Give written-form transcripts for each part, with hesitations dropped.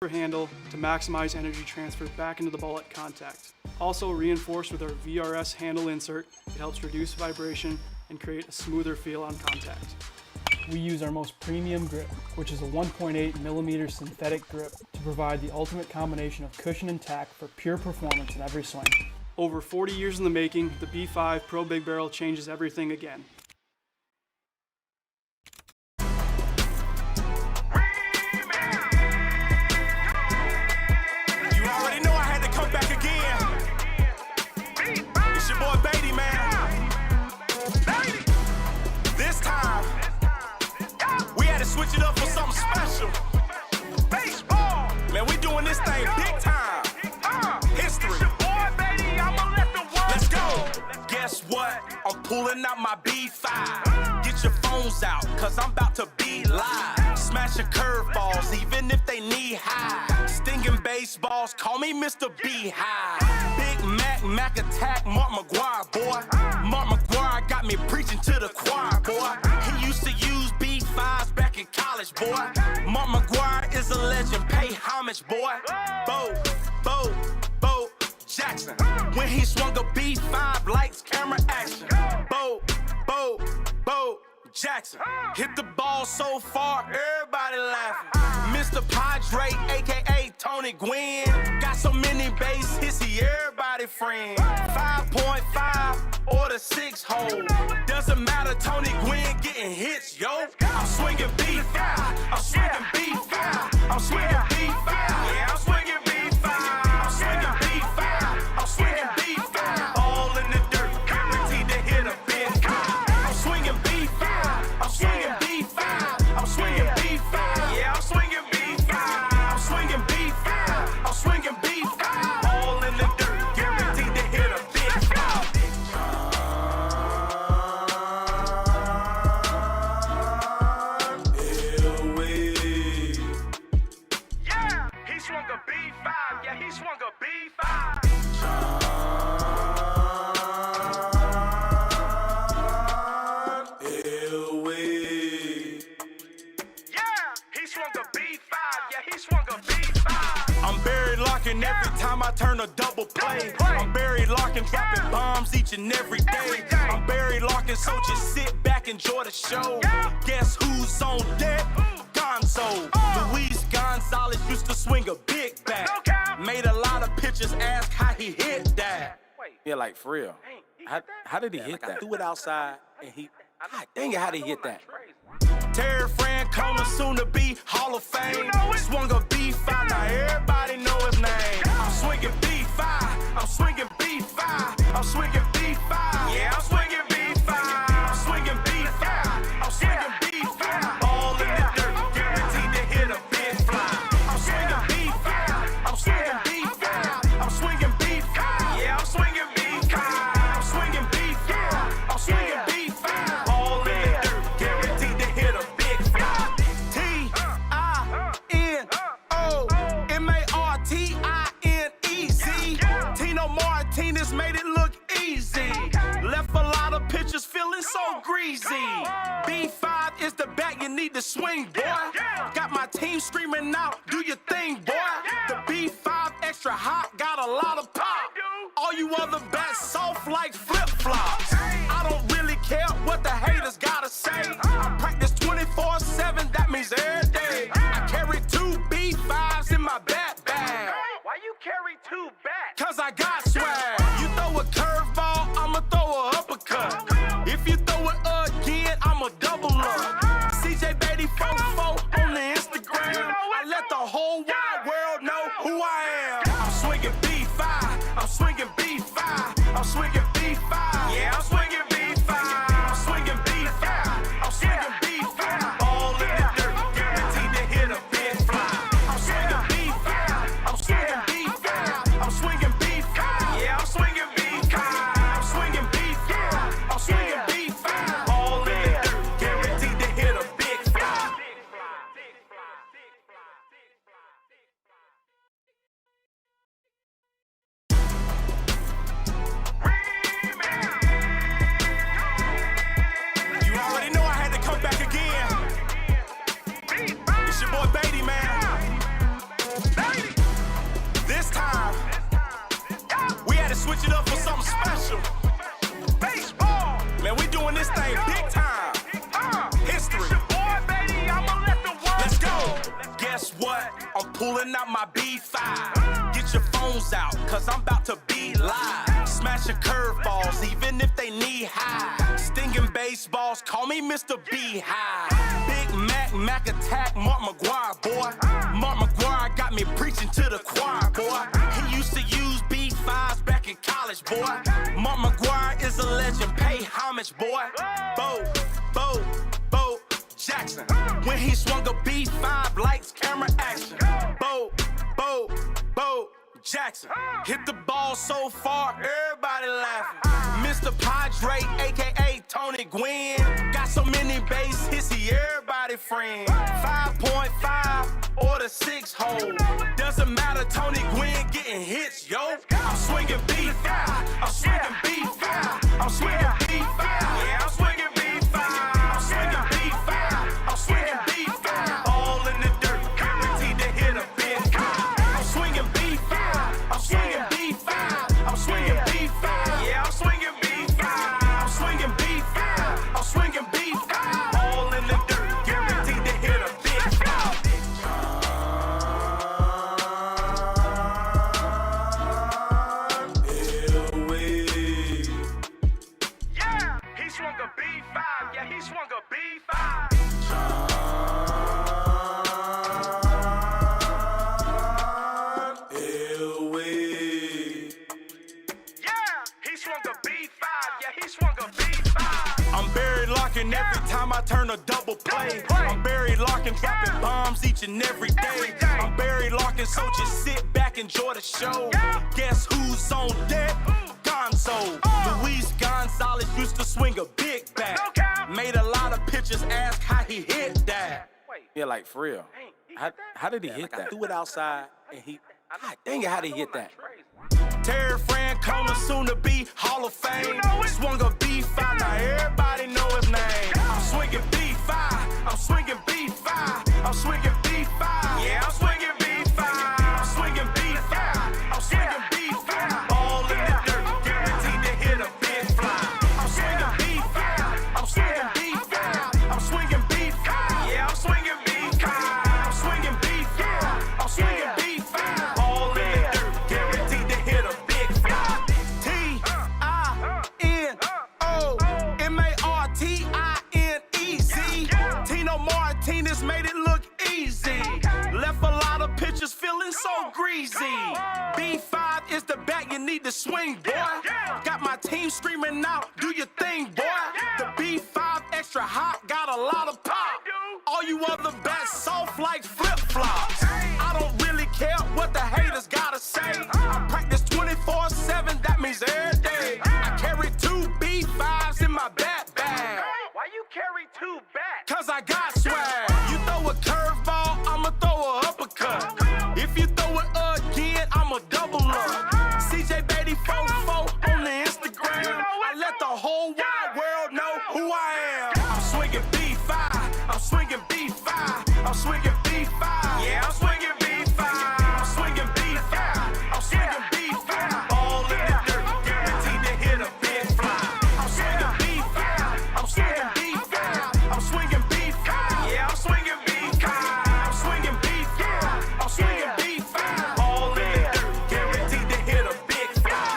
handle to maximize energy transfer back into the ball at contact. Also reinforced with our VRS handle insert, it helps reduce vibration and create a smoother feel on contact. We use our most premium grip, which is a 1.8 millimeter synthetic grip, to provide the ultimate combination of cushion and tack for pure performance in every swing. Over 40 years in the making, the B5 Pro Big Barrel changes everything again. Switch it up for something special. Baseball. Man, we doing this thing big time. History. It's your boy, baby. I'ma let the world. Let's go. Guess what? I'm pulling out my B5. Get your phones out, cause I'm about to be live. Smashing curveballs, even if they knee high. Stinging baseballs, call me Mr. B-High. Big Mac attack, Mark McGuire, boy. Mark McGuire got me preaching to the choir, boy. He used to use B5s back in college, boy. Mark McGuire is a legend, pay homage, boy. Bo Jackson. When he swung a B5, lights, camera, action. Bo Jackson. Hit the ball so far, everybody laughing. Mr. Padre, aka Tony Gwynn. Got so many base hits, he everybody friend. 5.5 or the 6 hole. Doesn't matter, Tony Gwynn getting hits, yo. I'm swinging B5, I'm swinging B5, I'm swinging B5. Yeah, I'm swinging B5, I'm swinging B5, I'm swinging B5. All in the dirt, guaranteed to hit a big five. I'm swinging B5, I'm swinging B5, I'm swinging B5. Yeah, I'm swinging B5, I'm swinging B5, I'm swinging B5. All in the dirt, guaranteed to hit a big five. Yeah, he swung a B5. Yeah, he swung a B5. I'm buried locking every time I turn a double play. I'm buried locking, dropping bombs each and every day. I'm buried locking, so just sit back, enjoy the show. Guess who's on deck? Gonzo. Luis Gonzalez used to swing a big bat. Made a lot of pitchers ask how he hit that. Yeah, like for real. How did he hit that? Threw it outside and he. God dang it, how did he hit that? Terry Francona, soon to be Hall of Fame. Swung a B5, now everybody know his name. I'm swinging B5, I'm swinging B5, I'm swinging B5. Yeah, I'm swinging B5, I'm swinging B5, I'm swinging B5. All in the dirt, guaranteed to hit a big fly. I'm swinging B5, I'm swinging B5, I'm swinging B5. Yeah, I'm swinging B5, I'm swinging B5, I'm swinging B5. All in the dirt, guaranteed to hit a big fly. T-I-N-O-M-A-R-T-I-N-E-Z. Tino Martinez made it look easy. Left a lot of pitchers feeling so greasy. B5 is the bat you need to swing, boy. Got my team screaming out, do your thing, boy. The B5 extra hot, got a lot of pop. All you other bats soft like flip-flops. I don't really care what the haters gotta say. I practice 24/7, that means every day. I carry 2 B5s in my bat bag. Why you carry 2 bats? Cause I got swag. You throw a curveball, I'ma throw a uppercut. If you throw it again, I'ma double up. CJ Beatty 44 on the Instagram. I let the whole wide world know who I am. I'm swinging B5, I'm swinging B5, I'm swinging B5. Yeah, I'm swinging B5, I'm swinging B5, I'm swinging B5. All in the dirt, guaranteed to hit a big fly. I'm swinging B5, I'm swinging B5, I'm swinging B5. Yeah, I'm swinging B5, I'm swinging B5, I'm swinging B5. All in the dirt, guaranteed to hit a big fly. switch it up for something special. Baseball. Man, we doing this thing big time. History. It's your boy, baby. I'ma let the world. Let's go. Guess what? I'm pulling out my B5. Get your phones out, cause I'm about to be live. Smashing curveballs, even if they knee high. Stinging baseballs, call me Mr. Beehive. Big Mac attack, Mark McGuire, boy. Mark McGuire got me preaching to the choir, boy. He used to use B5s back in college, boy. Mark McGuire is a legend, pay homage, boy. Bo Jackson. When he swung a B5, lights, camera, action. Bo Jackson. Hit the ball so far, everybody laughing. Mr. Padre, aka Tony Gwynn. Got so many base hits, he everybody friend. 5.5 or the 6 hole. Doesn't matter, Tony Gwynn getting hits, yo. I'm swinging B5, I'm swinging B5, I'm swinging B5. Yeah, I'm swinging B5, I'm swinging B5, I'm swinging B5. All in the dirt, guaranteed to hit a big five. I'm swinging B5, I'm swinging B5, I'm swinging B5. Yeah, I'm swinging B5, I'm swinging B5, I'm swinging B5. All in the dirt, guaranteed to hit a big five. Yeah, he swung a B5. Yeah, he swung a B5. I'm buried locking every time I turn a double play. I'm buried locking, dropping bombs each and every day. I'm buried locking, so just sit back, enjoy the show. Guess who's on deck? Gonzo. Luis Gonzalez used to swing a big bat. Made a lot of pitchers ask how he hit that. Yeah, like for real. How did he hit that? Threw it outside and he. God dang it, how did he hit that? Terry Francona, soon to be Hall of Fame. Swung a B5, now everybody know his name. I'm swinging B5, I'm swinging B5, I'm swinging B5. Yeah, I'm swinging B5, I'm swinging B5, I'm swinging B5. All in the dirt, guaranteed to hit a big fly. I'm swinging B5, I'm swinging B5, I'm swinging B5. Yeah, I'm swinging B5, I'm swinging B5, I'm swinging B5. All in the dirt, guaranteed to hit a big fly. T-I-N-O-M-A-R-T-I-N-E-Z. Tino Martinez made it look easy. Left a lot of pitchers feeling so greasy. B5 is the bat you need to swing, boy. Got my team screaming out, do your thing, boy. The B5 extra hot, got a lot of pop. All you other bats soft like flip-flops. I don't really care what the haters gotta say. I practice 24/7, that means every day. I carry 2 B5s in my bat bag. Why you carry 2 bats? Cause I got swag. You throw a curveball, I'ma throw a uppercut. If you throw it again, I'ma double up. CJ Beatty 44 on the Instagram. I let the whole wide world know who I am. I'm swinging B5, I'm swinging B5, I'm swinging B5. Yeah, I'm swinging B5, I'm swinging B5, I'm swinging B5. All in the dirt, guaranteed to hit a big fly. I'm swinging B5, I'm swinging B5, I'm swinging B5. Yeah, I'm swinging B5, I'm swinging B5, I'm swinging B5. All in the dirt, guaranteed to hit a big fly.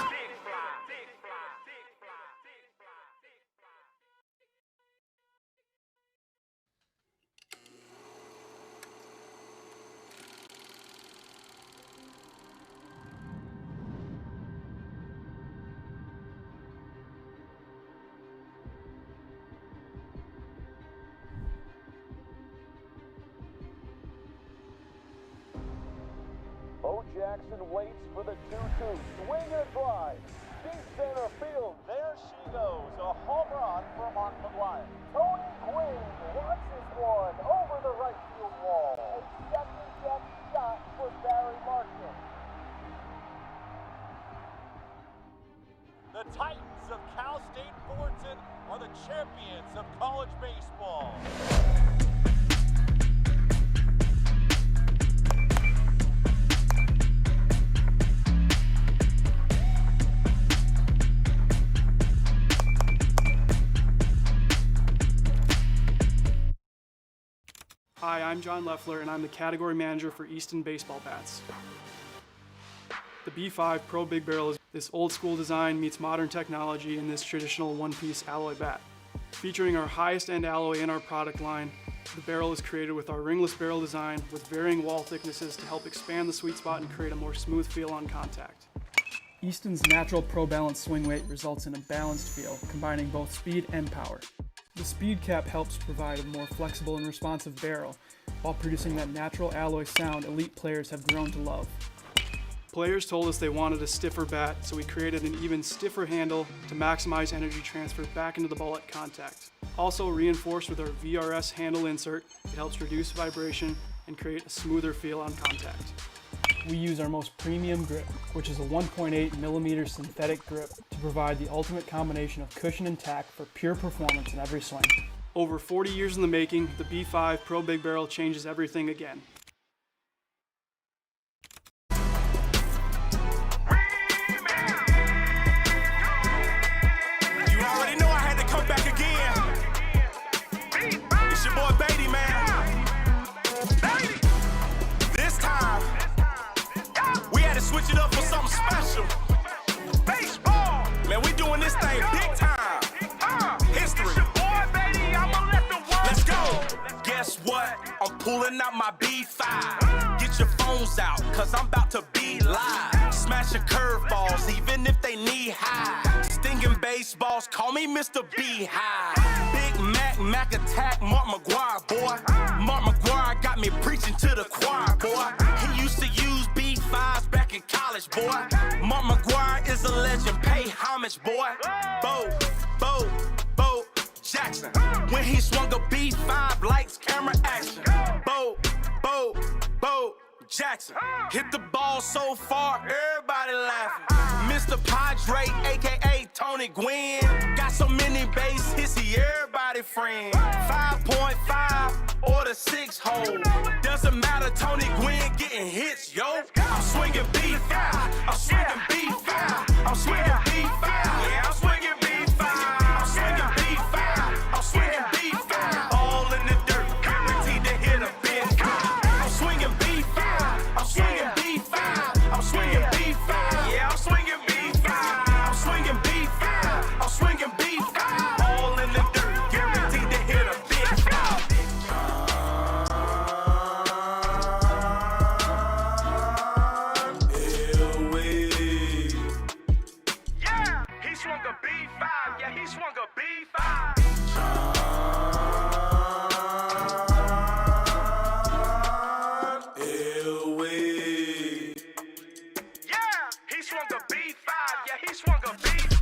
Bo Jackson waits for the 2-2. Swing and drive. Deep center field. There she goes. A home run for Mark McGuire. Tony Gwynn launches one over the right field wall. A second-guess shot for Barry Marshall. The Titans of Cal State Fullerton are the champions of college baseball. Hi, I'm John Leffler, and I'm the category manager for Easton baseball bats. The B5 Pro Big Barrel is this old school design meets modern technology in this traditional one-piece alloy bat. Featuring our highest end alloy in our product line, the barrel is created with our ringless barrel design with varying wall thicknesses to help expand the sweet spot and create a more smooth feel on contact. Easton's natural Pro Balance swing weight results in a balanced feel, combining both speed and power. The speed cap helps provide a more flexible and responsive barrel, while producing that natural alloy sound elite players have grown to love. Players told us they wanted a stiffer bat, so we created an even stiffer handle to maximize energy transfer back into the ball at contact. Also reinforced with our VRS handle insert, it helps reduce vibration and create a smoother feel on contact. We use our most premium grip, which is a 1.8mm synthetic grip to provide the ultimate combination of cushion and tack for pure performance in every swing. Over 40 years in the making, the B5 Pro Big Barrel changes everything again. Switch it up for something special. Baseball. Man, we doing this thing big time. History. It's your boy, baby. I'ma let the world. Let's go. Guess what? I'm pulling out my B5. Get your phones out, cause I'm about to be live. Smashing curveballs, even if they knee high. Stinging baseballs, call me Mr. B-High. Big Mac attack, Mark McGuire, boy. Mark McGuire got me preaching to the choir, boy. He used to use B5s back in college, boy. Mark McGuire is a legend, pay homage, boy. Bo Jackson. When he swung a B5, lights, camera, action. Bo Jackson. Hit the ball so far, everybody laughing. Mr. Padre, aka Tony Gwynn. Got so many base hits, he everybody friend. 5.5 or the 6-hole. Doesn't matter, Tony Gwynn getting hits, yo. I'm swinging B5, I'm swinging B5, I'm swinging B5. Yeah, I'm swinging B5, I'm swinging B5, I'm swinging B5. All in the dirt, guaranteed to hit a big high. I'm swinging B5, I'm swinging B5, I'm swinging B5. Yeah, I'm swinging B5, I'm swinging B5, I'm swinging B5. All in the dirt, guaranteed to hit a big high. Yeah, he swung a B5. Yeah, he swung a B5.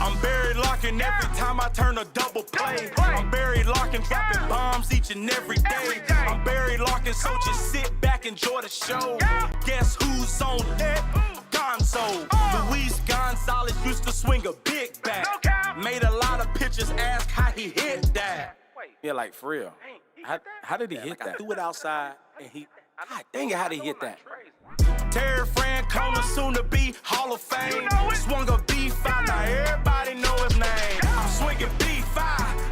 I'm buried locking every time I turn a double play. I'm buried locking, dropping bombs each and every day. I'm buried locking, so just sit back, enjoy the show. Guess who's on deck? Gonzo. Luis Gonzalez used to swing a big bat. Made a lot of pitchers ask how he hit that. Yeah, like for real. How did he hit that? I threw it outside and he. God dang it, how did he hit that? Terry Francona, soon to be Hall of Fame. Swung a B5, now everybody know his name. I'm swinging B5,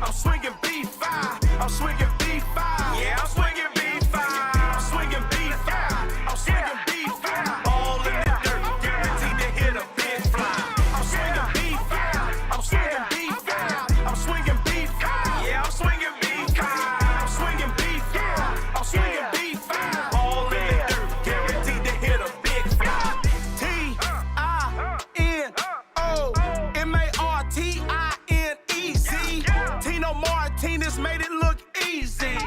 I'm swinging B5, I'm swinging B5. Yeah, I'm swinging B5, I'm swinging B5, I'm swinging B5. All in the dirt, guaranteed to hit a big fly. I'm swinging B5, I'm swinging B5, I'm swinging B5. Yeah, I'm swinging B5, I'm swinging B5, I'm swinging B5. All in the dirt, guaranteed to hit a big fly. T-I-N-O-M-A-R-T-I-N-E-Z. Tino Martinez made it look easy.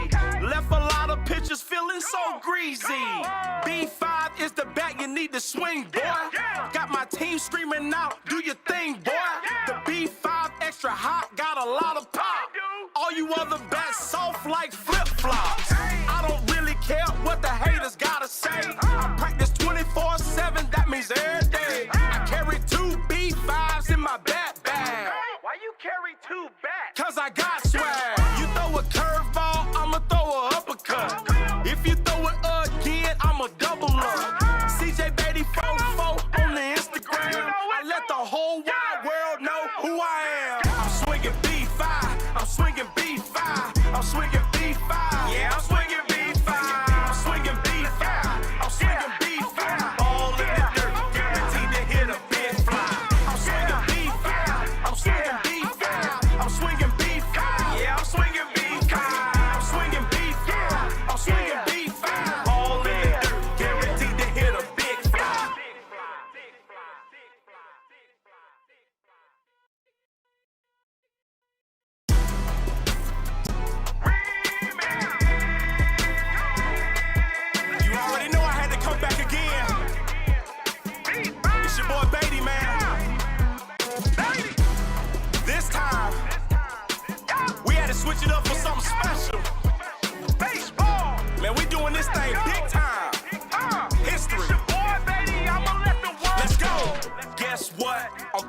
Left a lot of pitchers feeling so greasy. B5 is the bat you need to swing, boy. Got my team screaming out, do your thing, boy. The B5 extra hot, got a lot of pop. All you other bats soft like flip-flops. I don't really care what the haters gotta say. I practice 24/7, that means every day. I carry 2 B5s in my bat bag. Why you carry 2 bats? Cause I got swag. You throw a curveball, I'ma throw a uppercut. If you throw it again, I'ma double up. CJ Beatty 44 on the Instagram. I let the whole wide world know who I am. I'm swinging B5, I'm swinging B5, I'm swinging B5. Yeah, I'm swinging B5.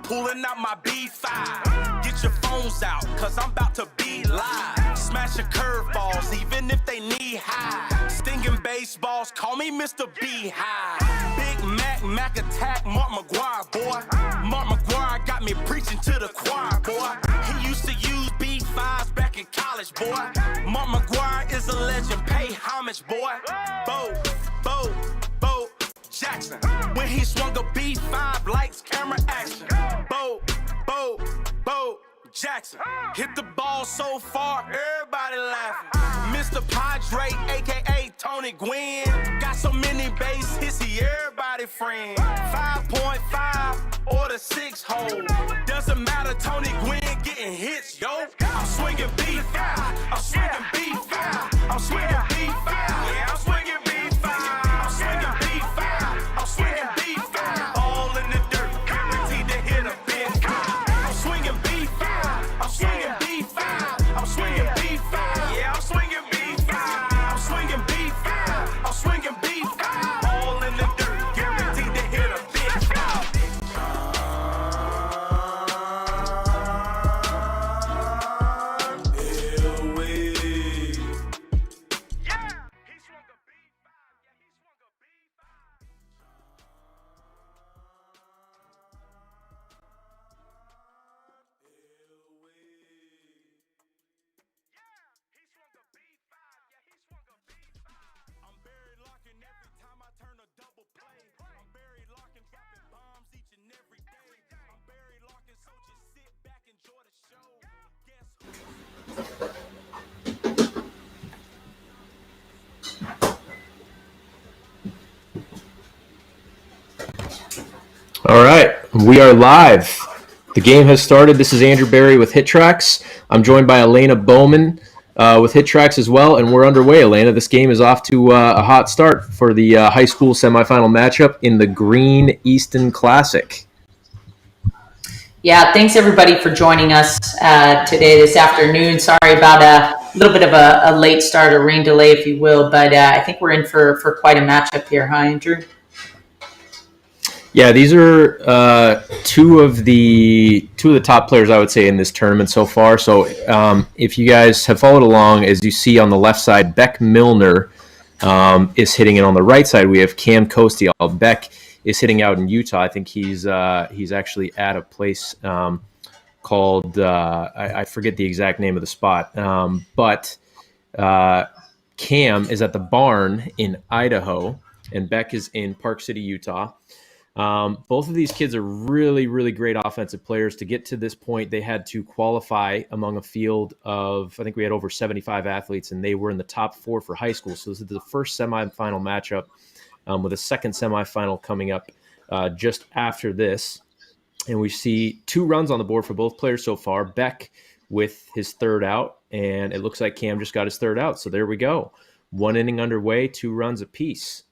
pulling out my B5. Get your phones out, cause I'm about to be live. Smashing curveballs, even if they knee high. Stinging baseballs, call me Mr. Beehive. Big Mac attack, Mark McGuire, boy. Mark McGuire got me preaching to the choir, boy. He used to use B5s back in college, boy. Mark McGuire is a legend, pay homage, boy. Bo Jackson. When he swung a B5, lights, camera, action. Bo Jackson. Hit the ball so far, everybody laughing. Mr. Padre, aka Tony Gwynn. Got so many base hits, he everybody friend. 5.5 or the 6 hole. Doesn't matter, Tony Gwynn getting hits, yo. I'm swinging B5, I'm swinging B5, I'm swinging B5. Yeah, I'm swinging B5, I'm swinging B5, I'm swinging B5. All in the dirt, guaranteed to hit a big car. I'm swinging B5, I'm swinging B5, I'm swinging B5. Yeah, I'm swinging B5, I'm swinging B5, I'm swinging B5. All in the dirt, guaranteed to hit a big car. All right, we are live. The game has started. This is Andrew Berry with HitTrax. I'm joined by Elena Bowman with HitTrax as well, and we're underway, Elena. This game is off to a hot start for the high school semifinal matchup in the Green Easton Classic. Yeah, thanks everybody for joining us today, this afternoon. Sorry about a little bit of a late start, a rain delay, if you will, but I think we're in for quite a matchup here, huh, Andrew? Yeah, these are two of the top players, I would say, in this tournament so far. So if you guys have followed along, as you see on the left side, Beck Milner is hitting it. On the right side, we have Cam Kostial. Beck is hitting out in Utah. I think he's actually at a place called I forget the exact name of the spot, but Cam is at the Barn in Idaho, and Beck is in Park City, Utah. Both of these kids are really, really great offensive players. To get to this point, they had to qualify among a field of, I think we had over 75 athletes, and they were in the top 4 for high school. So this is the first semifinal matchup, with a second semifinal coming up just after this. And we see 2 runs on the board for both players so far. Beck with his third out, and it looks like Cam just got his third out. So there we go. 1 inning underway, 2 runs apiece.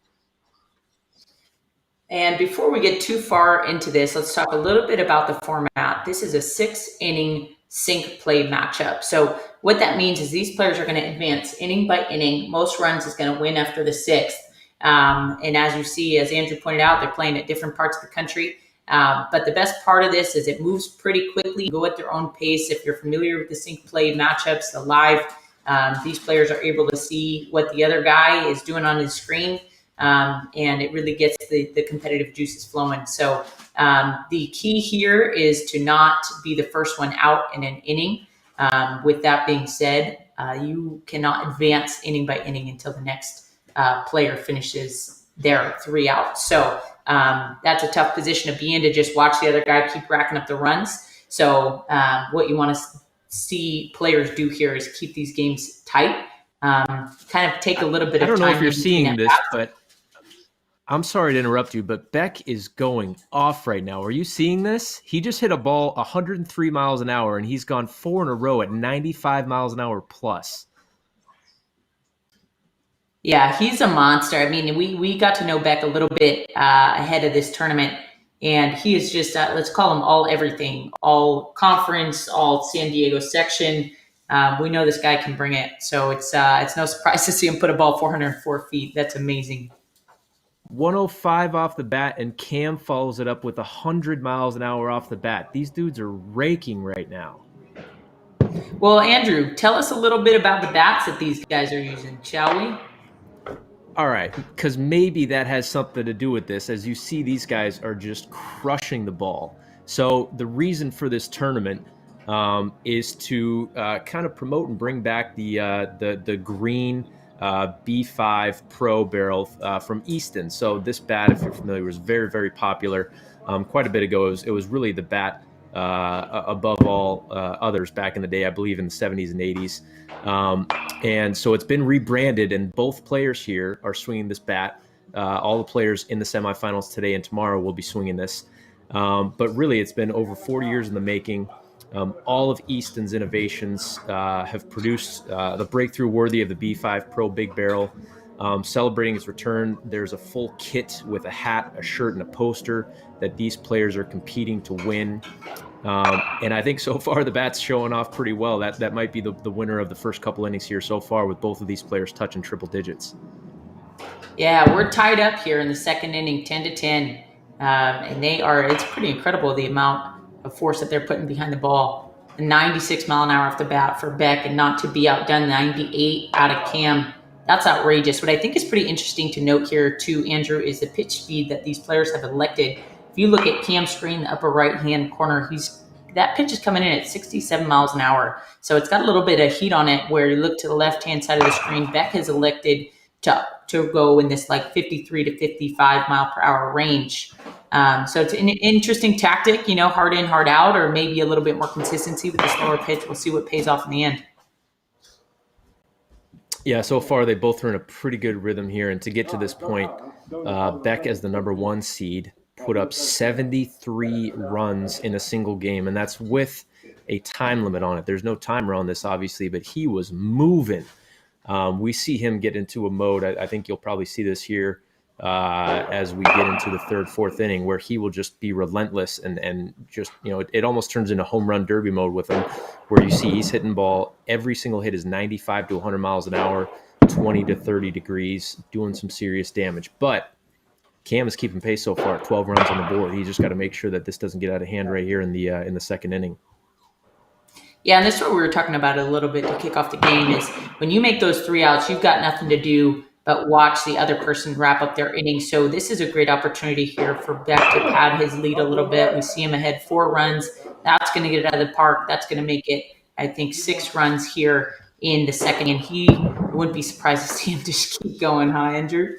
And before we get too far into this, let's talk a little bit about the format. This is a 6-inning sync play matchup. So what that means is these players are going to advance inning by inning. Most runs is going to win after the 6th. And as you see, as Andrew pointed out, they're playing at different parts of the country. But the best part of this is it moves pretty quickly, go at their own pace. If you're familiar with the sync play matchups, the live, these players are able to see what the other guy is doing on his screen. And it really gets the competitive juices flowing. So the key here is to not be the first one out in an inning. With that being said, you cannot advance inning by inning until the next player finishes their 3 out. So that's a tough position to be in, to just watch the other guy keep racking up the runs. So what you want to see players do here is keep these games tight. Kind of take a little bit of time. I don't know if you're seeing this, but I'm sorry to interrupt you, but Beck is going off right now. Are you seeing this? He just hit a ball 103 miles an hour, and he's gone 4 in a row at 95 miles an hour plus. Yeah, he's a monster. I mean, we got to know Beck a little bit ahead of this tournament, and he is just, let's call him all everything, all conference, all San Diego section. We know this guy can bring it. So it's no surprise to see him put a ball 404 feet. That's amazing. 105 off the bat, and Cam follows it up with 100 miles an hour off the bat. These dudes are raking right now. Well, Andrew, tell us a little bit about the bats that these guys are using, shall we? All right, because maybe that has something to do with this. As you see, these guys are just crushing the ball. So the reason for this tournament is to kind of promote and bring back the green B5 Pro barrel from Easton. So this bat, if you're familiar, was very, very popular quite a bit ago. It was really the bat above all others back in the day, I believe in the 70s and 80s. And so it's been rebranded, and both players here are swinging this bat. All the players in the semifinals today and tomorrow will be swinging this. But really, it's been over 40 years in the making. All of Easton's innovations have produced the breakthrough worthy of the B5 Pro Big Barrel. Celebrating its return, there's a full kit with a hat, a shirt, and a poster that these players are competing to win. And I think so far the bat's showing off pretty well. That might be the winner of the first couple innings here so far, with both of these players touching triple digits. Yeah, we're tied up here in the second inning, 10-10. And it's pretty incredible the amount of force that they're putting behind the ball. 96 mile an hour off the bat for Beck, and not to be outdone 98 out of Cam. That's outrageous. What I think is pretty interesting to note here too, Andrew, is the pitch speed that these players have elected. If you look at Cam's screen, the upper right-hand corner, that pitch is coming in at 67 miles an hour. So it's got a little bit of heat on it. Where you look to the left-hand side of the screen, Beck has elected to go in this like 53 to 55 mile per hour range. So it's an interesting tactic, hard in, hard out, or maybe a little bit more consistency with the slower pitch. We'll see what pays off in the end. Yeah, so far they both are in a pretty good rhythm here. And to get to this point, Beck as the number 1 seed put up 73 runs in a single game, and that's with a time limit on it. There's no timer on this, obviously, but he was moving. We see him get into a mode. I think you'll probably see this here as we get into the third, fourth inning, where he will just be relentless and just, it almost turns into home run derby mode with him, where you see he's hitting ball. Every single hit is 95 to 100 miles an hour, 20 to 30 degrees, doing some serious damage. But Cam is keeping pace so far, 12 runs on the board. He's just got to make sure that this doesn't get out of hand right here in the second inning. Yeah, and this is what we were talking about a little bit to kick off the game, is when you make those 3 outs, you've got nothing to do but watch the other person wrap up their inning. So this is a great opportunity here for Beck to pad his lead a little bit. We see him ahead 4 runs. That's going to get it out of the park. That's going to make it, I think, 6 runs here in the second. And he wouldn't be surprised to see him just keep going, huh, Andrew?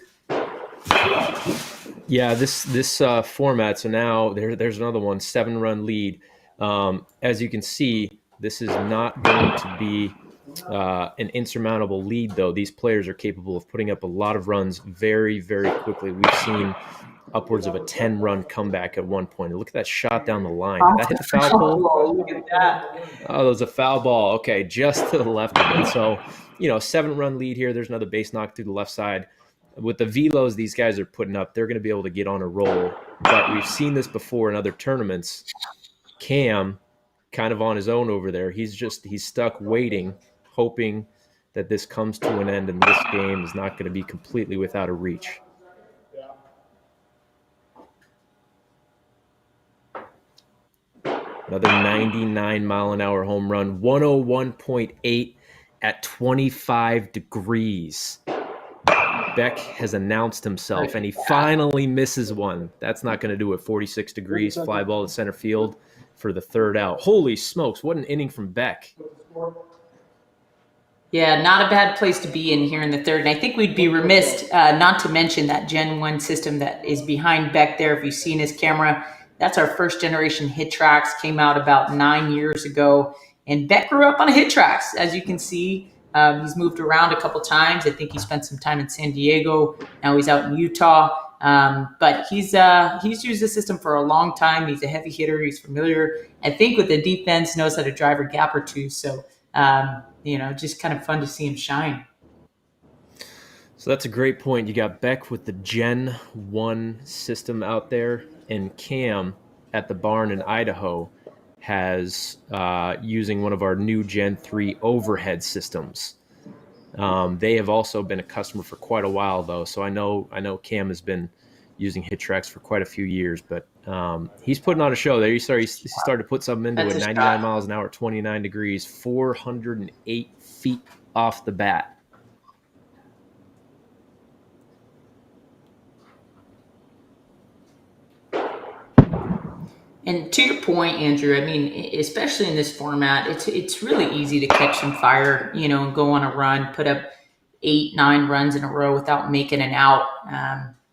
Yeah, this format. So now there's another one, 7-run lead. As you can see, this is not going to be an insurmountable lead, though. These players are capable of putting up a lot of runs very, very quickly. We've seen upwards of a 10-run comeback at one point. And look at that shot down the line. Did that hit the foul pole? Look at that. Oh, that was a foul ball. Okay, just to the left of it. So, 7-run lead here. There's another base knock through the left side. With the velos these guys are putting up, they're going to be able to get on a roll. But we've seen this before in other tournaments. Cam, kind of on his own over there. He's stuck waiting, hoping that this comes to an end and this game is not going to be completely without a reach. Another 99-mile-an-hour home run, 101.8 at 25 degrees. Beck has announced himself, and he finally misses one. That's not going to do it. 46 degrees, fly ball to center field for the third out. Holy smokes, what an inning from Beck. Yeah, not a bad place to be in here in the third. And I think we'd be remiss not to mention that Gen 1 system that is behind Beck there. If you've seen his camera, that's our first generation HitTrax, came out about 9 years ago. And Beck grew up on a HitTrax, as you can see. He's moved around a couple times. I think he spent some time in San Diego. Now he's out in Utah. But he's used the system for a long time. He's a heavy hitter. He's familiar, I think, with the defense, knows how to drive a gap or two. So, just kind of fun to see him shine. So that's a great point. You got Beck with the Gen 1 system out there, and Cam at the barn in Idaho has using one of our new Gen 3 overhead systems. They have also been a customer for quite a while, though. So I know Cam has been using HitTrax for quite a few years, but he's putting on a show there. He started to put something into That's it. a 99 shot. miles an hour, 29 degrees, 408 feet off the bat. And to your point, Andrew, I mean, especially in this format, it's really easy to catch some fire, and go on a run, put up 8, 9 runs in a row without making an out.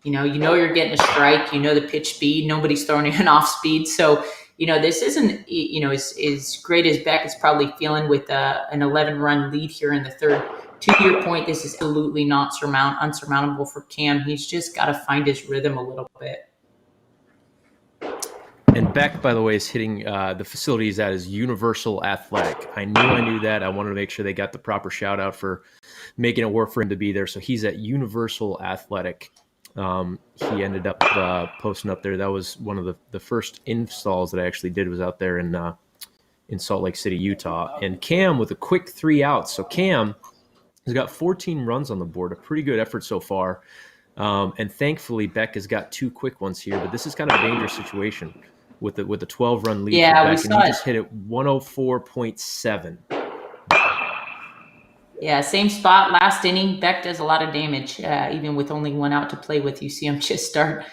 You're getting a strike. The pitch speed. Nobody's throwing you an off speed. So this isn't as great as Beck is probably feeling with an 11-run lead here in the third. To your point, this is absolutely not unsurmountable for Cam. He's just got to find his rhythm a little bit. And Beck, by the way, is hitting the facility he's at is Universal Athletic. I knew that. I wanted to make sure they got the proper shout out for making it work for him to be there. So he's at Universal Athletic. He ended up posting up there. That was one of the first installs that I actually did, was out there in Salt Lake City, Utah. And Cam with a quick 3 outs. So Cam has got 14 runs on the board, a pretty good effort so far. And thankfully, Beck has got 2 quick ones here, but this is kind of a dangerous situation with a 12-run lead for Beck, and he just hit it 104.7. Yeah, same spot last inning. Beck does a lot of damage, even with only 1 out to play with. You see him just start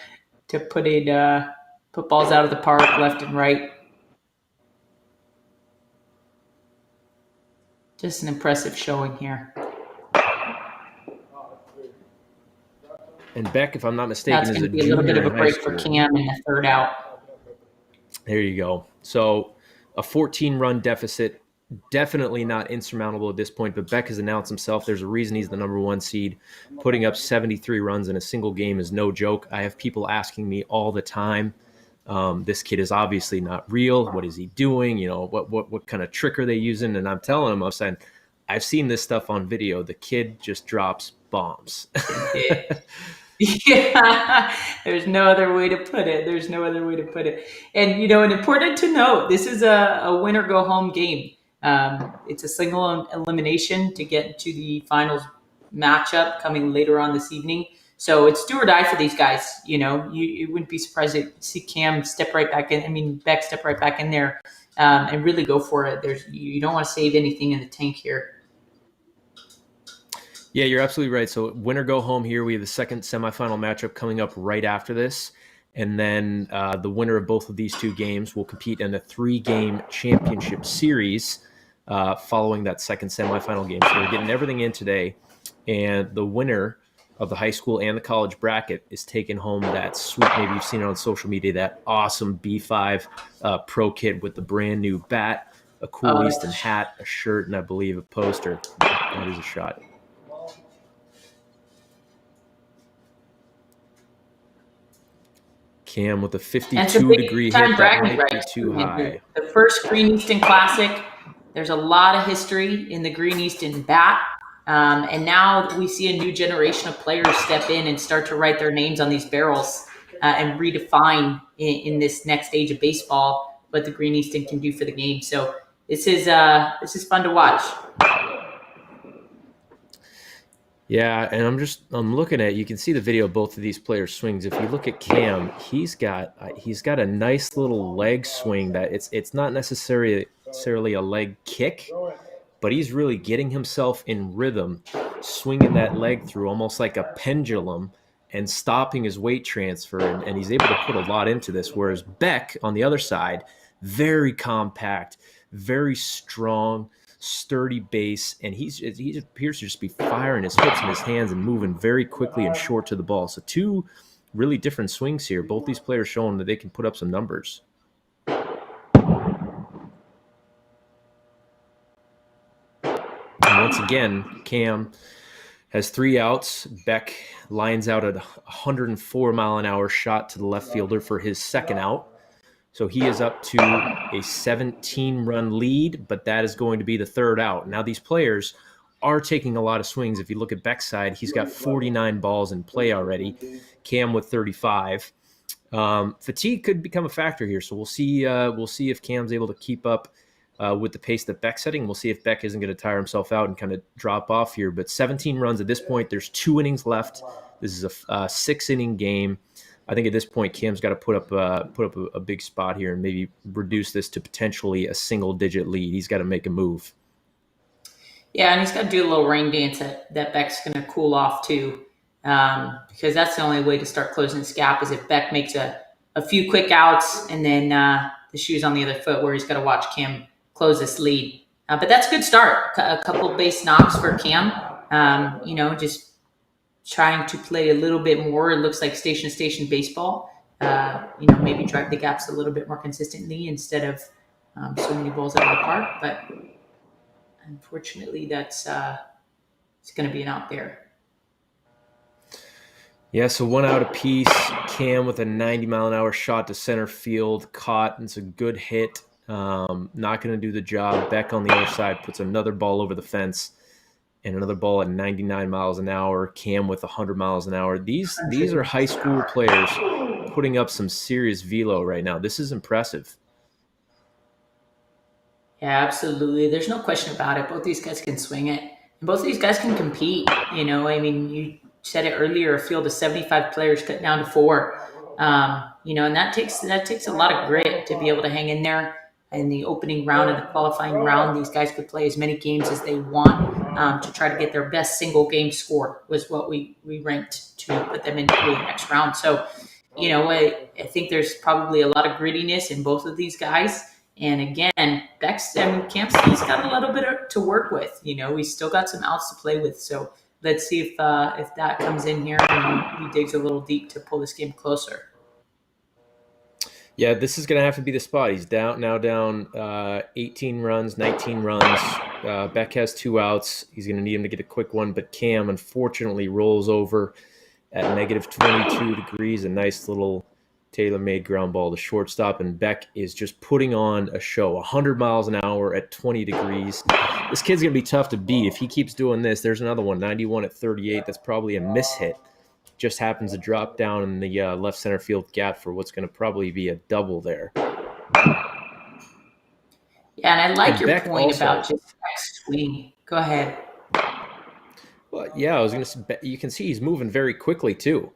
to put balls out of the park left and right. Just an impressive showing here. And Beck, if I'm not mistaken, That's is going to a be a little bit junior of a in high break for school. Cam in the third out. There you go. So a 14-run deficit, definitely not insurmountable at this point, but Beck has announced himself. There's a reason he's the number 1 seed. Putting up 73 runs in a single game is no joke. I have people asking me all the time, this kid is obviously not real. What is he doing? What kind of trick are they using? And I'm telling them, I'm saying, I've seen this stuff on video. The kid just drops bombs. Yeah, there's no other way to put it. And, and important to note, this is a win or go home game. It's a single elimination to get to the finals matchup coming later on this evening. So it's do or die for these guys. You wouldn't be surprised to see Cam step right back in. Beck step right back in there and really go for it. You don't want to save anything in the tank here. Yeah, you're absolutely right. So win or go home here. We have the second semifinal matchup coming up right after this. And then the winner of both of these 2 games will compete in a 3-game championship series following that second semifinal game. So we're getting everything in today. And the winner of the high school and the college bracket is taking home that sweet, maybe you've seen it on social media, that awesome B5 Pro kit with the brand new bat, a cool Easton hat, a shirt, and I believe a poster. That is a shot. Cam with a 52-degree hit, that might be too high. The first Green Easton Classic. There's a lot of history in the Green Easton bat. And now we see a new generation of players step in and start to write their names on these barrels and redefine in this next stage of baseball what the Green Easton can do for the game. So this is fun to watch. Yeah, and I'm looking at, you can see the video of both of these players' swings. If you look at Cam, he's got a nice little leg swing that it's not necessarily a leg kick, but he's really getting himself in rhythm, swinging that leg through almost like a pendulum and stopping his weight transfer, and he's able to put a lot into this. Whereas Beck, on the other side, very compact, very strong, sturdy base, and he appears to just be firing his hips and his hands and moving very quickly and short to the ball. So 2 really different swings here. Both these players showing that they can put up some numbers. And once again, Cam has 3 outs. Beck lines out a 104-mile-an-hour shot to the left fielder for his second out. So he is up to a 17-run lead, but that is going to be the third out. Now these players are taking a lot of swings. If you look at Beck's side, he's got 49 balls in play already. Cam with 35. Fatigue could become a factor here, so we'll see if Cam's able to keep up with the pace that Beck's setting. We'll see if Beck isn't going to tire himself out and kind of drop off here. But 17 runs at this point. There's 2 innings left. This is a 6-inning game. I think at this point, Cam's got to put up a big spot here and maybe reduce this to potentially a single-digit lead. He's got to make a move. Yeah, and he's got to do a little rain dance that Beck's going to cool off too, because that's the only way to start closing this gap is if Beck makes a few quick outs and then the shoe's on the other foot where he's got to watch Cam close this lead. But that's a good start. A couple base knocks for Cam. Just trying to play a little bit more. It looks like station baseball. Maybe drive the gaps a little bit more consistently instead of so many balls out of the park. But unfortunately, that's it's going to be an out there. Yeah, so 1 out apiece. Cam with a 90-mile-an-hour shot to center field, caught. It's a good hit. Not going to do the job. Beck on the other side puts another ball over the fence, and another ball at 99 miles an hour. Cam with 100 miles an hour. These are high school players putting up some serious velo right now. This is impressive. Yeah, absolutely. There's no question about it. Both these guys can swing it, and both of these guys can compete. You said it earlier. A field of 75 players cut down to 4. And that takes a lot of grit to be able to hang in there. In the opening round and the qualifying round, these guys could play as many games as they want to try to get their best single game score was what we ranked to put them into the next round. So, I think there's probably a lot of grittiness in both of these guys. And again, Camp's he's got a little bit to work with. He's still got some outs to play with. So let's see if that comes in here and he digs a little deep to pull this game closer. Yeah, this is going to have to be the spot. He's down 18 runs, 19 runs. Beck has 2 outs. He's going to need him to get a quick one, but Cam unfortunately rolls over at negative 22 degrees. A nice little tailor-made ground ball to shortstop, and Beck is just putting on a show. 100 miles an hour at 20 degrees. This kid's going to be tough to beat. If he keeps doing this, there's another one, 91 at 38. That's probably a mishit. Just happens to drop down in the left center field gap for what's going to probably be a double there. Yeah, and I like your Beck point also, about just Beck's swing. Go ahead. Well, yeah, I was going to say, you can see he's moving very quickly too.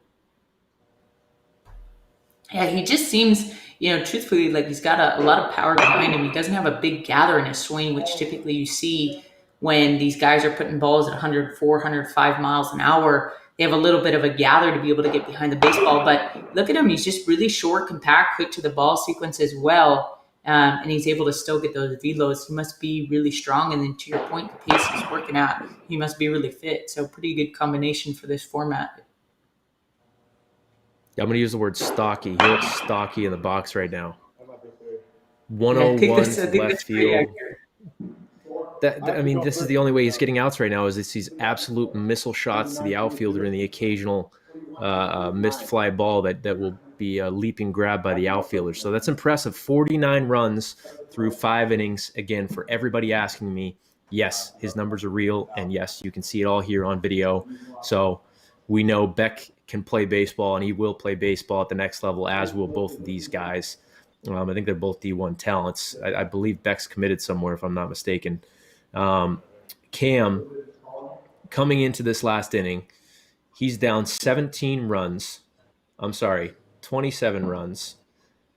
Yeah, he just seems, truthfully, like he's got a lot of power behind him. He doesn't have a big gather in his swing, which typically you see when these guys are putting balls at 104, 105 miles an hour. They have a little bit of a gather to be able to get behind the baseball. But look at him. He's just really short, compact, quick to the ball sequence as well. And he's able to still get those velos. He must be really strong. And then to your point, the pace he's working at, he must be really fit. So pretty good combination for this format. I'm going to use the word stocky. He looks stocky in the box right now. 101 left field. This is the only way he's getting outs right now is these absolute missile shots to the outfielder and the occasional missed fly ball that will be a leaping grab by the outfielder. So that's impressive. 49 runs through 5 innings. Again, for everybody asking me, yes, his numbers are real. And yes, you can see it all here on video. So we know Beck can play baseball and he will play baseball at the next level, as will both of these guys. I think they're both D1 talents. I believe Beck's committed somewhere, if I'm not mistaken. Cam, coming into this last inning, he's down 27 runs.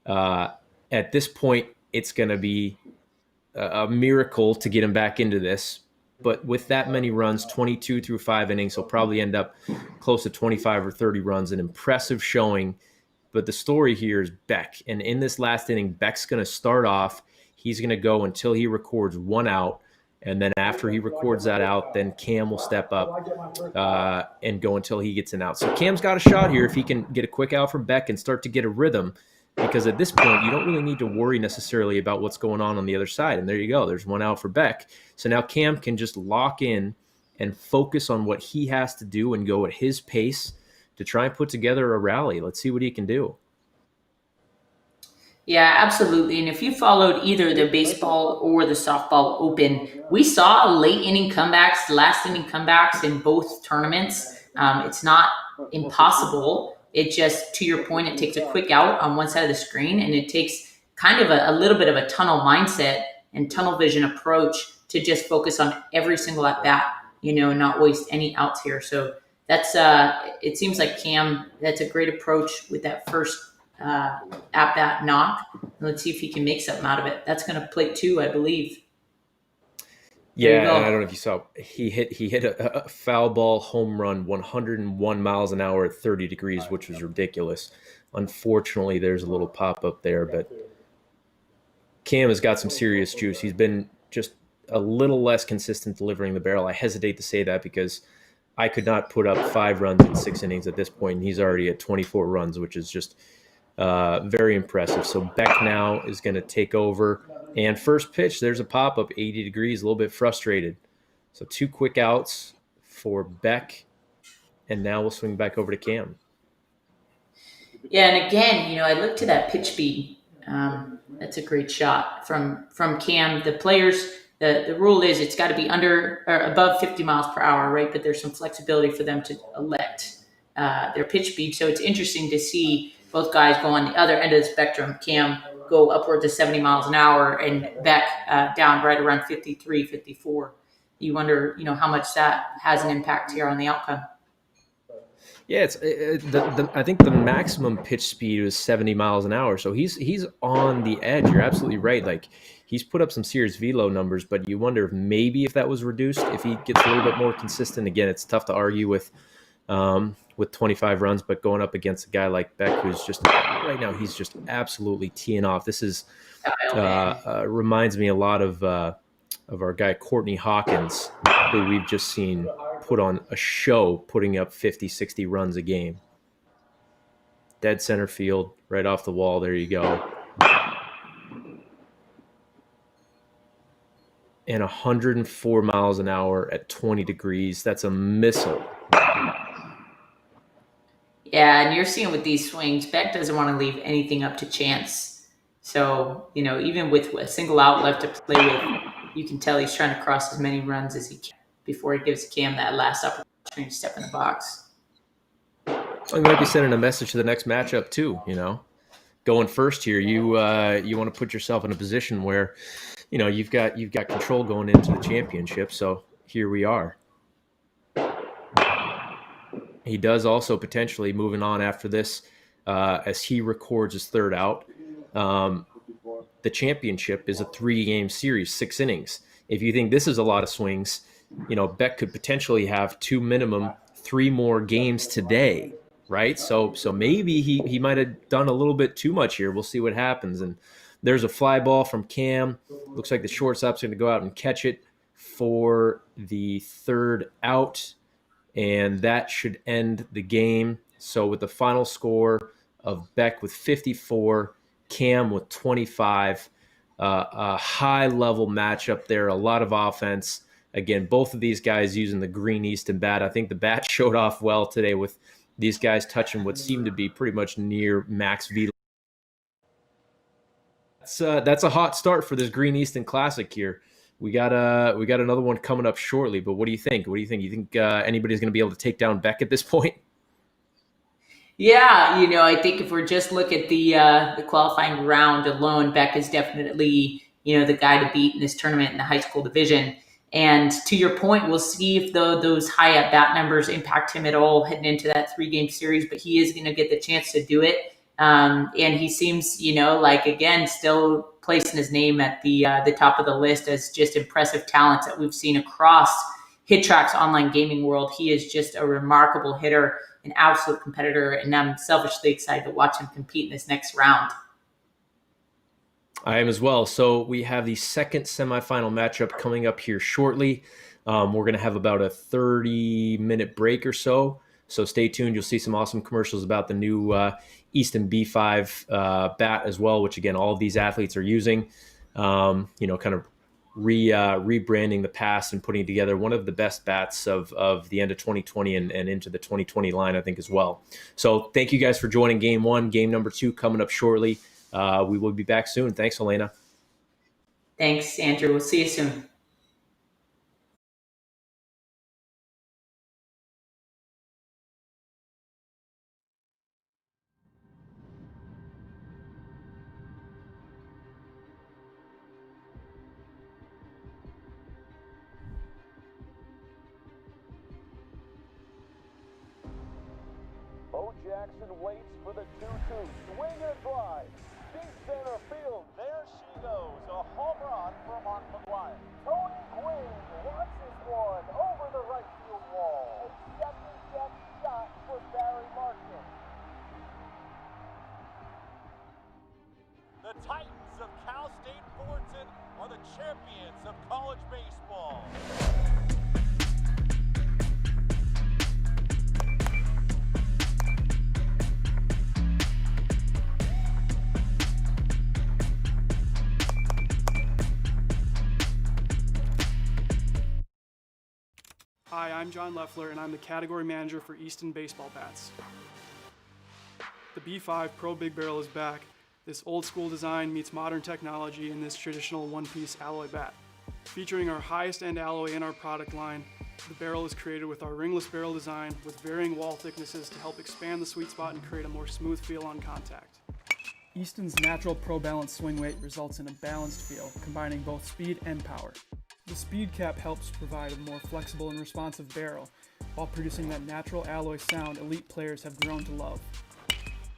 At this point, it's going to be a miracle to get him back into this. But with that many runs, 22 through 5 innings, he'll probably end up close to 25 or 30 runs, an impressive showing. But the story here is Beck. And in this last inning, Beck's going to start off. He's going to go until he records 1 out. And then after he records that out, then Cam will step up and go until he gets an out. So Cam's got a shot here if he can get a quick out from Beck and start to get a rhythm. Because at this point, you don't really need to worry necessarily about what's going on the other side. And there you go. There's 1 out for Beck. So now Cam can just lock in and focus on what he has to do and go at his pace to try and put together a rally. Let's see what he can do. Yeah, absolutely. And if you followed either the baseball or the softball open, we saw late inning comebacks, last inning comebacks in both tournaments. It's not impossible. It just, to your point, it takes a quick out on one side of the screen, and it takes kind of a little bit of a tunnel mindset and tunnel vision approach to just focus on every single at bat, and not waste any outs here. So that's it seems like Cam, that's a great approach with that first at bat knock. Let's see if he can make something out of it. That's going to plate 2, I believe. There you Yeah, and I don't go. know if you saw, he hit a foul ball home run, 101 miles an hour at 30 degrees, which was ridiculous. Unfortunately, there's a little pop up there, but Cam has got some serious juice. He's been just a little less consistent delivering the barrel. I hesitate to say that because I could not put up 5 runs in 6 innings at this point, and he's already at 24 runs, which is just very impressive. So Beck now is going to take over. And first pitch, there's a pop up, 80 degrees, a little bit frustrated. So 2 quick outs for Beck, and now we'll swing back over to Cam. Yeah, and again, I look to that pitch speed. That's a great shot from Cam. The players, the rule is it's got to be under or above 50 miles per hour, right? But there's some flexibility for them to elect their pitch speed. So it's interesting to see both guys go on the other end of the spectrum. Cam go upwards of 70 miles an hour, and Beck down right around 53, 54. You wonder, how much that has an impact here on the outcome. Yeah, I think the maximum pitch speed was 70 miles an hour. So he's on the edge. You're absolutely right. Like, he's put up some serious velo numbers, but you wonder if maybe if that was reduced, if he gets a little bit more consistent. Again, it's tough to argue with 25 runs, but going up against a guy like Beck, who's just right now, he's just absolutely teeing off. This is reminds me a lot of our guy Courtney Hawkins, who we've just seen put on a show, putting up 50, 60 runs a game. Dead center field, right off the wall. There you go. And 104 miles an hour at 20 degrees. That's a missile. Yeah, and you're seeing with these swings, Beck doesn't want to leave anything up to chance. So, even with a single out left to play with, you can tell he's trying to cross as many runs as he can before he gives Cam that last opportunity to step in the box. I might be sending a message to the next matchup too. Going first here, you want to put yourself in a position where, you've got control going into the championship. So here we are. He does also potentially, moving on after this, as he records his third out. The championship is a 3-game series, 6 innings. If you think this is a lot of swings, Beck could potentially have 2 minimum, 3 more games today, right? So maybe he might have done a little bit too much here. We'll see what happens. And there's a fly ball from Cam. Looks like the shortstop's going to go out and catch it for the third out, and that should end the game. So with the final score of Beck with 54, Cam with 25, a high-level matchup there, a lot of offense. Again, both of these guys using the Green Easton bat. I think the bat showed off well today with these guys touching what seemed to be pretty much near max velo. That's a hot start for this Green Easton Classic here. We got another one coming up shortly, but what do you think? You think anybody's going to be able to take down Beck at this point? Yeah, I think if we're just look at the qualifying round alone, Beck is definitely, the guy to beat in this tournament in the high school division. And to your point, we'll see if those high at bat numbers impact him at all heading into that 3-game series, but he is going to get the chance to do it. And he seems, again, still placing his name at the top of the list as just impressive talents that we've seen across HitTrax online gaming world. He is just a remarkable hitter, an absolute competitor, and I'm selfishly excited to watch him compete in this next round. I am as well. So we have the second semifinal matchup coming up here shortly. We're going to have about a 30-minute break or so. So stay tuned. You'll see some awesome commercials about the new Easton B5 bat as well, which, again, all of these athletes are using, kind of rebranding the past and putting together one of the best bats of the end of 2020 and into the 2020 line, I think, as well. So thank you guys for joining Game 1. Game number 2 coming up shortly. We will be back soon. Thanks, Elena. Thanks, Andrew. We'll see you soon. Jackson waits for the 2-2. Swing and a drive. Deep center field. There she goes. A home run for Mark McGuire. Tony Gwynn launches one over the right field wall. A second-step shot for Barry Larkin. The Titans of Cal State Fullerton are the champions of college baseball. Hi, I'm John Leffler, and I'm the category manager for Easton baseball bats. The B5 Pro Big Barrel is back. This old school design meets modern technology in this traditional one-piece alloy bat. Featuring our highest end alloy in our product line, the barrel is created with our ringless barrel design with varying wall thicknesses to help expand the sweet spot and create a more smooth feel on contact. Easton's natural Pro Balance swing weight results in a balanced feel, combining both speed and power. The speed cap helps provide a more flexible and responsive barrel, while producing that natural alloy sound elite players have grown to love.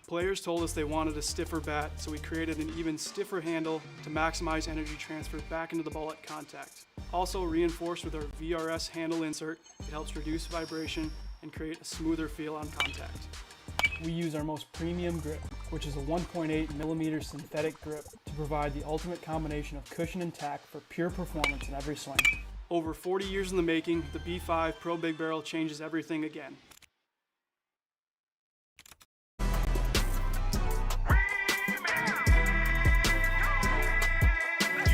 Players told us they wanted a stiffer bat, so we created an even stiffer handle to maximize energy transfer back into the ball at contact. Also reinforced with our VRS handle insert, it helps reduce vibration and create a smoother feel on contact. We use our most premium grip, which is a 1.8mm synthetic grip, to provide the ultimate combination of cushion and tack for pure performance in every swing. Over 40 years in the making, the B5 Pro Big Barrel changes everything again. You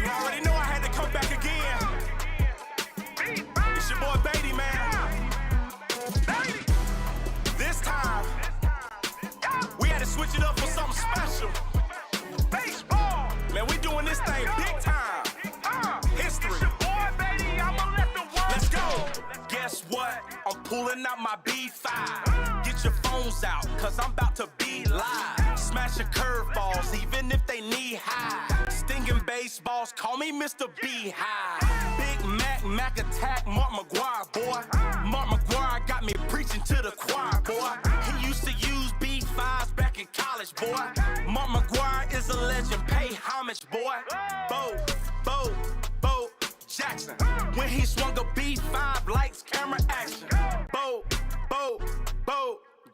already know I had to come back again. It's your boy Beatty, man. This time, we had to switch it up for something special. Baseball! Man, we doing this thing big time. History. It's your boy Beatty, I'ma let the world Let's go! Guess what? I'm pulling out my B5. Get your phones out, cause I'm about to be live. Smashing curveballs, even if they knee high. Stinging baseballs, call me Mr. B-High. Big Mac attack, Mark McGuire, boy. Mark McGuire got me preaching to the choir, boy. He used to use B5s back in college, boy. Mark McGuire is a legend, pay homage, boy. Bo Jackson. When he swung a B5, lights, camera, action. Bo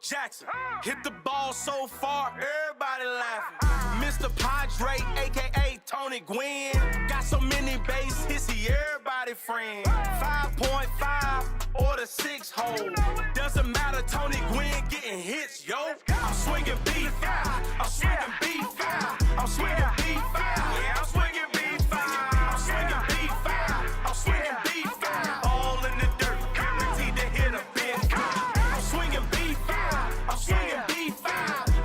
Jackson. Hit the ball so far, everybody laughing. Mr. Padre, aka Tony Gwynn. Got so many base hits, he everybody friend. 5.5 or the 6 hole. Doesn't matter, Tony Gwynn getting hits, yo. I'm swinging B5, I'm swinging B5, I'm swinging B5. Yeah, I'm swinging B5, I'm swinging B5, I'm swinging B5. All in the dirt, guaranteed to hit a big cop. I'm swinging B5, I'm swinging B5,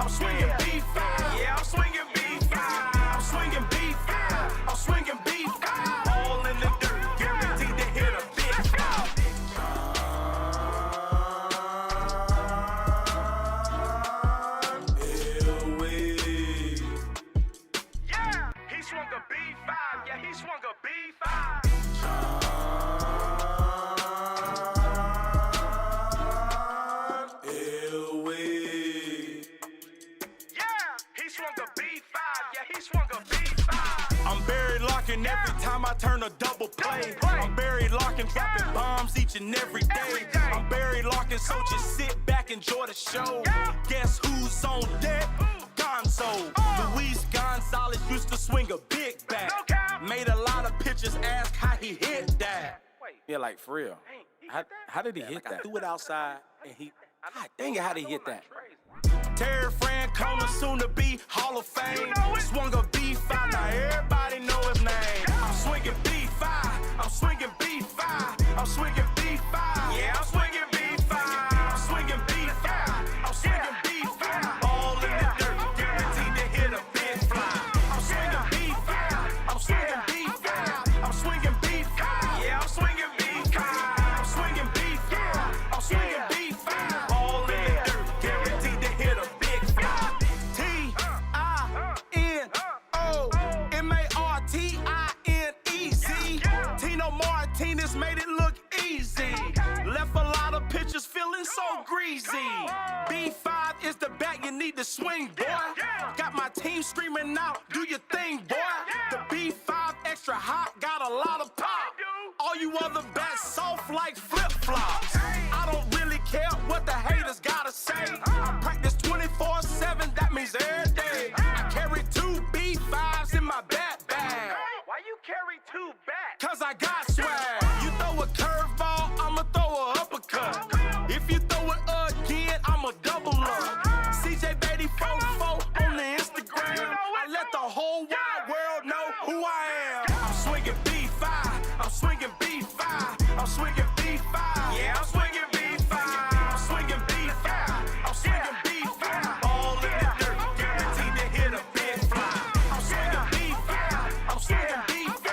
I'm swinging B5. Yeah, I'm swinging B5, I'm swinging B5, I'm swinging B5. All in the dirt, guaranteed to hit a big cop. Yeah, he swung a B5. Yeah, he swung a B5. Yeah, he swung a B5. Yeah, he swung a B5. I'm Barry Larkin every time I turn a double play. I'm Barry Larkin dropping bombs each and every day. I'm Barry Larkin, so just sit back, enjoy the show. Guess who's on deck? Gonzo. Luis Gonzalez used to swing a big bat. Made a lot of pitchers ask how he hit that. Yeah, like for real. How did he hit that? I threw it outside and he. God dang it, how did he hit that? Terry Francona, soon to be Hall of Fame. Swung a B5, now everybody know his name. I'm swinging B5, I'm swinging B5, I'm swinging B5. Yeah, I'm swinging B5, I'm swinging B5, I'm swinging B5. All in the dirt, guaranteed to hit a big fly. I'm swinging B5, I'm swinging B5, I'm swinging B5. Yeah, I'm swinging B5, I'm swinging B5, I'm swinging B5. All in the dirt, guaranteed to hit a big fly. T-I-M Got my team screaming out, do your thing, boy. The B5 extra hot, got a lot of pop. All you other bats soft like flip-flops. I don't really care what the haters gotta say. I practice 24/7, that means every day. I carry 2 B5s in my bat bag. Why you carry 2 bats? Cause I got swag. You throw a curveball, I'ma throw a uppercut. If you throw it again, I'ma double up. CJ Beatty 44 on the Instagram. I let the whole wide world know who I am. I'm swinging B5, I'm swinging B5, I'm swinging B5. Yeah, I'm swinging B5, I'm swinging B5, I'm swinging B5. All in the dirt, guaranteed to hit a big fly. I'm swinging B5, I'm swinging B5,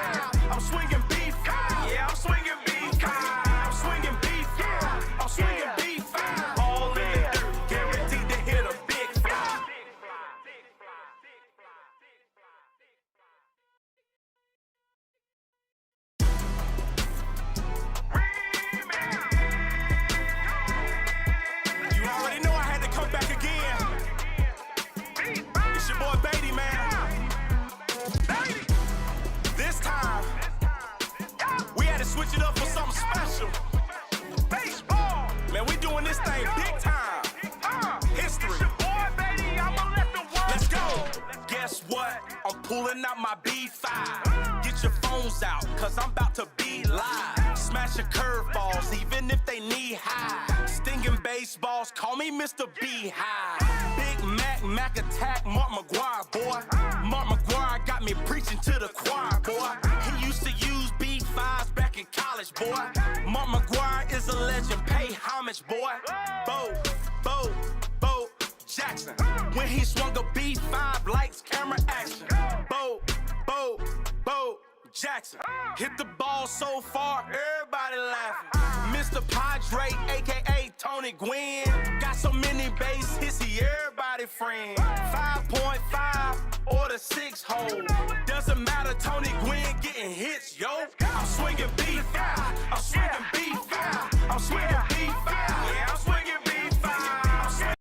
I'm swinging B5. Yeah, I'm swinging B5, I'm swinging B5, I'm swinging B5. All in the dirt, guaranteed to hit a big fly. You already know I had to come back again. It's your boy Beatty, man. This time, we had to switch it up for something special. Baseball. Man, we doing this thing big time. History. Boy, baby, I'ma let the world Let's go. Guess what? I'm pulling out my B5. Get your phones out, cause I'm about to be live. Smashing curveballs, even if they knee high. Stinging baseballs, call me Mr. B-High. Big Mac, Mac attack, Mark McGuire, boy. Mark McGuire got me preaching to the choir, boy. He used to use B5s back in college, boy. Mark McGuire is a legend, pay homage, boy. Bo Jackson. When he swung a B5, lights, camera, action. Bo Jackson. Hit the ball so far, everybody laughing. Mr. Padre, aka Tony Gwynn. Got so many base hits, he everybody friend. 5.5 or the 6 hole. Doesn't matter, Tony Gwynn getting hits, yo. I'm swinging B5, I'm swinging B5, I'm swinging B5. Yeah, I'm swinging B5. I'm swinging.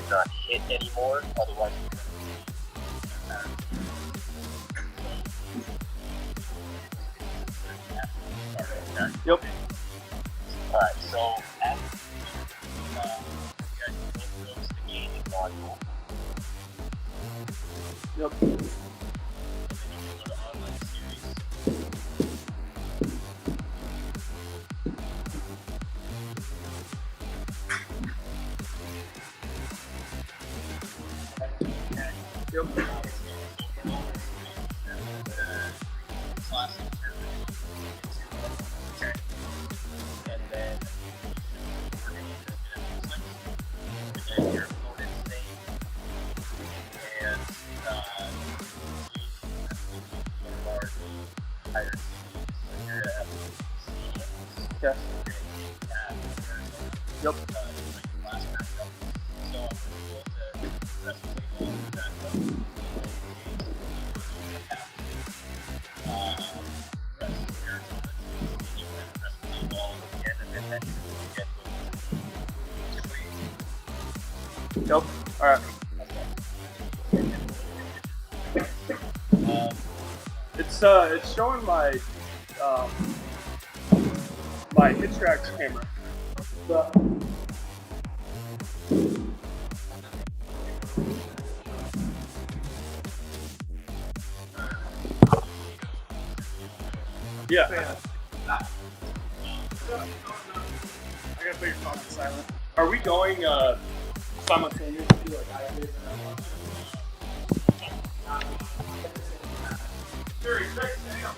not hit anymore, otherwise Yep. Alright, so after you guys both go to the gaming module. Yep. And then you can go to online series. Yep. Classic tournament. Okay. And then we're going to get a click and then your opponent's name and one of our higher seeds. So you're at seed. Okay. Yep. Last matchup. So I'm going to go to the rest of the table matchup. Yep. Alright. It's showing my my HitTrax camera. Yeah. I gotta put your phone on silent. Are we going simultaneously like I did? Sure, he's right now.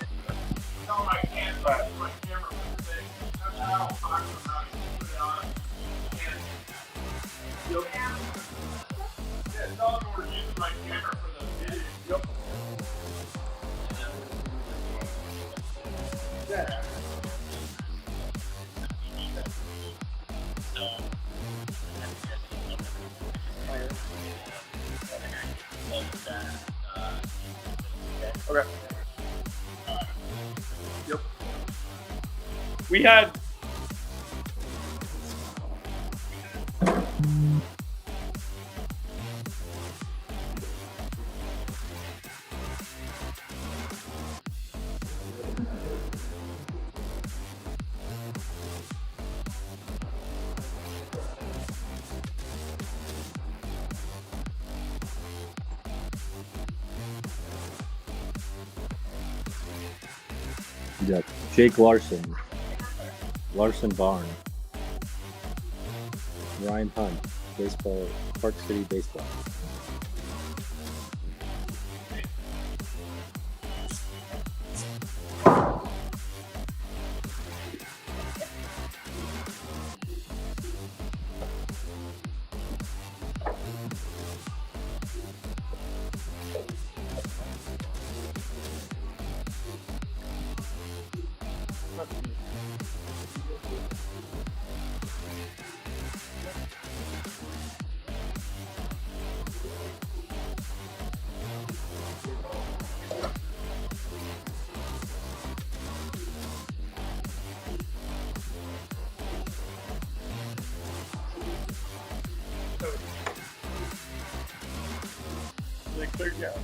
Tell him I can't use my camera for the thing. That's how I'll talk to him how to put it on. Yep. Yeah, tell him we're using my camera for the video. Yep. Yeah. Okay. Yep. We had. Yeah, Jake Larson, Larson Barn, Ryan Hunt, baseball, Park City Baseball. They cleared you out.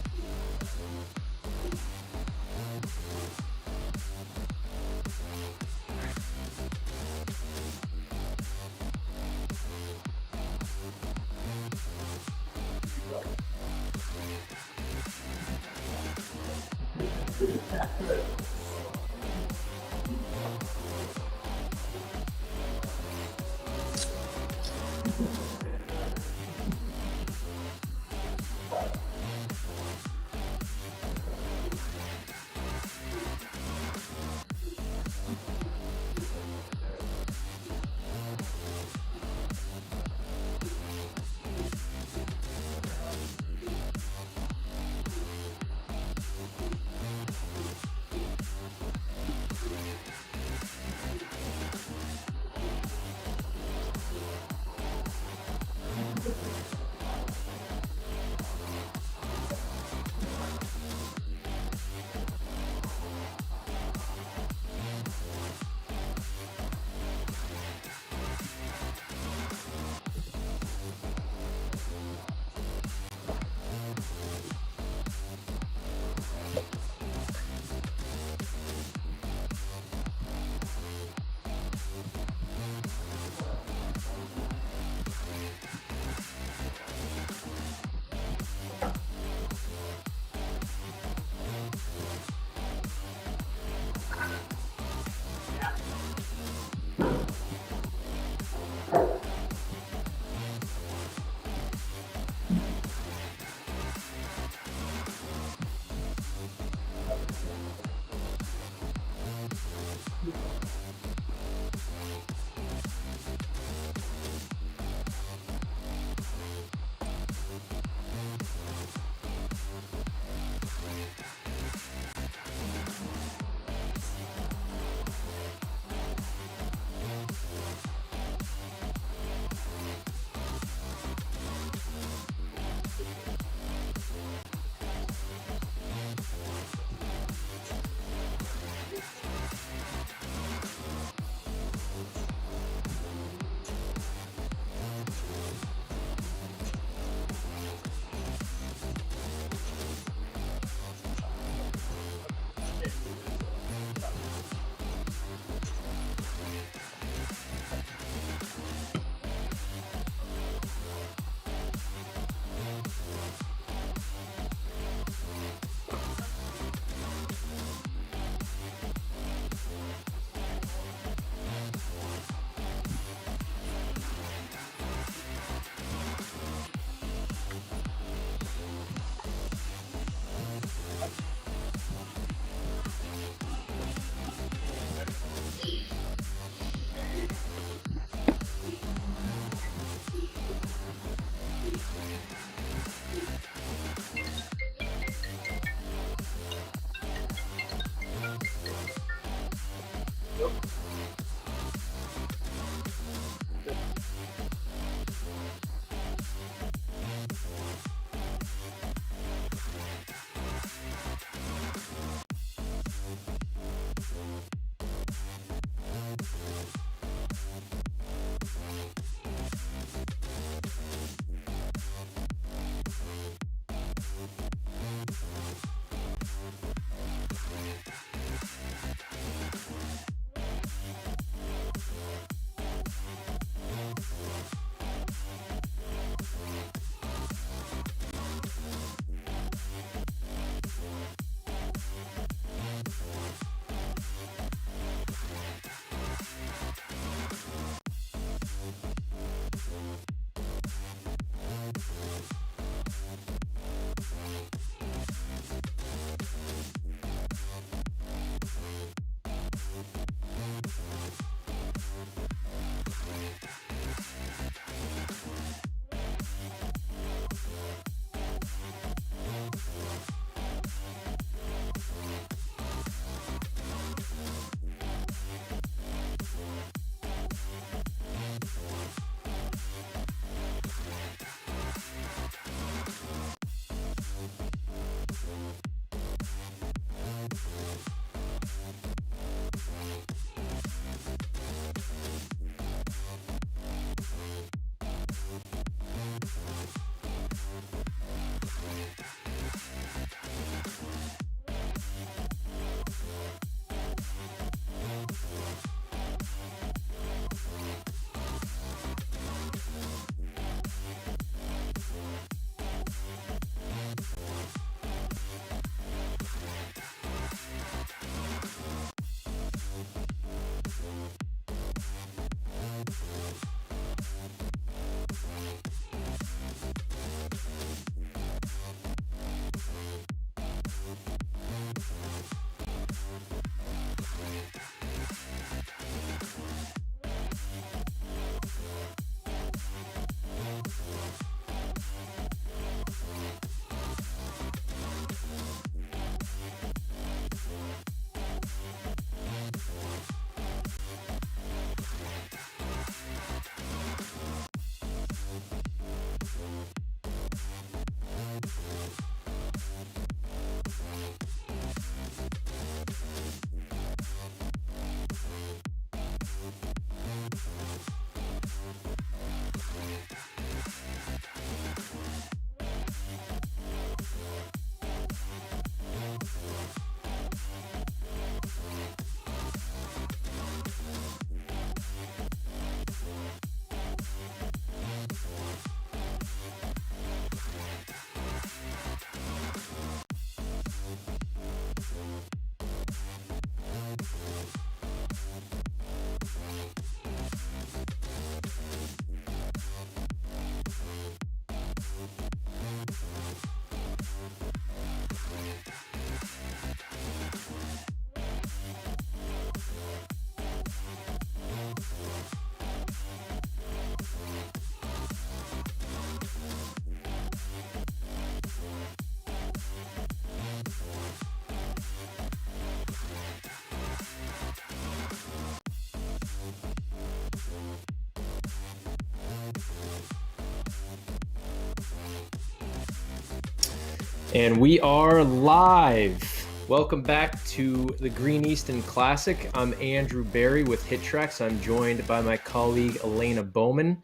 And we are live. Welcome back to the Green Easton Classic. I'm Andrew Barry with HitTrax. I'm joined by my colleague Elena Bowman,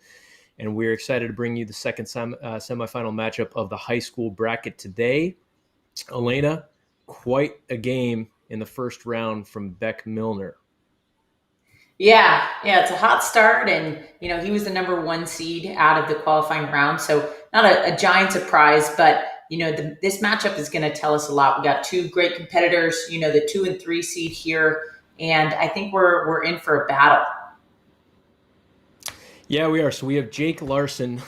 and we're excited to bring you the second semifinal matchup of the high school bracket today. Elena, quite a game in the first round from Beck Milner. Yeah, it's a hot start, and he was the number 1 seed out of the qualifying round, so not a giant surprise, but this matchup is going to tell us a lot. We got 2 great competitors, the 2 and 3 seed here, and I think we're in for a battle. Yeah, we are. So we have Jake Larson.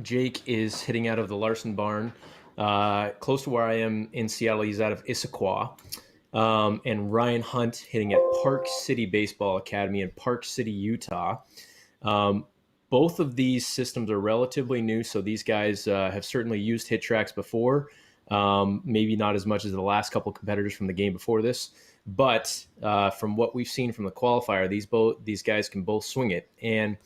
Jake is hitting out of the Larson barn, close to where I am in Seattle. He's out of Issaquah. And Ryan Hunt hitting at Park City Baseball Academy in Park City, Utah. Both of these systems are relatively new, so these guys have certainly used HitTrax before. Maybe not as much as the last couple competitors from the game before this, but from what we've seen from the qualifier, these guys can both swing it. And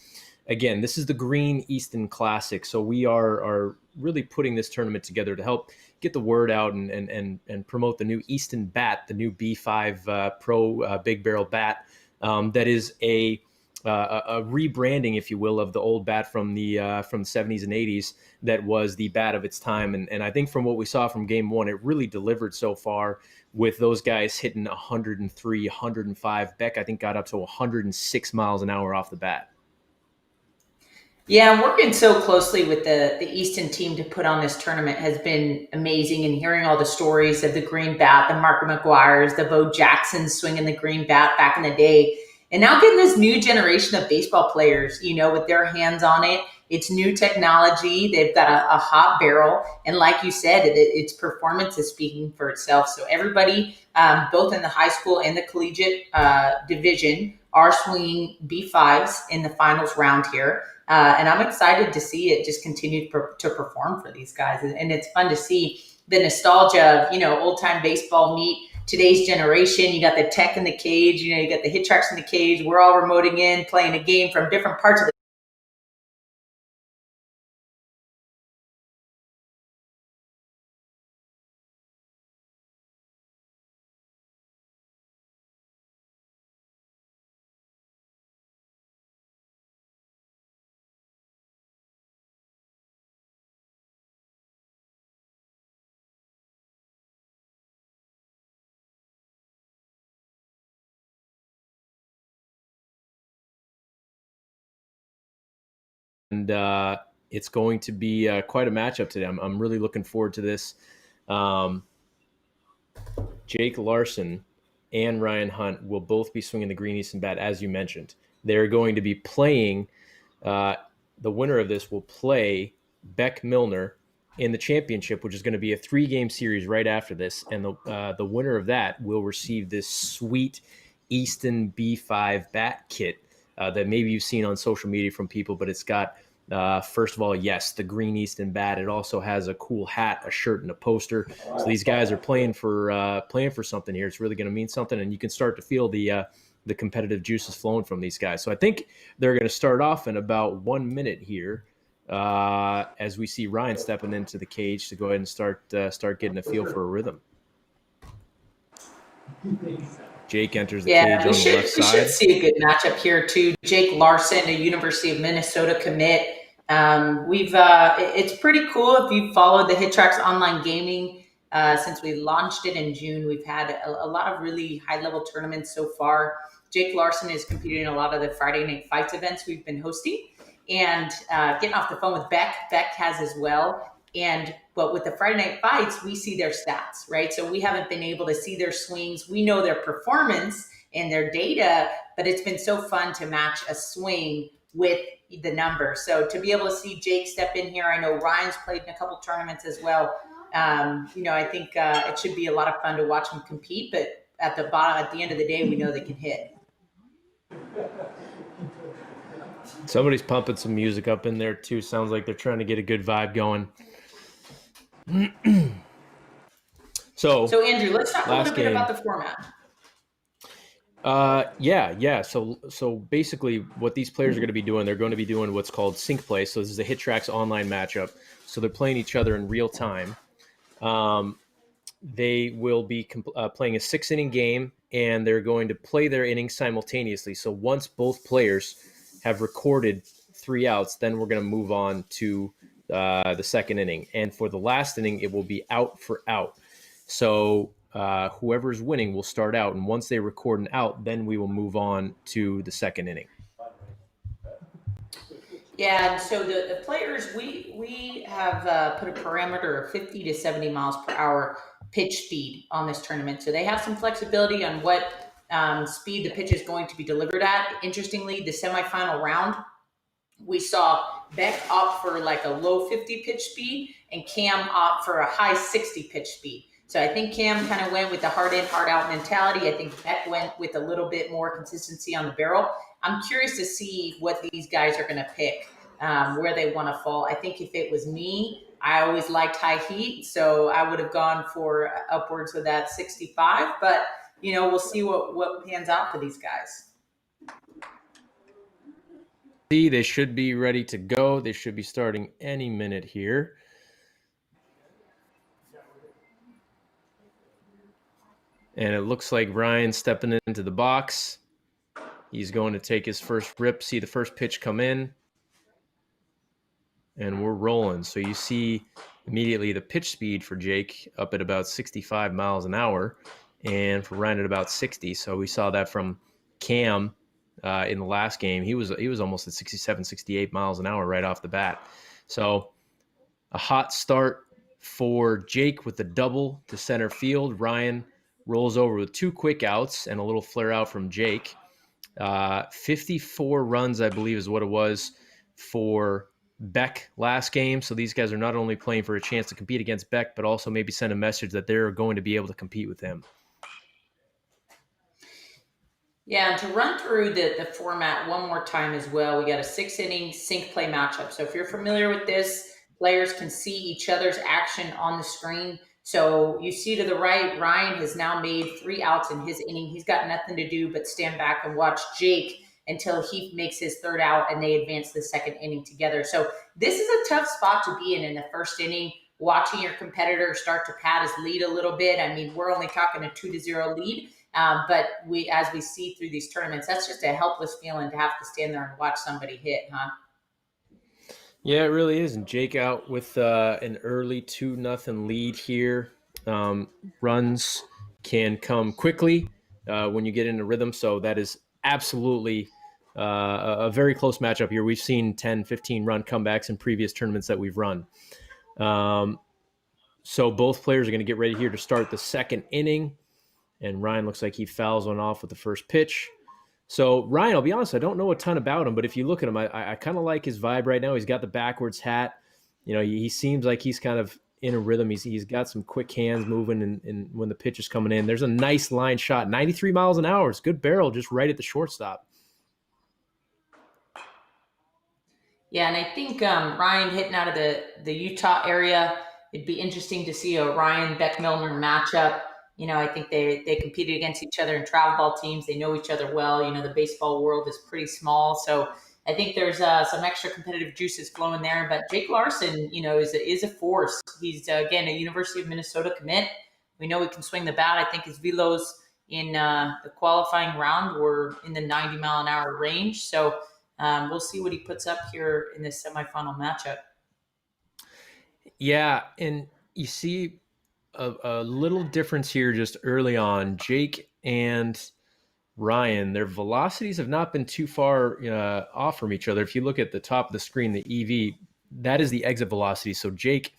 again, this is the Green Easton Classic, so we are really putting this tournament together to help get the word out and promote the new Easton bat, the new B5 Pro big barrel bat. That is a rebranding, if you will, of the old bat from the 70s and 80s that was the bat of its time. And I think from what we saw from game 1, it really delivered so far with those guys hitting 103, 105. Beck, I think, got up to 106 miles an hour off the bat. Yeah, and working so closely with the Easton team to put on this tournament has been amazing. And hearing all the stories of the green bat, the Mark McGuires, the Bo Jacksons swinging the green bat back in the day, and now getting this new generation of baseball players, with their hands on it. It's new technology. They've got a hot barrel. And like you said, its performance is speaking for itself. So everybody, both in the high school and the collegiate division, are swinging B5s in the finals round here. And I'm excited to see it just continue to perform for these guys. And it's fun to see the nostalgia of, old time baseball meet today's generation. You got the tech in the cage, you got the HitTrax in the cage. We're all remoting in, playing a game from different parts of the And it's going to be quite a matchup today. I'm really looking forward to this. Jake Larson and Ryan Hunt will both be swinging the Green Easton bat, as you mentioned. They're going to be playing. The winner of this will play Beck Milner in the championship, which is going to be a 3-game series right after this. And the winner of that will receive this sweet Easton B5 bat kit that maybe you've seen on social media from people, but it's got, first of all, yes, the Green Easton bat. It also has a cool hat, a shirt, and a poster. So these guys are playing for something here. It's really going to mean something, and you can start to feel the competitive juices flowing from these guys. So I think they're going to start off in about 1 minute here, as we see Ryan stepping into the cage to go ahead and start getting a feel for a rhythm. Jake enters the cage on the left side. We should see a good matchup here too. Jake Larson, a University of Minnesota commit. It's pretty cool if you followed the HitTrax online gaming since we launched it in June. We've had a lot of really high-level tournaments so far. Jake Larson is competing in a lot of the Friday Night Fights events we've been hosting, and getting off the phone with Beck. Beck has as well. But with the Friday Night Fights, we see their stats, right? So we haven't been able to see their swings. We know their performance and their data, but it's been so fun to match a swing with the numbers. So to be able to see Jake step in here, I know Ryan's played in a couple tournaments as well. I think it should be a lot of fun to watch them compete, but at the end of the day, we know they can hit. Somebody's pumping some music up in there too. Sounds like they're trying to get a good vibe going. So Andrew, let's talk a little bit about the format. Yeah. So basically what these players are going to be doing, they're going to be doing what's called sync play. So this is a HitTrax online matchup. So they're playing each other in real time. They will be playing a 6-inning game, and they're going to play their innings simultaneously. So once both players have recorded 3 outs, then we're going to move on to the second inning. And for the last inning, it will be out for out. So whoever's winning will start out, and once they record an out, then we will move on to the second inning. Yeah, and so the players, we have put a parameter of 50 to 70 miles per hour pitch speed on this tournament. So they have some flexibility on what speed the pitch is going to be delivered at. Interestingly, the semifinal round, we saw Beck opt for like a low 50 pitch speed and Cam opt for a high 60 pitch speed. So I think Cam kind of went with the hard in, hard out mentality. I think Beck went with a little bit more consistency on the barrel. I'm curious to see what these guys are going to pick, where they want to fall. I think if it was me, I always liked high heat, so I would have gone for upwards of that 65. But, we'll see what pans out for these guys. They should be ready to go. They should be starting any minute here. And it looks like Ryan's stepping into the box. He's going to take his first rip, see the first pitch come in. And we're rolling. So you see immediately the pitch speed for Jake up at about 65 miles an hour and for Ryan at about 60. So we saw that from Cam in the last game. He was almost at 67, 68 miles an hour right off the bat. So a hot start for Jake with the double to center field. Ryan rolls over with 2 quick outs and a little flare out from Jake. 54 runs, I believe, is what it was for Beck last game. So these guys are not only playing for a chance to compete against Beck, but also maybe send a message that they're going to be able to compete with him. Yeah, and to run through the format one more time as well, we got a 6-inning sync play matchup. So if you're familiar with this, players can see each other's action on the screen. So you see to the right, Ryan has now made 3 outs in his inning. He's got nothing to do but stand back and watch Jake until he makes his 3rd out and they advance the second inning together. So this is a tough spot to be in the first inning, watching your competitor start to pad his lead a little bit. I mean, we're only talking a 2-0 lead, but as we see through these tournaments, that's just a helpless feeling to have to stand there and watch somebody hit, huh? Yeah, it really is. And Jake out with an early 2-0 lead here. Runs can come quickly when you get into rhythm. So that is absolutely a very close matchup here. We've seen 10, 15 run comebacks in previous tournaments that we've run. So both players are going to get ready here to start the second inning. And Ryan looks like he fouls one off with the first pitch. So Ryan, I'll be honest, I don't know a ton about him, but if you look at him, I kind of like his vibe right now. He's got the backwards hat. He seems like he's kind of in a rhythm. He's got some quick hands moving, and when the pitch is coming in, there's a nice line shot, 93 miles an hour. It's good barrel, just right at the shortstop. Yeah, and I think Ryan hitting out of the Utah area, it'd be interesting to see a Ryan Beck-Milner matchup. I think they competed against each other in travel ball teams. They know each other well. The baseball world is pretty small. So I think there's some extra competitive juices flowing there. But Jake Larson, is a force. He's, again, a University of Minnesota commit. We know he can swing the bat. I think his velos in the qualifying round were in the 90-mile-an-hour range. So we'll see what he puts up here in this semifinal matchup. Yeah, and you see a little difference here just early on. Jake and Ryan, their velocities have not been too far off from each other. If you look at the top of the screen, the EV, that is the exit velocity. So Jake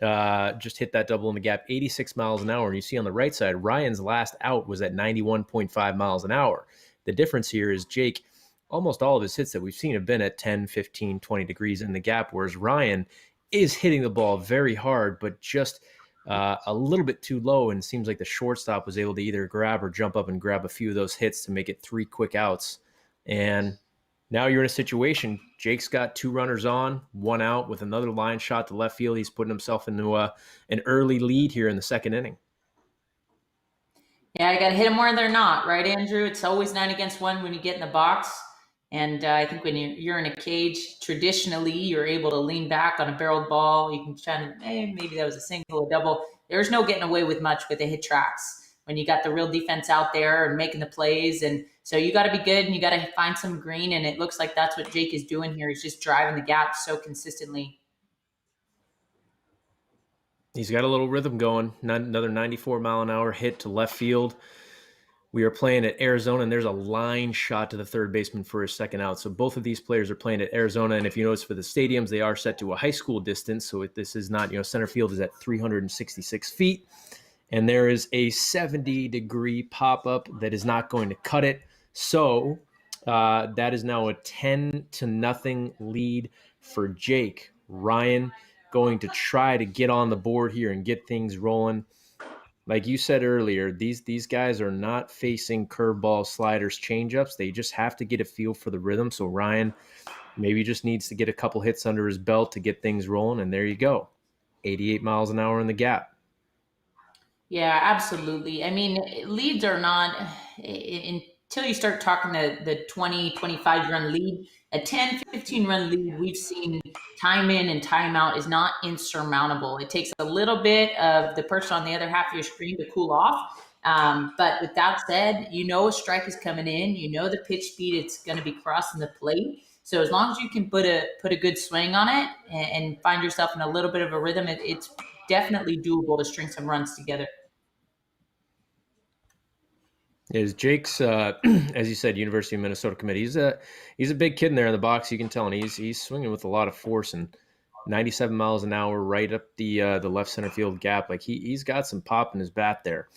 just hit that double in the gap, 86 miles an hour. And you see on the right side, Ryan's last out was at 91.5 miles an hour. The difference here is Jake, almost all of his hits that we've seen have been at 10, 15, 20 degrees in the gap, whereas Ryan is hitting the ball very hard, but just a little bit too low, and it seems like the shortstop was able to either grab or jump up and grab a few of those hits to make it 3 quick outs. And now you're in a situation, Jake's got 2 runners on, 1 out with another line shot to left field. He's putting himself into an early lead here in the second inning. Yeah, I got to hit them where they're not, right, Andrew? It's always 9 against 1 when you get in the box. And I think when you're in a cage, traditionally you're able to lean back on a barreled ball. You can try to, maybe that was a single, a double. There's no getting away with much with a HitTrax when you got the real defense out there and making the plays. And so you got to be good and you got to find some green. And it looks like that's what Jake is doing here. He's just driving the gap so consistently. He's got a little rhythm going. Another 94-mile-an-hour hit to left field. We are playing at Arizona, and there's a line shot to the third baseman for his second out. So both of these players are playing at Arizona, and if you notice for the stadiums, they are set to a high school distance. So this is not, center field is at 366 feet, and there is a 70-degree pop-up that is not going to cut it. So that is now a 10-0 lead for Jake. Ryan going to try to get on the board here and get things rolling. Like you said earlier, these guys are not facing curveballs, sliders, changeups. They just have to get a feel for the rhythm. So Ryan maybe just needs to get a couple hits under his belt to get things rolling, and there you go. 88 miles an hour in the gap. Yeah, absolutely. I mean, leads are not until you start talking the 20, 25 run lead. A 10, 15 run lead, we've seen time in and time out is not insurmountable. It takes a little bit of the person on the other half of your screen to cool off. But with that said, a strike is coming in. The pitch speed it's going to be crossing the plate. So as long as you can put a good swing on it and find yourself in a little bit of a rhythm, it's definitely doable to string some runs together. Is Jake's, as you said, University of Minnesota committee. He's a big kid in there in the box. You can tell, and he's swinging with a lot of force and 97 miles an hour right up the left center field gap. Like he's got some pop in his bat there.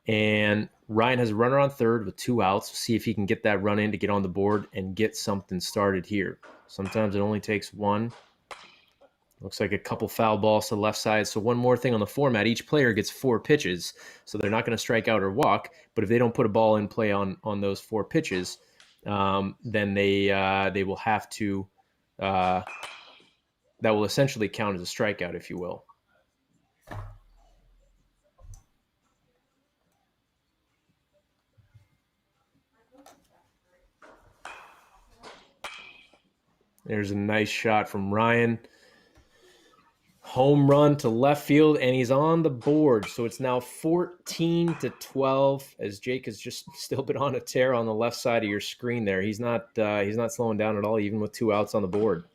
And Ryan has a runner on third with 2 outs. See if he can get that run in to get on the board and get something started here. Sometimes it only takes one. Looks like a couple foul balls to the left side. So one more thing on the format, each player gets 4 pitches. So they're not going to strike out or walk. But if they don't put a ball in play on those 4 pitches, then they will have to that will essentially count as a strikeout, if you will. There's a nice shot from Ryan. Home run to left field, and he's on the board. So it's now 14-12 as Jake has just still been on a tear on the left side of your screen there. He's not slowing down at all, even with 2 outs on the board.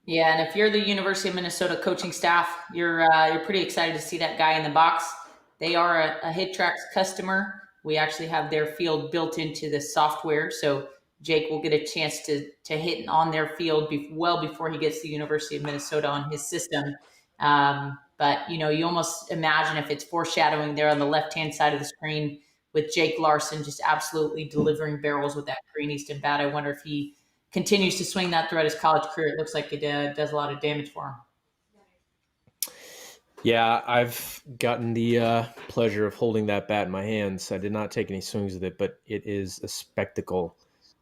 Yeah, and if you're the University of Minnesota coaching staff, you're pretty excited to see that guy in the box. They are a HitTrax customer. We actually have their field built into the software, so Jake will get a chance to hit on their field well before he gets the University of Minnesota on his system. But you almost imagine if it's foreshadowing there on the left-hand side of the screen with Jake Larson just absolutely delivering barrels with that Green Easton bat. I wonder if he continues to swing that throughout his college career. It looks like it does a lot of damage for him. Yeah, I've gotten the pleasure of holding that bat in my hands. I did not take any swings with it, but it is a spectacle.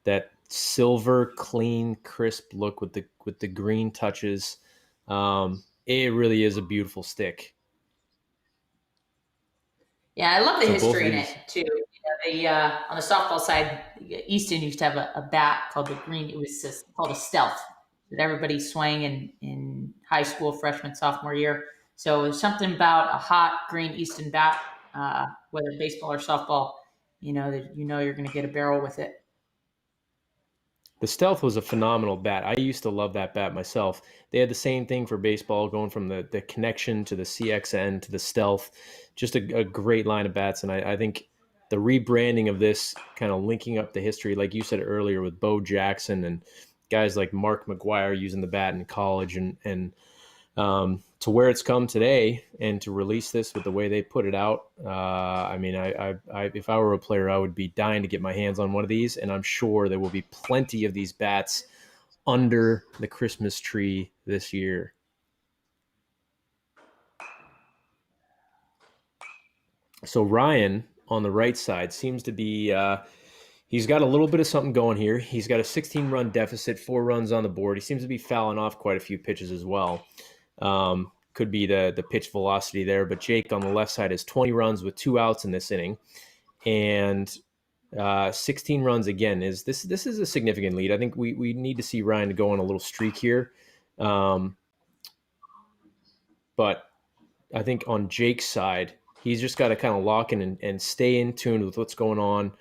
That silver, clean, crisp look with the green touches. It really is a beautiful stick. Yeah, I love the history in it too. On the softball side, Easton used to have a bat called the Green. It was called a Stealth that everybody swung in high school, freshman, sophomore year. So there's something about a hot Green Easton bat, whether baseball or softball, that you're going to get a barrel with it. The Stealth was a phenomenal bat. I used to love that bat myself. They had the same thing for baseball, going from the Connection to the CXN to the Stealth. Just a great line of bats. And I think the rebranding of this, kind of linking up the history, like you said earlier, with Bo Jackson and guys like Mark McGuire using the bat in college and to where it's come today, and to release this with the way they put it out. I mean, I if I were a player, I would be dying to get my hands on one of these, and I'm sure there will be plenty of these bats under the Christmas tree this year. So Ryan on the right side seems to be he's got a little bit of something going here. He's got a 16-run deficit, 4 runs on the board. He seems to be fouling off quite a few pitches as well. Could be the pitch velocity there, but Jake on the left side has 20 runs with 2 outs in this inning. And 16 runs again. This is a significant lead. I think we need to see Ryan go on a little streak here. But I think on Jake's side, he's just got to kind of lock in and stay in tune with what's going on,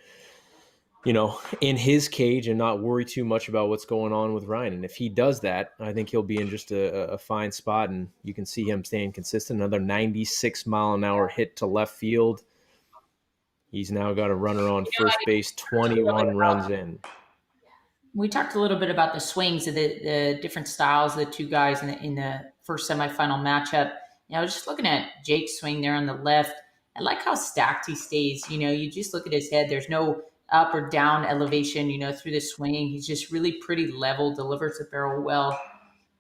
in his cage and not worry too much about what's going on with Ryan. And if he does that, I think he'll be in just a fine spot, and you can see him staying consistent. Another 96-mile-an-hour hit to left field. He's now got a runner on first base, 21 runs in. We talked a little bit about the swings of the different styles of the two guys in the first semifinal matchup. Just looking at Jake's swing there on the left, I like how stacked he stays. You just look at his head. There's no up or down elevation, through the swing. He's just really pretty level, delivers the barrel well.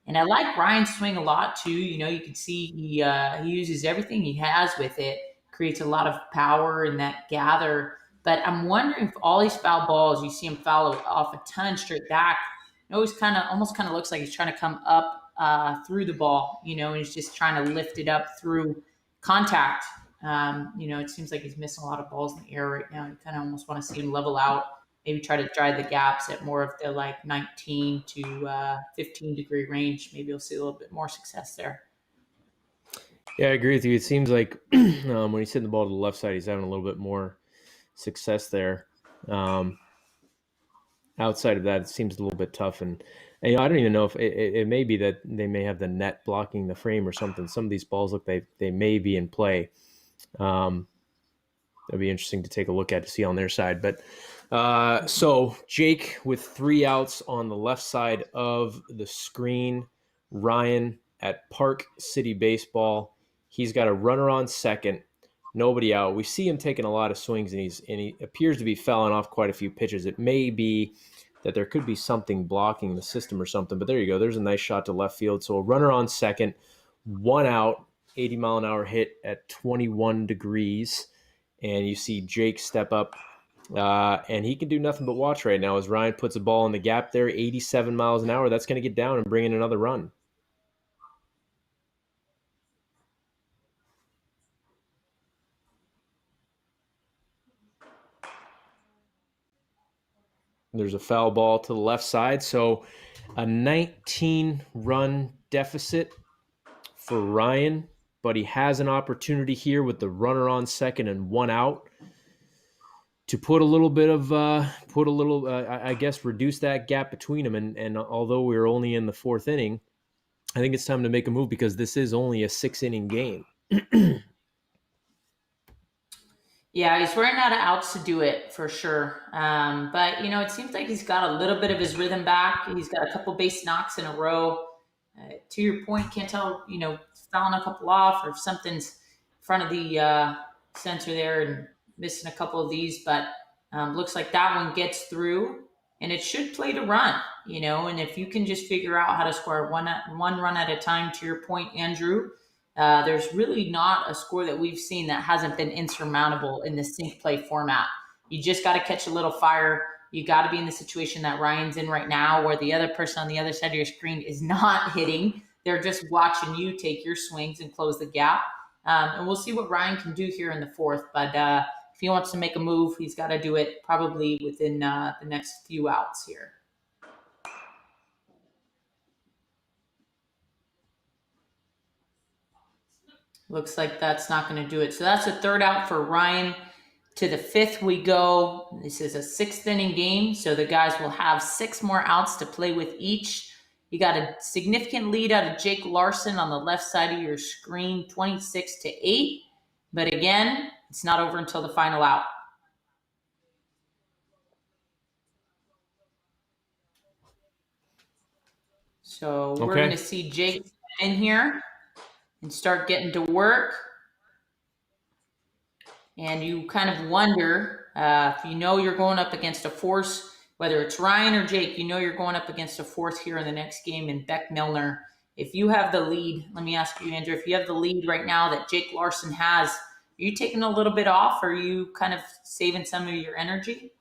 And I like Ryan's swing a lot too. You can see he uses everything he has with it, creates a lot of power in that gather. But I'm wondering if all these foul balls, you see him foul off a ton straight back. It always almost looks like he's trying to come up through the ball, and he's just trying to lift it up through contact. It seems like he's missing a lot of balls in the air right now. You kind of almost want to see him level out, maybe try to dry the gaps at more of the 19 to 15 degree range. Maybe you'll see a little bit more success there. Yeah, I agree with you. It seems like when he's hitting the ball to the left side, he's having a little bit more success there. Outside of that, it seems a little bit tough. And I don't even know if it may be that they may have the net blocking the frame or something. Some of these balls look they may be in play. That'll be interesting to take a look at to see on their side. But so Jake with 3 outs on the left side of the screen. Ryan at Park City Baseball. He's got a runner on second, nobody out. We see him taking a lot of swings, and he appears to be fouling off quite a few pitches. It may be that there could be something blocking the system or something, but there you go. There's a nice shot to left field. So a runner on second, 1 out, 80-mile-an-hour hit at 21 degrees. And you see Jake step up, and he can do nothing but watch right now as Ryan puts a ball in the gap there, 87 miles an hour. That's going to get down and bring in another run. There's a foul ball to the left side. So a 19-run deficit for Ryan, but he has an opportunity here with the runner on second and 1 out to put a little bit of, reduce that gap between them. And although we're only in the 4th inning, I think it's time to make a move because this is only a 6-inning game. Yeah, he's running out of outs to do it for sure. But, it seems like he's got a little bit of his rhythm back. He's got a couple base knocks in a row. To your point, can't tell, fouling a couple off or if something's in front of the sensor there and missing a couple of these. But looks like that one gets through, and it should play to run, And if you can just figure out how to score one run at a time, to your point, Andrew, there's really not a score that we've seen that hasn't been insurmountable in the sync play format. You just got to catch a little fire. You got to be in the situation that Ryan's in right now, where the other person on the other side of your screen is not hitting. They're just watching you take your swings and close the gap. And we'll see what Ryan can do here in the 4th. But if he wants to make a move, he's got to do it probably within the next few outs here. Looks like that's not going to do it. So that's a 3rd out for Ryan. To the 5th we go. This is a 6th inning game, so the guys will have 6 more outs to play with each. You got a significant lead out of Jake Larson on the left side of your screen, 26-8. But again, it's not over until the final out. So we're going to see Jake in here and start getting to work. And you kind of wonder if you're going up against a force, whether it's Ryan or Jake, you're going up against a force here in the next game in Beck Milner. If you have the lead, let me ask you, Andrew, if you have the lead right now that Jake Larson has, are you taking a little bit off, or are you kind of saving some of your energy?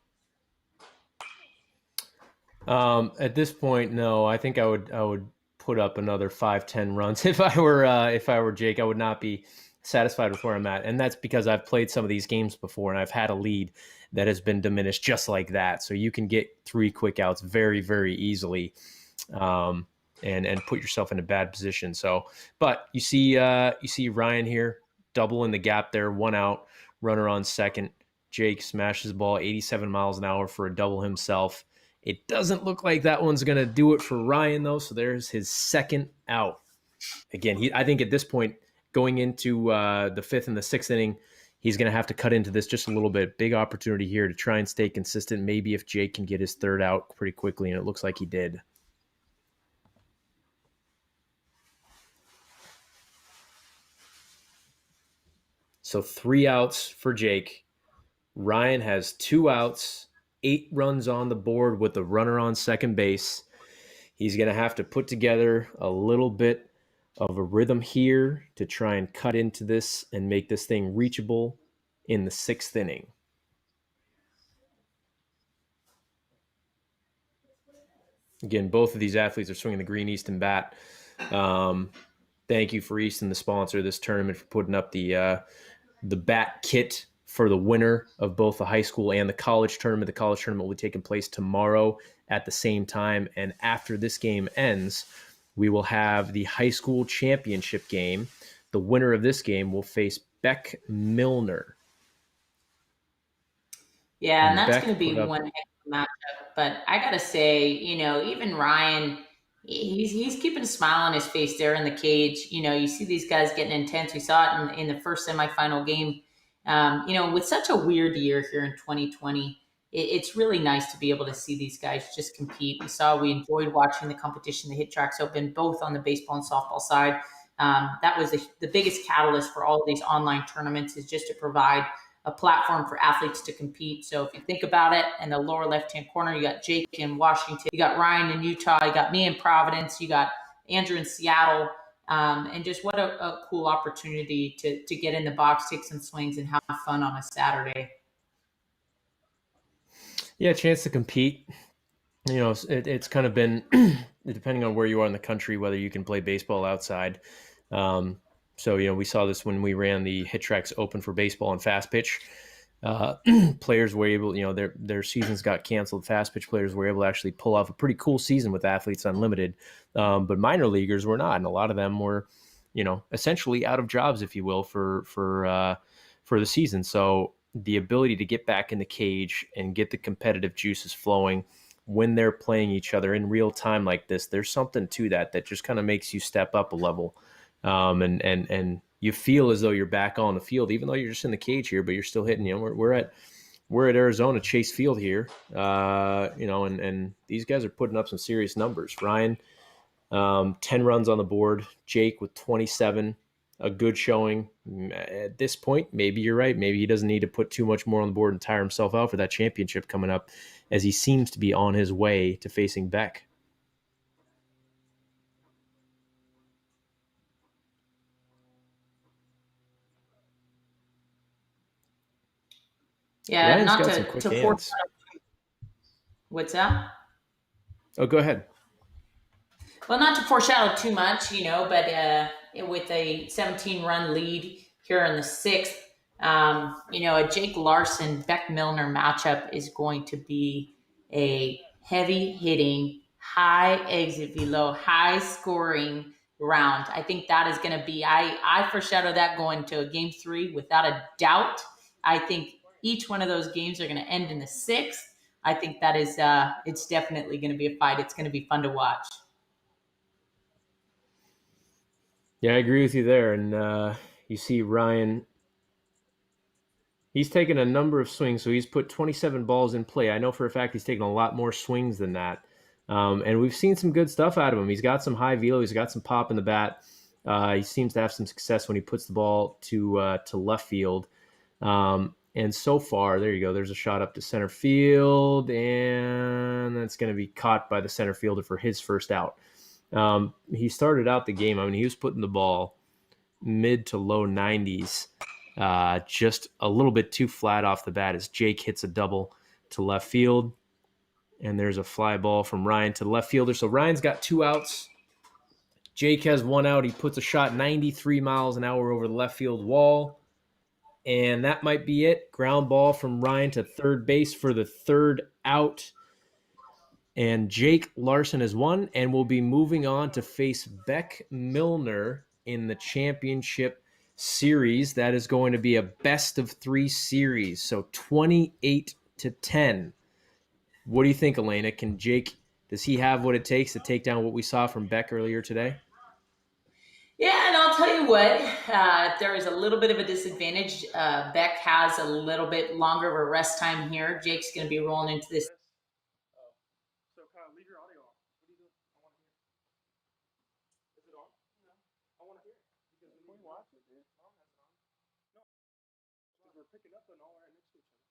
At this point, no. I think I would put up another 5-10 runs if I were Jake. I would not be satisfied with where I'm at. And that's because I've played some of these games before and I've had a lead that has been diminished just like that. So you can get 3 quick outs very, very easily, and put yourself in a bad position. So, but you see Ryan here double in the gap there, 1 out, runner on second. Jake smashes the ball 87 miles an hour for a double himself. It doesn't look like that one's going to do it for Ryan, though. So there's his second out. Again, I think at this point, going into the 5th and the 6th inning, he's going to have to cut into this just a little bit. Big opportunity here to try and stay consistent. Maybe if Jake can get his 3rd out pretty quickly, and it looks like he did. So 3 outs for Jake. Ryan has 2 outs, 8 runs on the board with the runner on second base. He's going to have to put together a little bit of a rhythm here to try and cut into this and make this thing reachable in the 6th inning. Again, both of these athletes are swinging the Green Easton bat. Thank you for Easton, the sponsor of this tournament, for putting up the bat kit for the winner of both the high school and the college tournament. The college tournament will be taking place tomorrow at the same time. And after this game ends, we will have the high school championship game. The winner of this game will face Beck Milner. Yeah, and that's going to be one heck of a matchup. But I got to say, even Ryan, he's keeping a smile on his face there in the cage. You see these guys getting intense. We saw it in the first semifinal game. With such a weird year here in 2020, it's really nice to be able to see these guys just compete. We enjoyed watching the competition, the HitTrax Open, both on the baseball and softball side. That was the biggest catalyst for all of these online tournaments, is just to provide a platform for athletes to compete. So if you think about it, in the lower left-hand corner, you got Jake in Washington, you got Ryan in Utah, you got me in Providence, you got Andrew in Seattle. And just what a cool opportunity to get in the box, take some swings, and have fun on a Saturday. Yeah, a chance to compete. It's kind of been, depending on where you are in the country, whether you can play baseball outside. So, we saw this when we ran the HitTrax Open for baseball and fast pitch. Players were able, their seasons got canceled. Fast pitch players were able to actually pull off a pretty cool season with Athletes Unlimited. But minor leaguers were not. And a lot of them were, essentially out of jobs, if you will, for the season. So the ability to get back in the cage and get the competitive juices flowing when they're playing each other in real time like this, there's something to that just kind of makes you step up a level. And you feel as though you're back on the field, even though you're just in the cage here, but you're still hitting. We're at Arizona Chase Field here, and these guys are putting up some serious numbers. Ryan, 10 runs on the board. Jake with 27, a good showing. At this point, maybe you're right. Maybe he doesn't need to put too much more on the board and tire himself out for that championship coming up, as he seems to be on his way to facing Beck. Yeah, Ryan's not got some to quick to hands. force. What's that? Oh, go ahead. Well, not to foreshadow too much, but with a 17-run lead here in the 6th, a Jake Larson Beck Milner matchup is going to be a heavy hitting, high exit velo, high scoring round. I think that is going to be. I foreshadow that going to a game 3 without a doubt. I think each one of those games are going to end in the 6th. I think that is. It's definitely going to be a fight. It's going to be fun to watch. Yeah, I agree with you there. And you see Ryan, he's taken a number of swings. So he's put 27 balls in play. I know for a fact he's taken a lot more swings than that. And we've seen some good stuff out of him. He's got some high velo. He's got some pop in the bat. He seems to have some success when he puts the ball to left field. And so far, there you go. There's a shot up to center field. And that's going to be caught by the center fielder for his first out. He started out the game. He was putting the ball mid to low 90s, just a little bit too flat off the bat as Jake hits a double to left field. And there's a fly ball from Ryan to the left fielder. So Ryan's got 2 outs. Jake has one out. He puts a shot 93 miles an hour over the left field wall. And that might be it. Ground ball from Ryan to third base for the third out. And Jake Larson has won and will be moving on to face Beck Milner in the championship series. That is going to be a best of 3 series. So 28-10. What do you think, Elena? Does he have what it takes to take down what we saw from Beck earlier today? Yeah, and I'll tell you what, there is a little bit of a disadvantage. Beck has a little bit longer of a rest time here. Jake's going to be rolling into this. So Kyle, leave your audio on. What are you doing? I want to hear it. Is it on? No. I want to hear it. Because when we watch it, dude, Mom has it on. No. We're picking up and all right next to each other.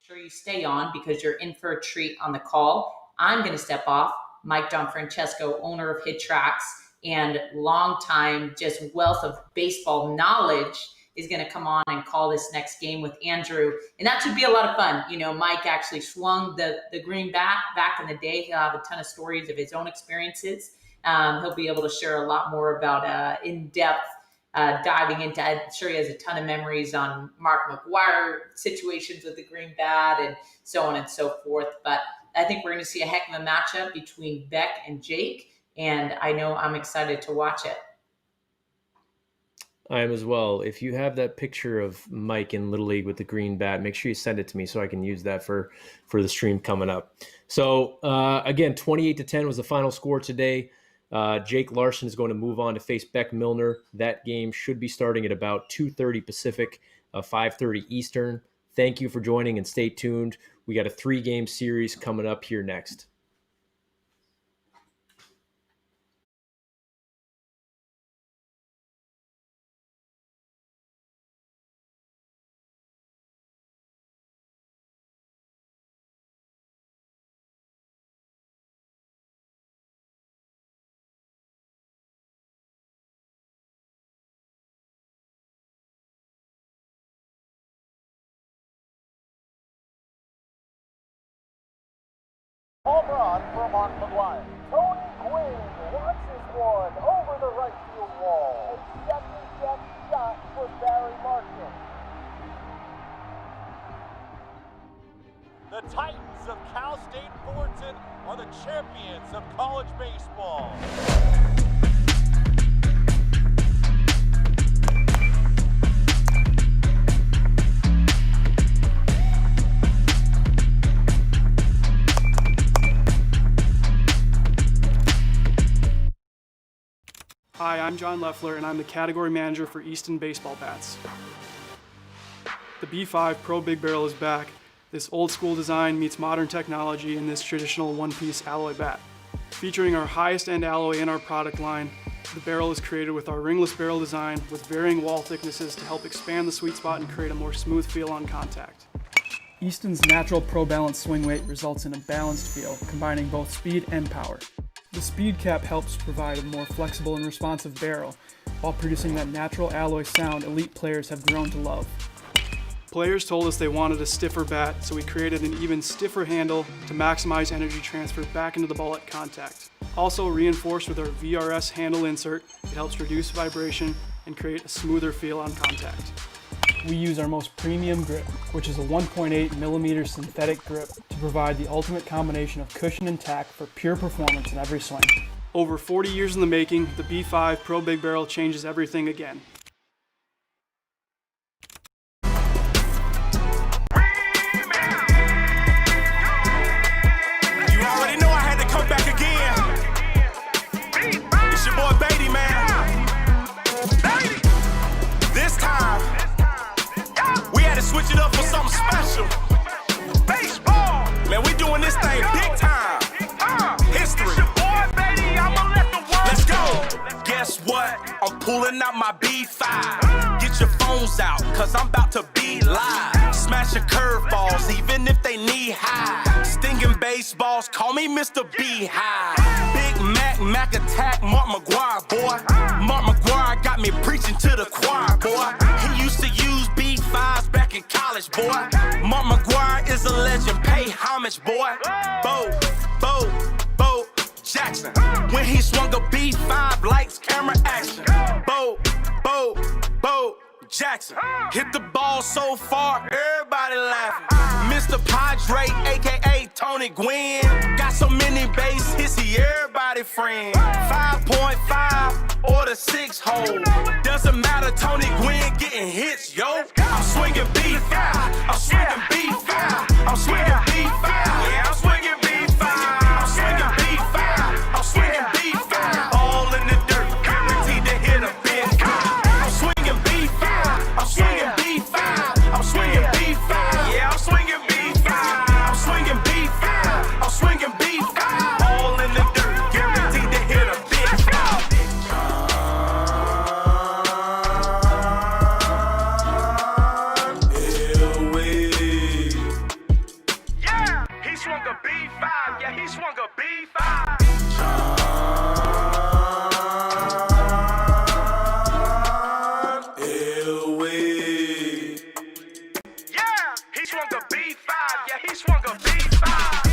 Sure you stay on because you're in for a treat on the call. I'm going to step off. Mike Donfrancesco, owner of HitTrax and longtime just wealth of baseball knowledge, is going to come on and call this next game with Andrew. And that should be a lot of fun. You know, Mike actually swung the green bat back in the day. He'll have a ton of stories of his own experiences. He'll be able to share a lot more about in-depth diving into. I'm sure he has a ton of memories on Mark McGwire situations with the green bat and so on and so forth. But I think we're going to see a heck of a matchup between Beck and Jake, and I know I'm excited to watch it. I am as well. If you have that picture of Mike in Little League with the green bat, make sure you send it to me so I can use that for the stream coming up. So, again, 28-10 was the final score today. Jake Larson is going to move on to face Beck Milner. That game should be starting at about 2:30 Pacific, 5:30 Eastern. Thank you for joining and stay tuned. We got a 3-game series coming up here next. Home run for Mark McGwire. Tony Gwynn launches one over the right field wall. A second-step shot for Barry Marshall. The Titans of Cal State Fullerton are the champions of college baseball. Hi, I'm John Leffler, and I'm the category manager for Easton baseball bats. The B5 Pro Big Barrel is back. This old school design meets modern technology in this traditional one-piece alloy bat. Featuring our highest end alloy in our product line, the barrel is created with our ringless barrel design with varying wall thicknesses to help expand the sweet spot and create a more smooth feel on contact. Easton's natural Pro Balance swing weight results in a balanced feel, combining both speed and power. The speed cap helps provide a more flexible and responsive barrel, while producing that natural alloy sound elite players have grown to love. Players told us they wanted a stiffer bat, so we created an even stiffer handle to maximize energy transfer back into the ball at contact. Also reinforced with our VRS handle insert, it helps reduce vibration and create a smoother feel on contact. We use our most premium grip, which is a 1.8 millimeter synthetic grip, to provide the ultimate combination of cushion and tack for pure performance in every swing. Over 40 years in the making, the B5 Pro Big Barrel changes everything again. You already know I had to come back again. It's your boy Beatty, man. This time, we had to switch it up for something special. Baseball! Man, we doing this thing big time. History. It's your boy, baby. I'ma let the world. Let's go. Guess what? I'm pulling out my B5. Get your phones out, cause I'm about to be live. Smashing curveballs, even if they knee high. Stinging baseballs, call me Mr. Beehive. Big Mac attack, Mark McGwire, boy. Mark McGwire got me preaching to the choir, boy. He used to use B5s back in college, boy. Mark McGwire is a legend, pay homage, boy. Bo, Jackson. When he swung a B5, lights, camera, action. Bo, Jackson. Hit the ball so far, everybody laughing. Mr. Padre, aka Tony Gwynn. Got so many base hits, he everybody friend. 5.5 or the 6 hole. Doesn't matter, Tony Gwynn getting hits, yo. I'm swinging B5, I'm swinging B5, I'm swinging B5. Yeah, I'm swinging B5, I'm swinging B5, I'm swinging B5. All in the dirt, guaranteed to hit a big five. I'm swinging B5, I'm swinging B5, I'm swinging B5. Yeah, I'm swinging B5, I'm swinging B5, I'm swinging B5. All in the dirt, guaranteed to hit a big five. Yeah, he swung a B5. Yeah, he swung a B5.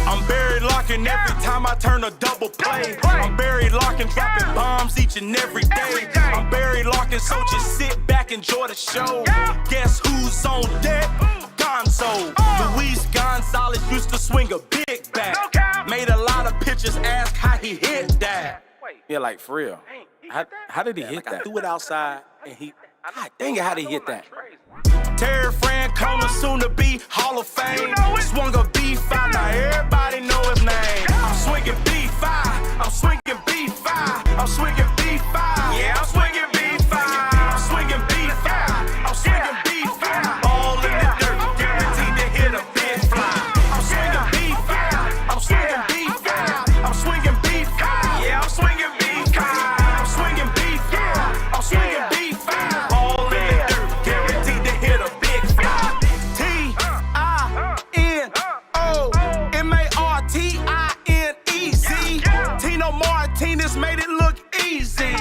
I'm buried locking every time I turn a double play. I'm buried locking, dropping bombs each and every day. I'm buried locking, so just sit back, enjoy the show. Guess who's on deck? Gonzo. Luis Gonzalez used to swing a big bat. Made a lot of pitchers ask how he hit that. Yeah, like for real. How did he hit that? I threw it outside and he. God dang it, how did he hit that? Terry Francona, soon to be Hall of Fame. Swung a B5, now everybody know his name. I'm swinging B5, I'm swinging B5, I'm swinging B5. Yeah, I'm swinging B5, I'm swinging B5, I'm swinging B5. All in the dirt, guaranteed to hit a big fly. I'm swinging B5, I'm swinging B5, I'm swinging B5. Yeah, I'm swinging B5, I'm swinging B5, I'm swinging B5. All in the dirt, guaranteed to hit a big fly. T-I-N-O-M-A-R-T-I-N-E-Z. Tino Martinez made it look easy.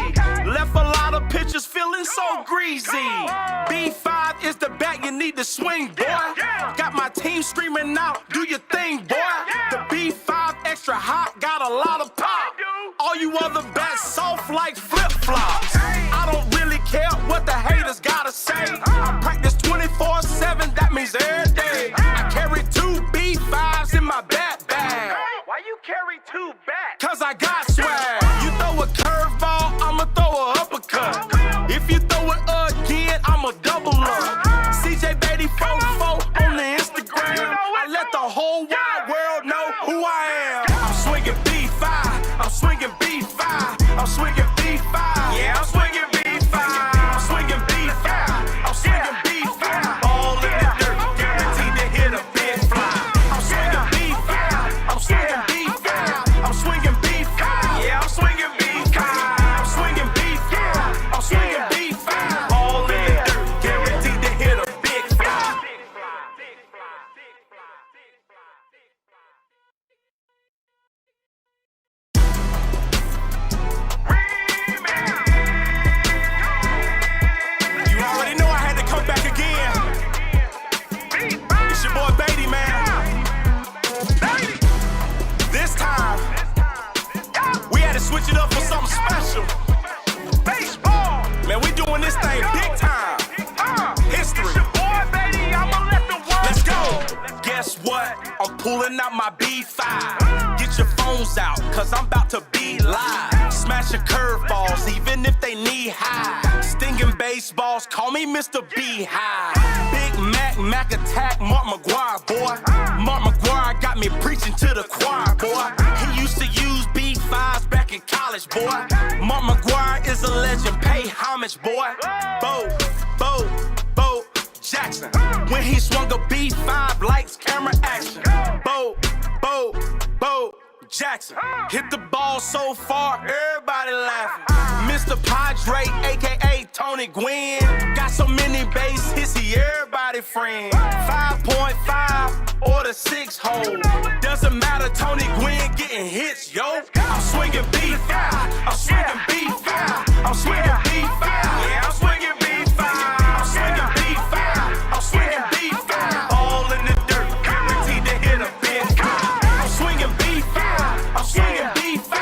Left a lot of pitchers feeling so greasy. B5 is the bat you need to swing, boy. Got my team screaming out, do your thing, boy. The B5 extra hot, got a lot of pop. All you other bats soft like flip-flops. I don't really care what the haters gotta say. I practice 24/7, that means every day. I carry 2 B5s in my bat bag. Why you carry 2 bats? Cause I got swag. You throw a curveball, I'ma throw a uppercut. If you throw it again, I'ma double up. CJ Beatty 44 on the Instagram. I let the whole wide world know who I am. I'm swinging B5, I'm swinging B5, I'm swinging B5. Yeah, I'm swinging B5, I'm swinging B5, I'm swinging B5. All in the dirt, guaranteed to hit a big fly. I'm swinging B5, I'm swinging B5, I'm swinging B5. Yeah, I'm swinging B5, I'm swinging B5, I'm swinging B5. All in the dirt, guaranteed to hit a big fly. You already know I had to come back again. It's your boy Beatty, man. This time, we had to switch it up for something special. Baseball. Man, we doing this thing big time. History. Let's go. Guess what? I'm pulling out my B5. Get your phones out, cause I'm about to be live. Smashing curveballs, even if they knee high. Stinging baseballs, call me Mr. B-High. Big Mac attack, Mark McGuire, boy. Mark McGuire got me preaching to the choir, boy. He used to use B5s back in college, boy. Mark McGuire is a legend, pay homage, boy. Bo Jackson. When he swung a B5, lights, camera, action. Bo Jackson. Hit the ball so far, everybody laughing. Mr. Padre, aka Tony Gwynn. Got so many base hits, he everybody friend. 5.5 or the 6 hole. Doesn't matter, Tony Gwynn getting hits, yo. I'm swinging B5, I'm swinging B5, I'm swinging B5. Yeah, I'm swinging B5, I'm swinging B5, I'm swinging B5. All in the dirt, guaranteed to hit a big five. I'm swinging B5, I'm swinging B5,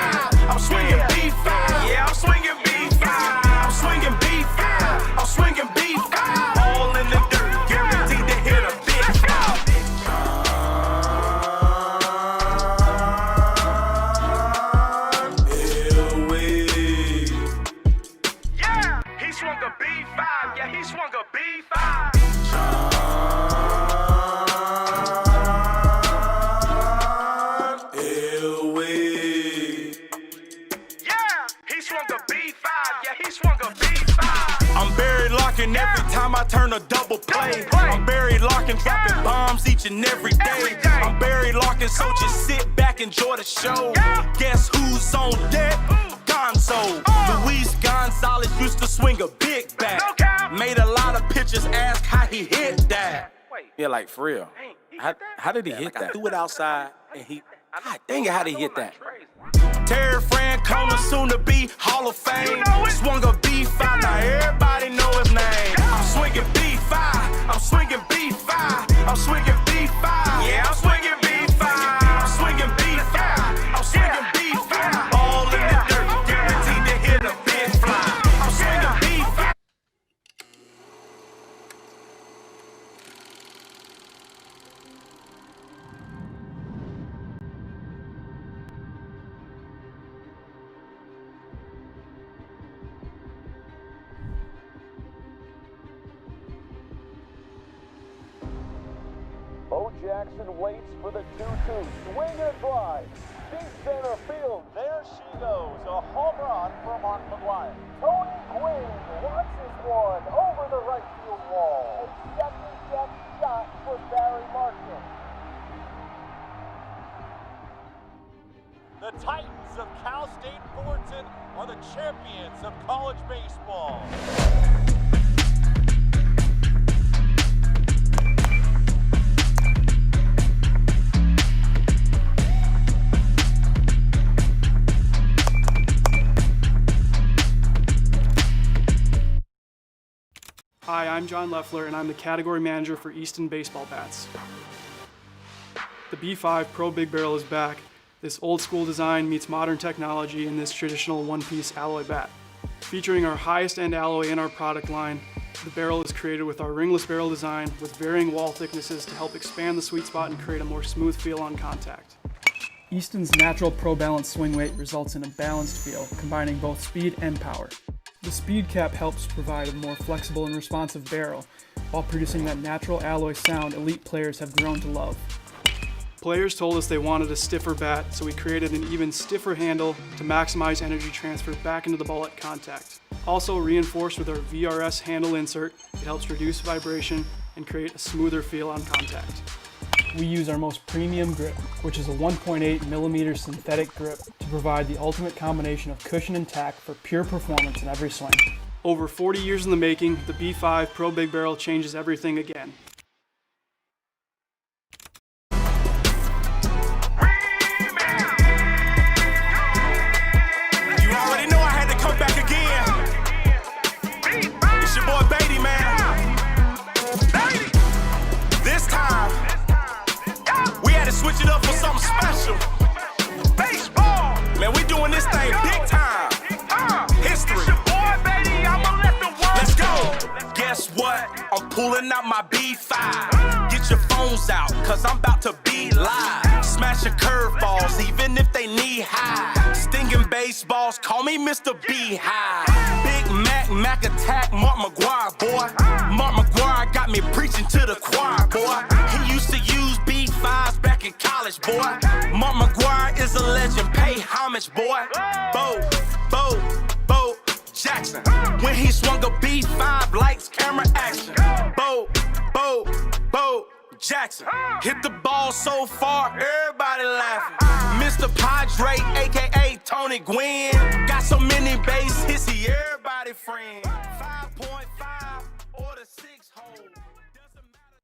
he swung a B5. Yeah, he swung a B5. I'm buried locking every time I turn a double play. I'm buried locking, dropping bombs each and every day. I'm buried locking, so just sit back, enjoy the show. Guess who's on deck? Gonzo. Luis Gonzalez used to swing a big bat. Made a lot of pitchers ask how he hit that. Yeah, like for real. How did he hit that? I threw it outside and he. God dang it, how did he hit that? Terry Francona, soon to be Hall of Fame. Swung a B5, now everybody know his name. I'm swinging B5, I'm swinging B5, I'm swinging B5. Yeah, I'm swinging B5, I'm swinging B5, I'm swinging B5. All in the dirt, guaranteed to hit a big fly. I'm swinging B5. Bo Jackson waits for the 2-2. Swing and a drive. Deep center field. There she goes. A home run for Mark McGuire. Tony Gwynn watches one over the right field wall. A second-step shot for Barry Martin. The Titans of Cal State Fullerton are the champions of college baseball. Hi, I'm John Leffler, and I'm the category manager for Easton Baseball Bats. The B5 Pro Big Barrel is back. This old school design meets modern technology in this traditional one-piece alloy bat. Featuring our highest end alloy in our product line, the barrel is created with our ringless barrel design with varying wall thicknesses to help expand the sweet spot and create a more smooth feel on contact. Easton's natural Pro Balance swing weight results in a balanced feel, combining both speed and power. The speed cap helps provide a more flexible and responsive barrel, while producing that natural alloy sound elite players have grown to love. Players told us they wanted a stiffer bat, so we created an even stiffer handle to maximize energy transfer back into the ball at contact. Also reinforced with our VRS handle insert, it helps reduce vibration and create a smoother feel on contact. We use our most premium grip, which is a 1.8 millimeter synthetic grip, to provide the ultimate combination of cushion and tack for pure performance in every swing. Over 40 years in the making, the B5 Pro Big Barrel changes everything again. You already know I had to come back again. It's your boy Beatty, man. This time, we had to switch it up for something special. Baseball! Man, we doing this thing big time. History. It's your boy, baby. I'ma let the world. Let's go. Guess what? I'm pulling out my B5. Get your phones out, cause I'm about to be live. Smashing curveballs, even if they knee high. Stinging baseballs, call me Mr. Beehive. Big Mac attack, Mark McGuire, boy. Mark McGuire got me preaching to the choir, boy. He used to use B5s back in college, boy. Mark McGuire is a legend, pay homage, boy. Bo Jackson. When he swung a B5, lights, camera, action. Bo Jackson. Hit the ball so far, everybody laughing. Mr. Padre, aka Tony Gwynn. Got so many base hits, he everybody friend. 5.5 or the 6 hole. Doesn't matter.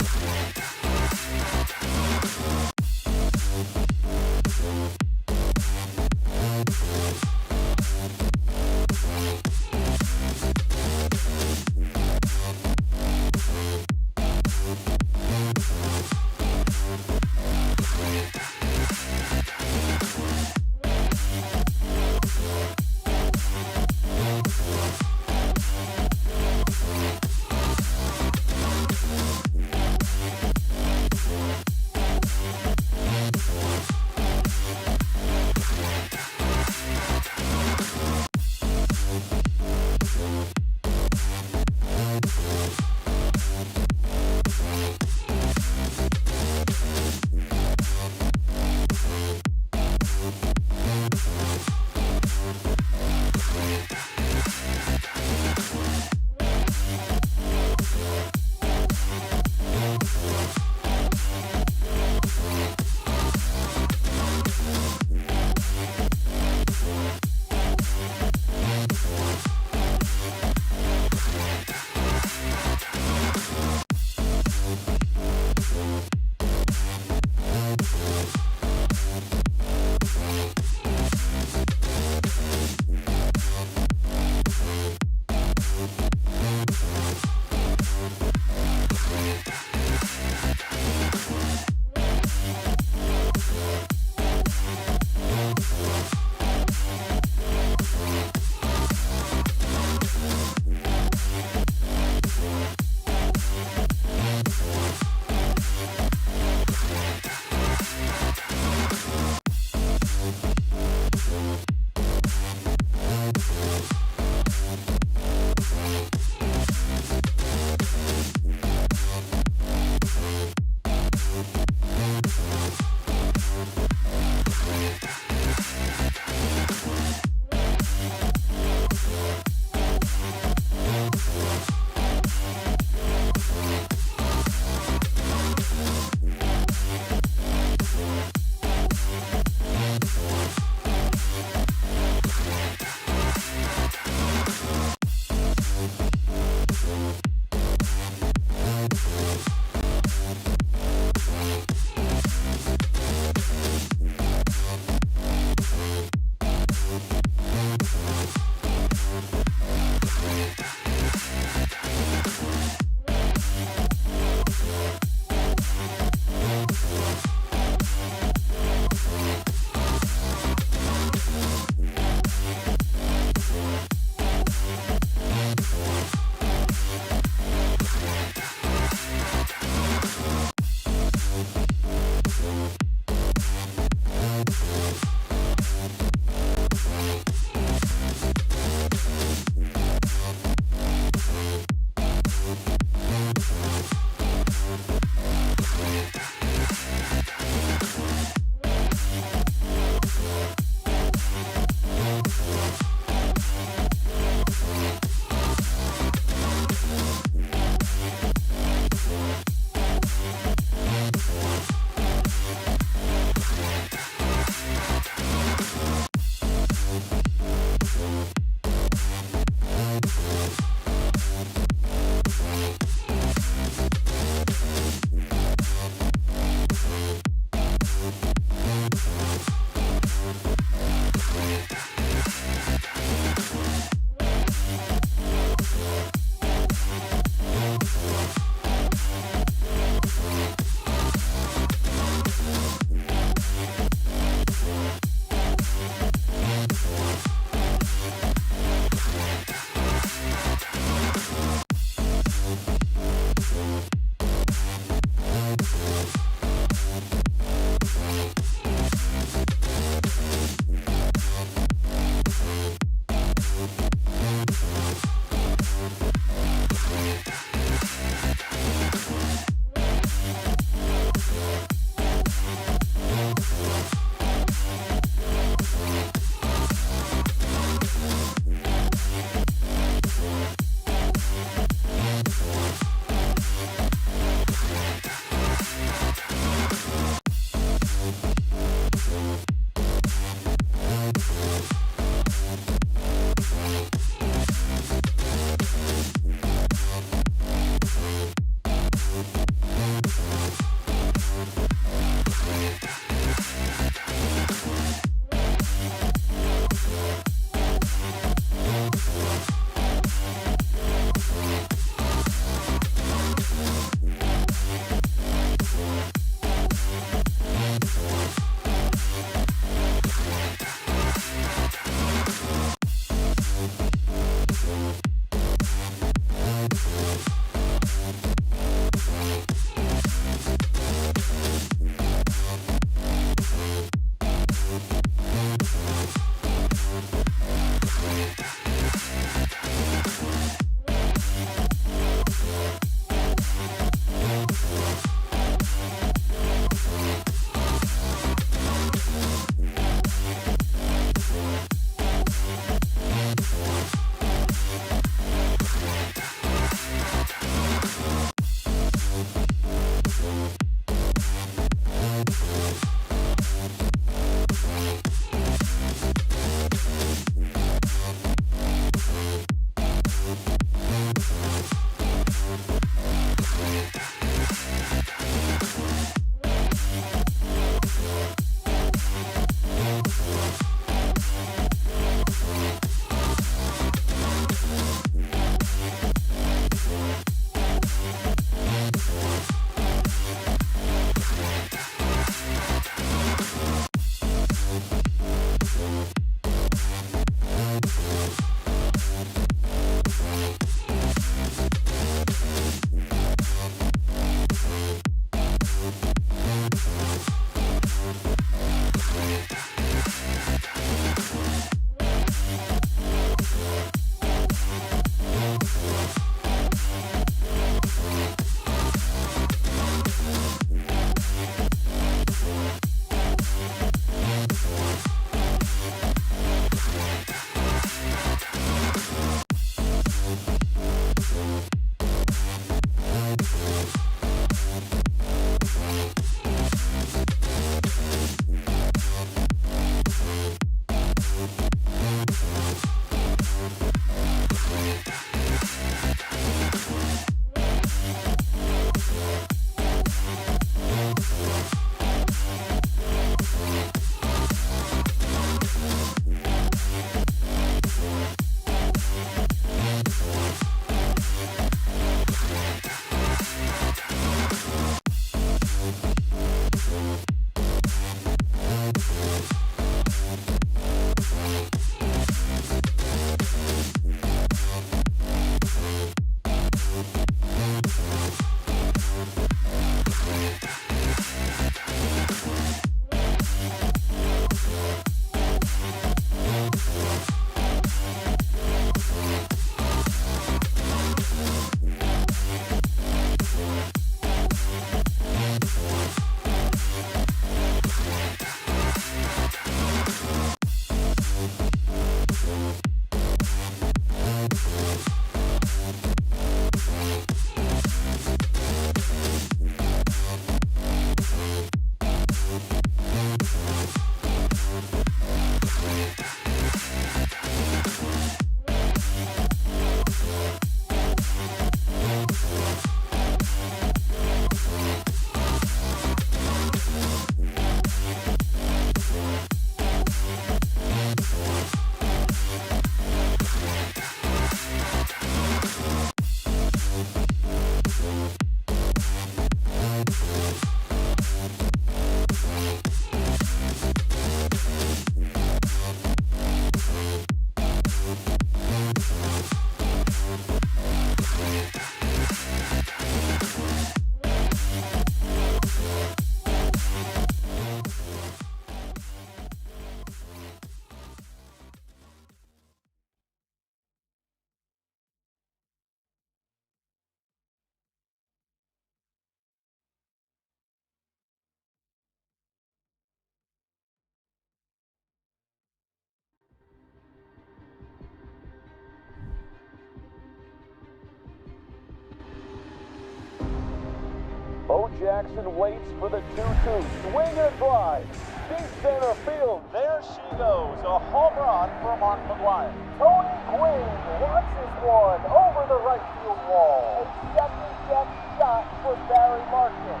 Jackson waits for the 2-2. Swing and a drive. Deep center field. There she goes. A home run for Mark McGuire. Tony Gwynn launches one over the right field wall. A second-guess shot for Barry Larkin.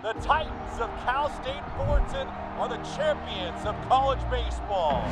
The Titans of Cal State Fullerton are the champions of college baseball.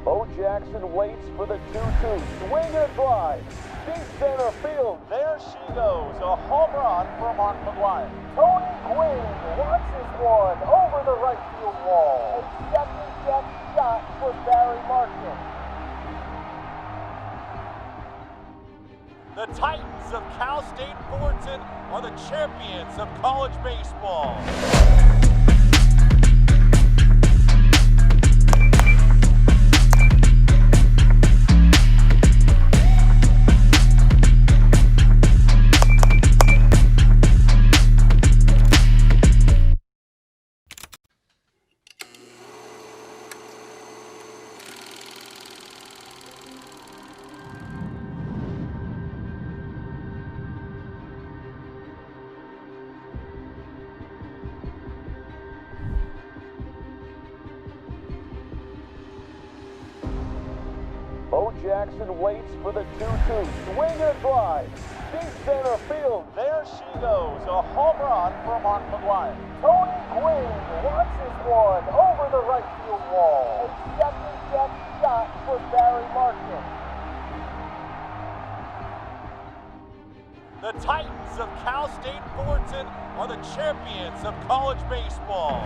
Bo Jackson waits for the 2-2. Swing and a drive. Deep center field. There she goes. A home run for Mark McGuire. Tony Gwynn launches one over the right field wall. A second-guess shot for Barry Larkin. The Titans of Cal State Fullerton are the champions of college baseball. Jackson waits for the 2-2. Swing and a drive. Deep center field. There she goes. A home run for Mark McGuire. Tony Gwynn launches one over the right field wall. A second-deck shot for Barry Larkin. The Titans of Cal State Fullerton are the champions of college baseball.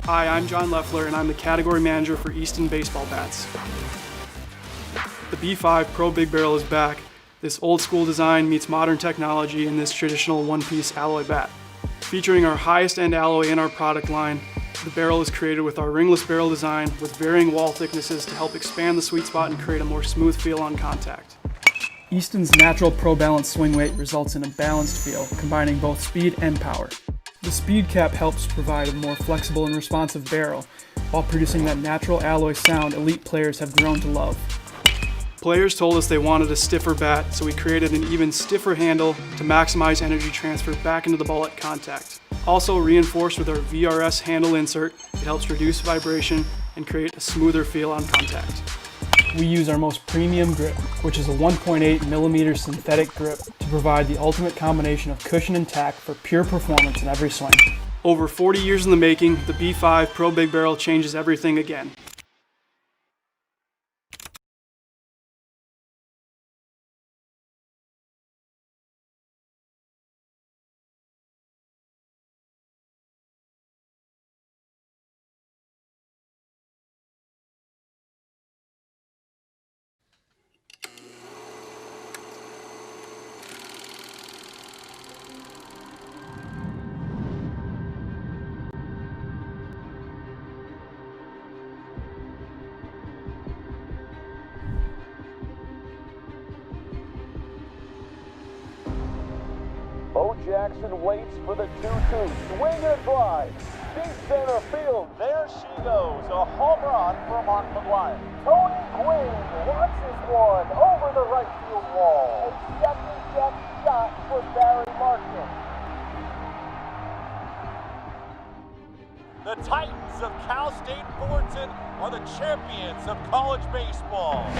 Hi, I'm John Leffler, and I'm the category manager for Easton baseball bats. The B5 Pro Big Barrel is back. This old school design meets modern technology in this traditional one-piece alloy bat. Featuring our highest end alloy in our product line, the barrel is created with our ringless barrel design with varying wall thicknesses to help expand the sweet spot and create a more smooth feel on contact. Easton's natural Pro Balance swing weight results in a balanced feel, combining both speed and power. The speed cap helps provide a more flexible and responsive barrel, while producing that natural alloy sound elite players have grown to love. Players told us they wanted a stiffer bat, so we created an even stiffer handle to maximize energy transfer back into the ball at contact. Also reinforced with our VRS handle insert, it helps reduce vibration and create a smoother feel on contact. We use our most premium grip, which is a 1.8 millimeter synthetic grip to provide the ultimate combination of cushion and tack for pure performance in every swing. Over 40 years in the making, the B5 Pro Big Barrel changes everything again. Bo Jackson waits for the 2-2. Swing and a drive. Deep center field. There she goes. A home run for Mark McGuire. Tony Gwynn watches one over the right field wall. A second-step shot for Barry Martin. The Titans of Cal State Fullerton are the champions of college baseball.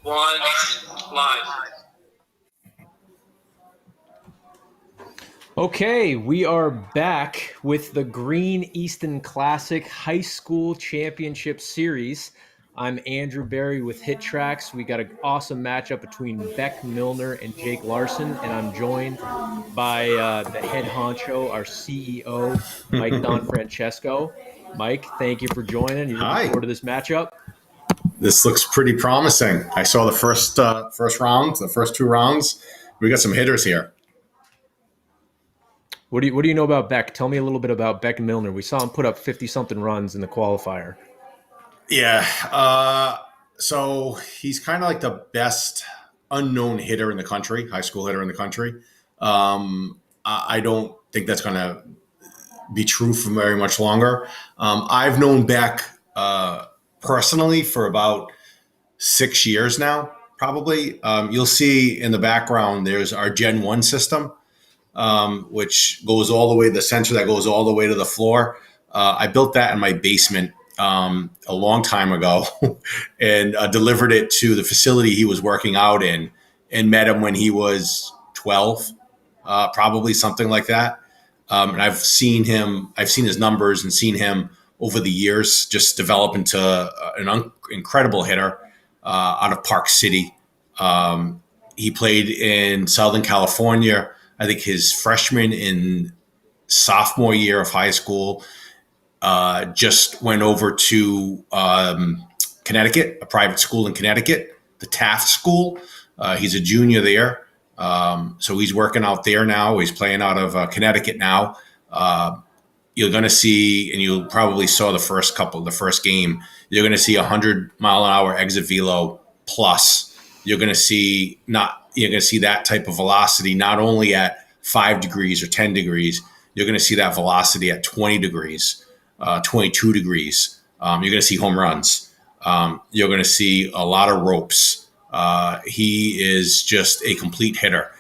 one, live. Okay, we are back with the Green Easton Classic High School Championship Series. I'm Andrew Barry with HitTrax. We got an awesome matchup between Beck Milner and Jake Larson, and I'm joined by the head honcho, our CEO, Mike Don Francesco. Mike, thank you for joining. You looking Hi. forward to this matchup? This looks pretty promising. I saw the first round, the first 2 rounds. We got some hitters here. What do you know about Beck? Tell me a little bit about Beck Milner. We saw him put up 50-something runs in the qualifier. Yeah. So he's kind of like the best unknown hitter in the country, high school hitter in the country. I don't think that's going to be true for very much longer. I've known Beck personally for about 6 years now, probably. You'll see in the background, there's our Gen 1 system, which goes all the way to the sensor that goes all the way to the floor. I built that in my basement a long time ago and delivered it to the facility he was working out in and met him when he was 12, probably something like that. And I've seen his numbers and seen him over the years just develop into an incredible hitter out of Park City. He played in Southern California, I think his freshman and sophomore year of high school. Just went over to Connecticut, a private school in Connecticut, the Taft School. He's a junior there. So he's working out there now. He's playing out of Connecticut now. You're going to see, and you probably saw the first game, you're going to see 100-mile-an-hour exit velo plus. You're going to see that type of velocity not only at 5 degrees or 10 degrees. You're going to see that velocity at 20 degrees, 22 degrees. You're going to see home runs. You're going to see a lot of ropes. He is just a complete hitter.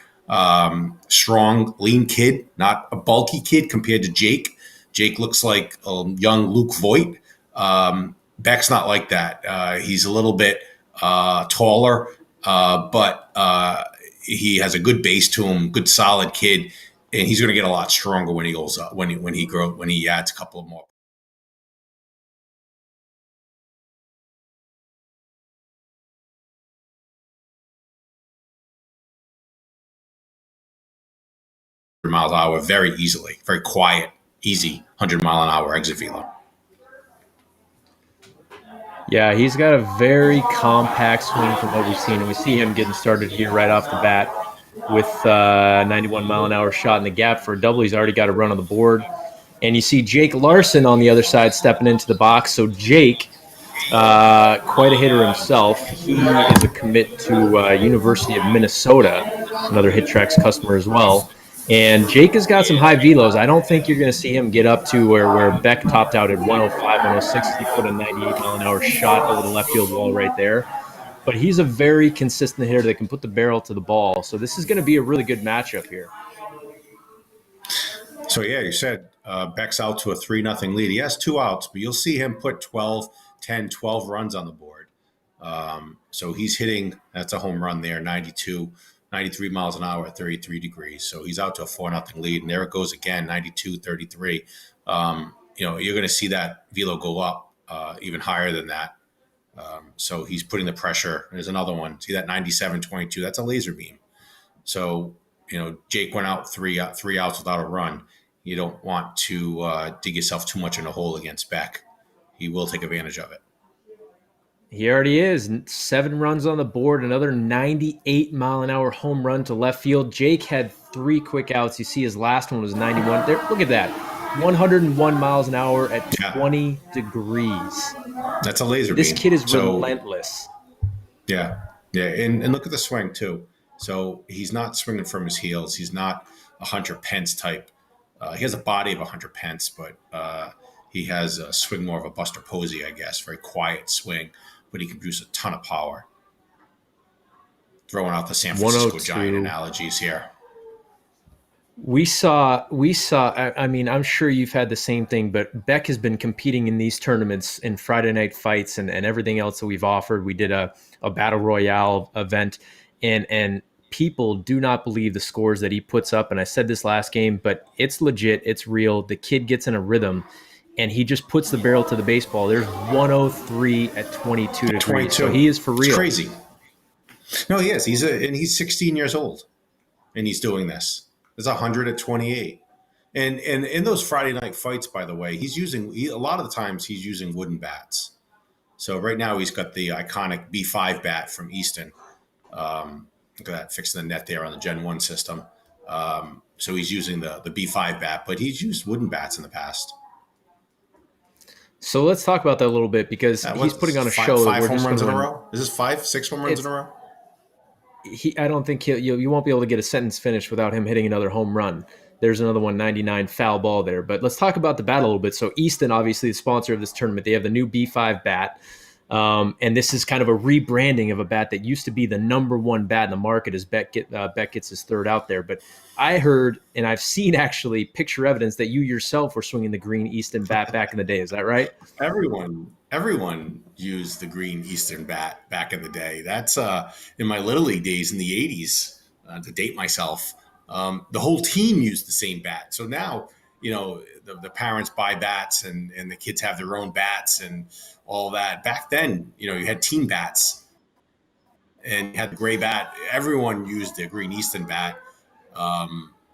Strong, lean kid, not a bulky kid compared to Jake. Jake looks like a young Luke Voigt. Beck's not like that. He's a little bit taller, but he has a good base to him, good solid kid, and he's going to get a lot stronger when he goes up, when he adds a couple of more. Miles an hour very easily, very quiet, easy 100-mile-an-hour exit velo. Yeah, he's got a very compact swing from what we've seen. And we see him getting started here right off the bat with 91-mile-an-hour shot in the gap for a double. He's already got a run on the board. And you see Jake Larson on the other side stepping into the box. So Jake, quite a hitter himself. He is a commit to University of Minnesota, another HitTrax customer as well. And Jake has got some high velos. I don't think you're going to see him get up to where Beck topped out at 105, 106. He put a 98-mile-an-hour shot over the left field wall right there. But he's a very consistent hitter that can put the barrel to the ball. So this is going to be a really good matchup here. So, yeah, you said Beck's out to a 3-0 lead. He has 2 outs, but you'll see him put 12 runs on the board. So he's hitting, that's a home run there, 93 miles an hour at 33 degrees. So he's out to a 4-0 lead. And there it goes again, 92-33. You're going to see that velo go up even higher than that. So he's putting the pressure. There's another one. See that 97-22? That's a laser beam. So, Jake went out 3 outs without a run. You don't want to dig yourself too much in a hole against Beck. He will take advantage of it. He already is. 7 runs on the board, another 98-mile-an-hour home run to left field. Jake had 3 quick outs. You see his last one was 91. There, look at that. 101 miles an hour at 20 degrees. That's a laser beam. This kid is relentless. Yeah. And look at the swing, too. So he's not swinging from his heels. He's not a Hunter Pence type. He has a body of a Hunter Pence, but he has a swing more of a Buster Posey, I guess. Very quiet swing, but he can produce a ton of power. Throwing out the San Francisco Giant analogies here. We saw. I mean, I'm sure you've had the same thing, but Beck has been competing in these tournaments in Friday night fights and everything else that we've offered. We did a battle royale event, and people do not believe the scores that he puts up. And I said this last game, but it's legit. It's real. The kid gets in a rhythm, and he just puts the barrel to the baseball. There's 103 at 22 degrees. 22. So he is for real. It's crazy. No, he is. He's 16 years old, and he's doing this. There's 100 at 28. And in those Friday night fights, by the way, a lot of the times he's using wooden bats. So right now he's got the iconic B5 bat from Easton. Look at that, fixing the net there on the Gen 1 system. So he's using the B5 bat, but he's used wooden bats in the past. So let's talk about that a little bit, because he's putting on a show. Five home runs in a row? Is this 6 home runs in a row? I don't think you won't be able to get a sentence finished without him hitting another home run. There's another 199 foul ball there. But let's talk about the bat a little bit. So Easton, obviously the sponsor of this tournament, they have the new B5 bat. And this is kind of a rebranding of a bat that used to be the number one bat in the market as Beck gets his third out there. But I heard, and I've seen actually picture evidence that you yourself were swinging the Green Easton bat back in the day. Is that right? Everyone used the Green Eastern bat back in the day. That's in my Little League days in the 80s, to date myself. The whole team used the same bat. So now, the parents buy bats and the kids have their own bats and all that. Back then, you had team bats and you had the gray bat. Everyone used the Green Easton bat.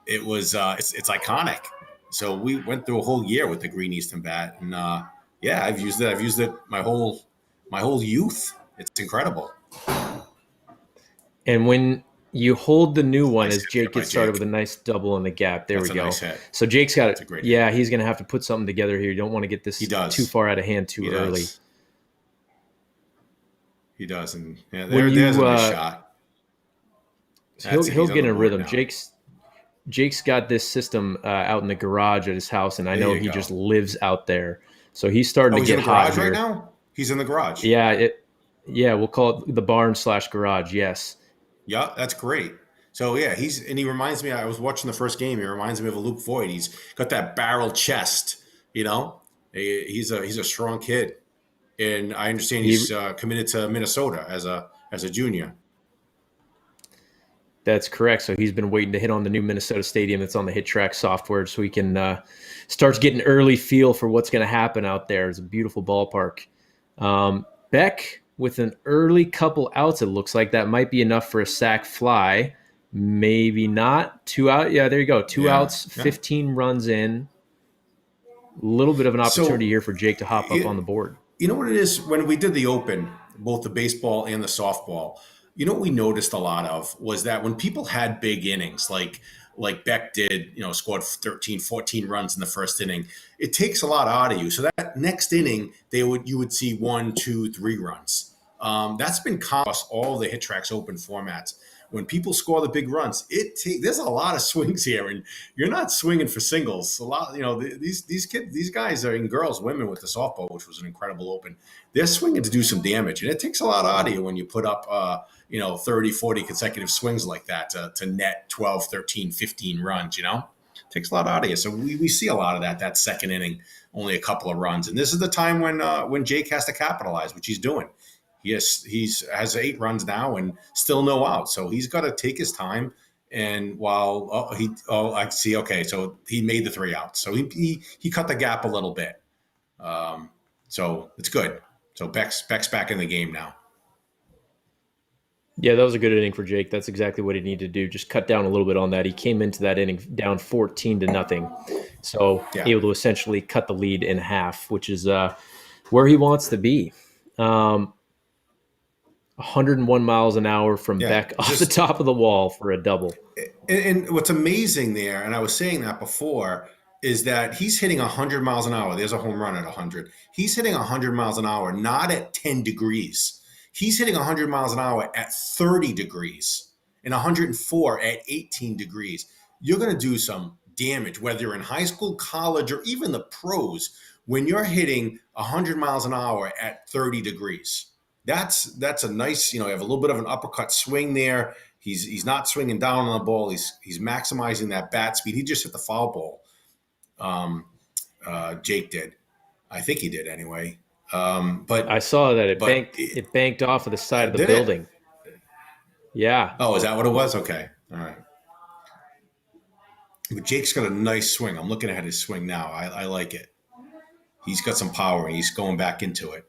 It was it's iconic. So we went through a whole year with the Green Easton bat, and I've used it. I've used it my whole youth. It's incredible. And when you hold the new one, as Jake gets started with a nice double in the gap. There we go. Nice hit. So Jake's got it. Yeah, he's going to have to put something together here. You don't want to get this too far out of hand too early. He does. And there's a nice shot. He'll get in a rhythm. Now. Jake's got this system out in the garage at his house, and I know he just lives out there. So he's starting to get hot right now. He's in the garage. Yeah, we'll call it the barn/garage. Yes. Yeah, that's great. So he reminds me. I was watching the first game. He reminds me of a Luke Voigt. He's got that barrel chest. He's a strong kid, and I understand he's committed to Minnesota as a junior. That's correct. So he's been waiting to hit on the new Minnesota Stadium that's on the HitTrax software, so he can start getting an early feel for what's going to happen out there. It's a beautiful ballpark. Beck with an early couple outs, it looks like that might be enough for a sac fly. Maybe not. 2 out. Yeah, there you go. 2 outs, 15 runs in. A little bit of an opportunity here for Jake to hop up on the board. You know what it is? When we did the Open, both the baseball and the softball, what we noticed a lot of was that when people had big innings, like Beck did, scored 13, 14 runs in the first inning, it takes a lot out of you. So that next inning, you would see 1, 2, 3 runs. That's been common across all the HitTrax Open formats. When people score the big runs, there's a lot of swings here, and you're not swinging for singles. A lot, these guys are, and girls, women with the softball, which was an incredible Open. They're swinging to do some damage, and it takes a lot out of you when you put up 30, 40 consecutive swings like that to net 12, 13, 15 runs, It takes a lot out of you. So we see a lot of that second inning, only a couple of runs. And this is the time when Jake has to capitalize, which he's doing. Yes, has 8 runs now and still no out. So he's got to take his time. And I see. Okay, so he made the 3 outs. So he cut the gap a little bit. So it's good. So Beck's back in the game now. Yeah, that was a good inning for Jake. That's exactly what he needed to do. Just cut down a little bit on that. He came into that inning down 14-0. So able to essentially cut the lead in half, which is where he wants to be. 101 miles an hour from Beck off the top of the wall for a double. And what's amazing there, and I was saying that before, is that he's hitting 100 miles an hour. There's a home run at 100. He's hitting 100 miles an hour, not at 10 degrees. He's hitting 100 miles an hour at 30 degrees and 104 at 18 degrees. You're going to do some damage, whether you're in high school, college, or even the pros, when you're hitting 100 miles an hour at 30 degrees. That's a nice, you have a little bit of an uppercut swing there. He's not swinging down on the ball. He's maximizing that bat speed. He just hit the foul ball. Jake did. I think he did anyway. But I saw that but it banked off of the side of the did building. it? Yeah. Oh, is that what it was? Okay. All right. But Jake's got a nice swing. I'm looking at his swing now. I like it. He's got some power, and he's going back into it.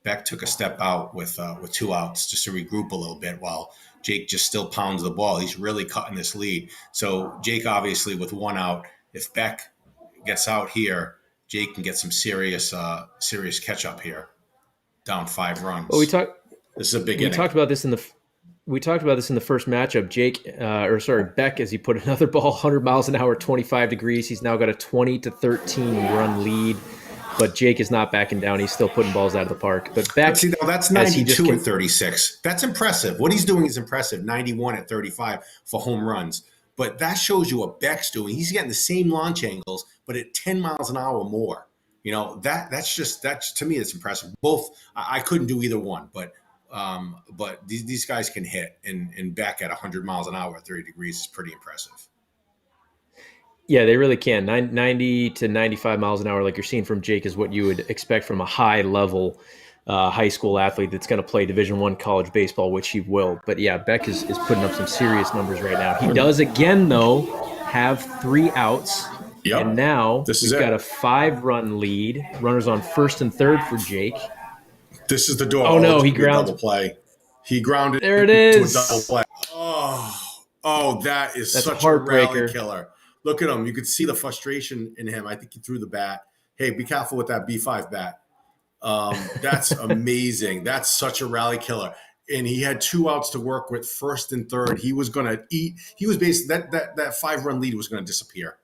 Beck took a step out with 2 outs just to regroup a little bit while Jake just still pounds the ball. He's really cutting this lead. So Jake, obviously, with 1 out, if Beck gets out here, Jake can get some serious catch up here. Down 5 runs. Well, This is a big we inning. talked about this in the first matchup. Beck, as he put another ball 100 miles an hour, 25 degrees. He's now got a 20-13 run lead. But Jake is not backing down. He's still putting balls out of the park. But Beck, that's 92 at 36. That's impressive. What he's doing is impressive. 91 at 35 for home runs. But that shows you what Beck's doing. He's getting the same launch angles, but at 10 miles an hour more. That's to me, it's impressive. Both, I couldn't do either one, but these guys can hit, and Beck at 100 miles an hour at 30 degrees is pretty impressive. Yeah, they really can. 90 to 95 miles an hour, like you're seeing from Jake, is what you would expect from a high-level high school athlete that's going to play Division I college baseball, which he will. But yeah, Beck is putting up some serious numbers right now. He does, again, though, have 3 outs. Yep. And now we've got a 5-run lead. Runners on first and third for Jake. This is the door. Oh, no, he grounds. Double play. He grounded there it to is. a double play. Oh, that's such a rally killer. Look at him. You could see the frustration in him. I think he threw the bat. Hey, be careful with that B5 bat. That's amazing. That's such a rally killer. And he had 2 outs to work with, first and third. He was going to eat. He was basically that 5-run lead was going to disappear.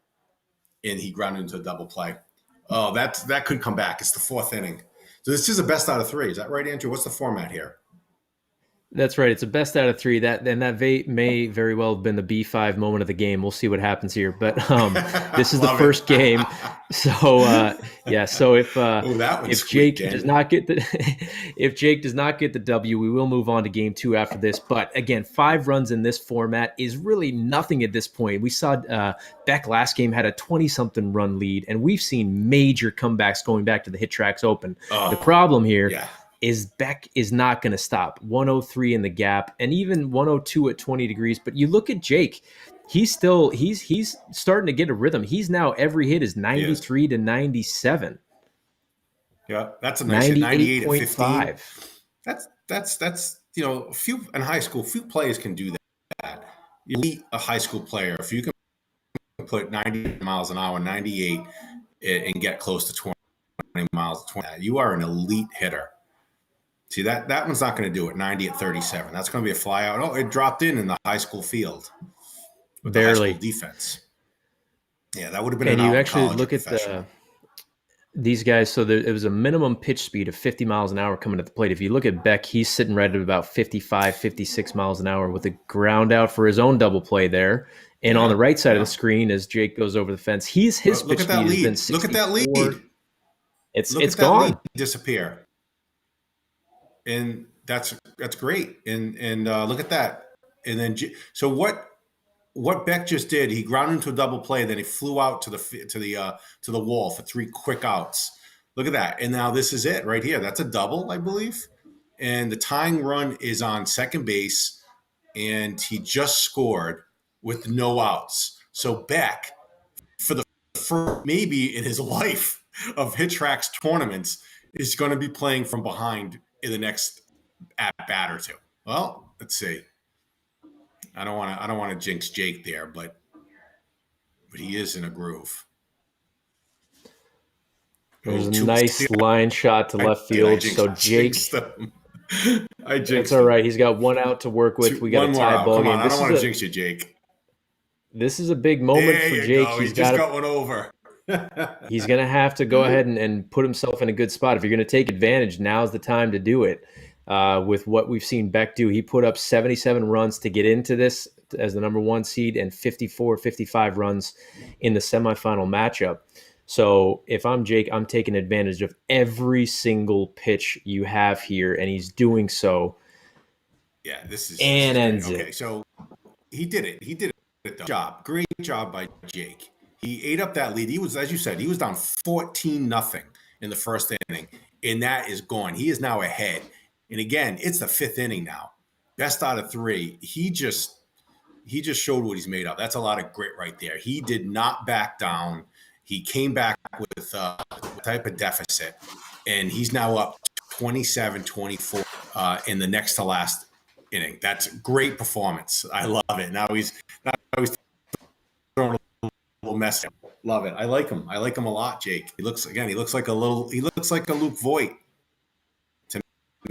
And he grounded into a double play. Oh, that could come back. It's the 4th inning. So this is a best out of 3. Is that right, Andrew? What's the format here? That's right. It's a best out of 3. That may very well have been the B5 moment of the game. We'll see what happens here. But this is the first game. So So if Jake does not get the W, we will move on to game 2 after this. But again, 5 runs in this format is really nothing at this point. We saw Beck last game had a 20-something run lead, and we've seen major comebacks going back to the HitTrax Open. The problem here. Yeah. Is Beck is not going to stop. 103 in the gap, and even 102 at 20 degrees. But you look at Jake, he's starting to get a rhythm. He's now, every hit is 93 to 97. Yeah, that's a nice hit. 98 at 15. 5. That's few in high school, few players can do that. You meet a high school player, if you can put 90 miles an hour, 98, and get close to 20 miles, 20, you are an elite hitter. See, that one's not going to do it. 90 at 37. That's going to be a fly out. Oh, it dropped in the high school field with barely. The high school defense. Yeah, that would have been. And you actually look at these guys. So it was a minimum pitch speed of 50 miles an hour coming at the plate. If you look at Beck, he's sitting right at about 55, 56 miles an hour with a ground out for his own double play there. And on the right side of the screen, as Jake goes over the fence, his pitch speed has been 64. Look at that lead. It's gone. Lead disappear. And that's great. And look at that. And then so what Beck just did, he grounded into a double play, then he flew out to the wall for 3 quick outs. Look at that. And now this is it right here. That's a double, I believe. And the tying run is on second base, and he just scored with no outs. So Beck, for the first maybe in his life of HitTrax tournaments, is going to be playing from behind in the next at bat or 2. Well, let's see. I don't want to jinx Jake there, but he is in a groove. There's a nice line shot to left field. So Jake, I jinxed. That's all right. He's got 1 out to work with. We got a tie ball game. I don't want to jinx you, Jake. This is a big moment for Jake. He's got one over. He's going to have to go ahead and put himself in a good spot. If you're going to take advantage, now's the time to do it. With what we've seen Beck do, he put up 77 runs to get into this as the number 1 seed and 55 runs in the semifinal matchup. So if I'm Jake, I'm taking advantage of every single pitch you have here, and he's doing so. Yeah, this is And great. ends Okay, it. so he did it. He did it. Great job by Jake. He ate up that lead. He was, as you said, he was down 14-0 in the first inning, and that is gone. He is now ahead. And again, it's the fifth inning now. Best out of three. He just showed what he's made of. That's a lot of grit right there. He did not back down. He came back with a type of deficit, and he's now up 27-24 in the next to last inning. That's great performance. I love it. Now he's throwing a little mess. Love it. I like him. I like him a lot, Jake. He looks like a Luke Voigt to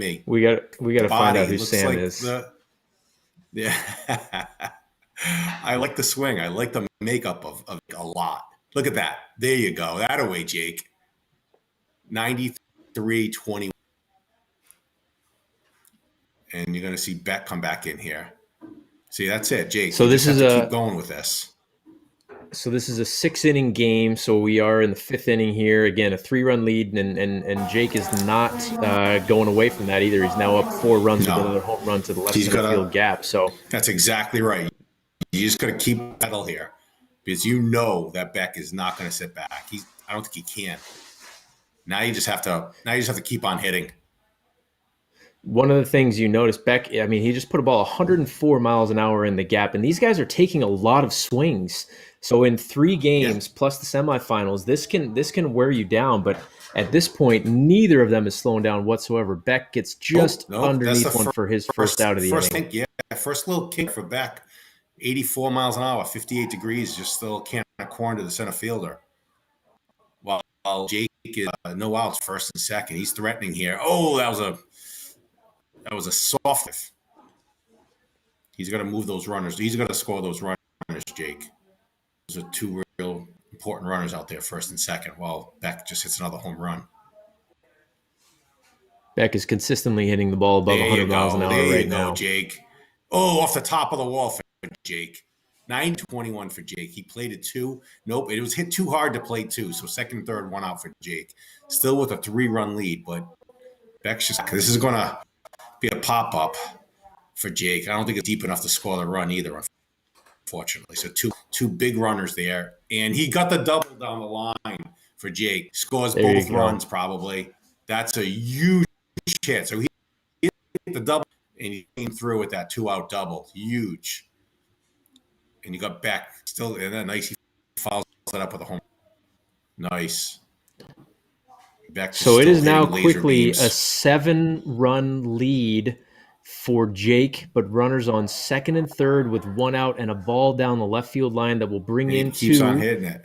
me. We got to find out who looks Sam like is. Yeah. I like the swing. I like the makeup of a lot. Look at that. There you go. That away, Jake. 93-21. And you're going to see Beck come back in here. See, that's it, Jake. So you this just is have to keep going with this. So this is a 6-inning game. So we are in the 5th inning here. Again, a 3-run lead, and Jake is not going away from that either. He's now up 4 runs with another home run to the left center field gap. So that's exactly right. You just got to keep pedal here, because you know that Beck is not going to sit back. I don't think he can. Now you just have to keep on hitting. One of the things you notice, Beck, I mean, he just put a ball 104 miles an hour in the gap, and these guys are taking a lot of swings. So in 3 games plus the semifinals, this can wear you down. But at this point, neither of them is slowing down whatsoever. Beck gets just underneath one for his first out of the inning. First little kick for Beck. 84 miles an hour, 58 degrees, just still can't corn to the center fielder. While Jake is no outs, first and second. He's threatening here. Oh, that was a soft. He's got to move those runners. He's got to score those runners, Jake. Those are 2 real important runners out there, first and second, while Beck just hits another home run. Beck is consistently hitting the ball above 100 miles an hour right now. Jake. Oh, off the top of the wall for Jake. 9-21 for Jake. He played it 2. Nope, it was hit too hard to play 2. So second, third, 1 out for Jake. Still with a 3-run lead, but Beck's this is going to be a pop-up for Jake. I don't think it's deep enough to score the run either, unfortunately. So two big runners there. And he got the double down the line for Jake. Scores both runs probably. That's a huge hit. So he hit the double, and he came through with that 2-out double. Huge. And you got Beck still, and then nice. He follows it up with a home. Nice. So it is now quickly a 7-run lead for Jake, but runners on second and third with 1 out and a ball down the left field line that will bring in 2. Keeps on hitting it.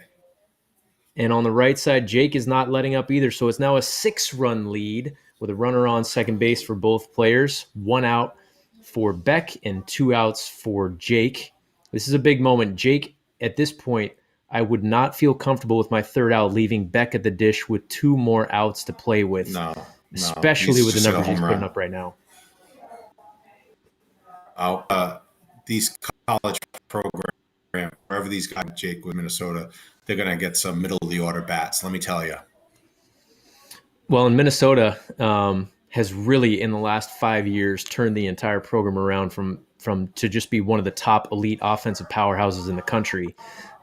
And on the right side, Jake is not letting up either. So it's now a 6-run lead with a runner on second base for both players. 1 out for Beck and 2 outs for Jake. This is a big moment. Jake, at this point, I would not feel comfortable with my 3rd out leaving Beck at the dish with 2 more outs to play with. No. Especially with the numbers he's putting up right now. These college programs, wherever these guys, Jake, with Minnesota, they're going to get some middle of the order bats. Let me tell you. Well, in Minnesota has really in the last 5 years turned the entire program around from to just be one of the top elite offensive powerhouses in the country.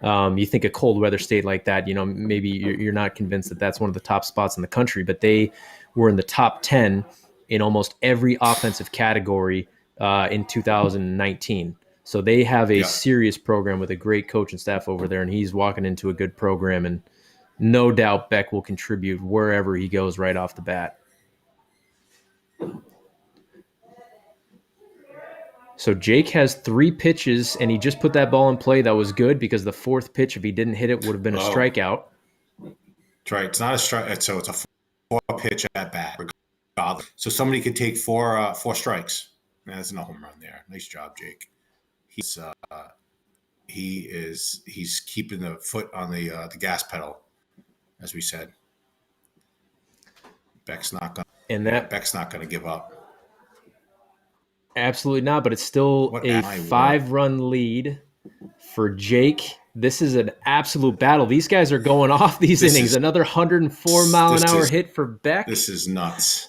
You think a cold weather state like that, maybe you're not convinced that that's one of the top spots in the country, but they were in the top 10 in almost every offensive category in 2019. So they have a serious program with a great coach and staff over there, and he's walking into a good program, and no doubt Beck will contribute wherever he goes right off the bat. So Jake has 3 pitches, and he just put that ball in play. That was good because the 4th pitch, if he didn't hit it, would have been a strikeout. That's right. It's not a strike. So it's a 4-pitch at bat. So somebody could take 4 strikes. That's no home run there. Nice job, Jake. He's keeping the foot on the gas pedal, as we said. Beck's not going to give up. Absolutely not, but it's still a 5-run lead for Jake This is an absolute battle. These guys are going off these innings. Another 104-mile-an-hour hit for Beck. This is nuts.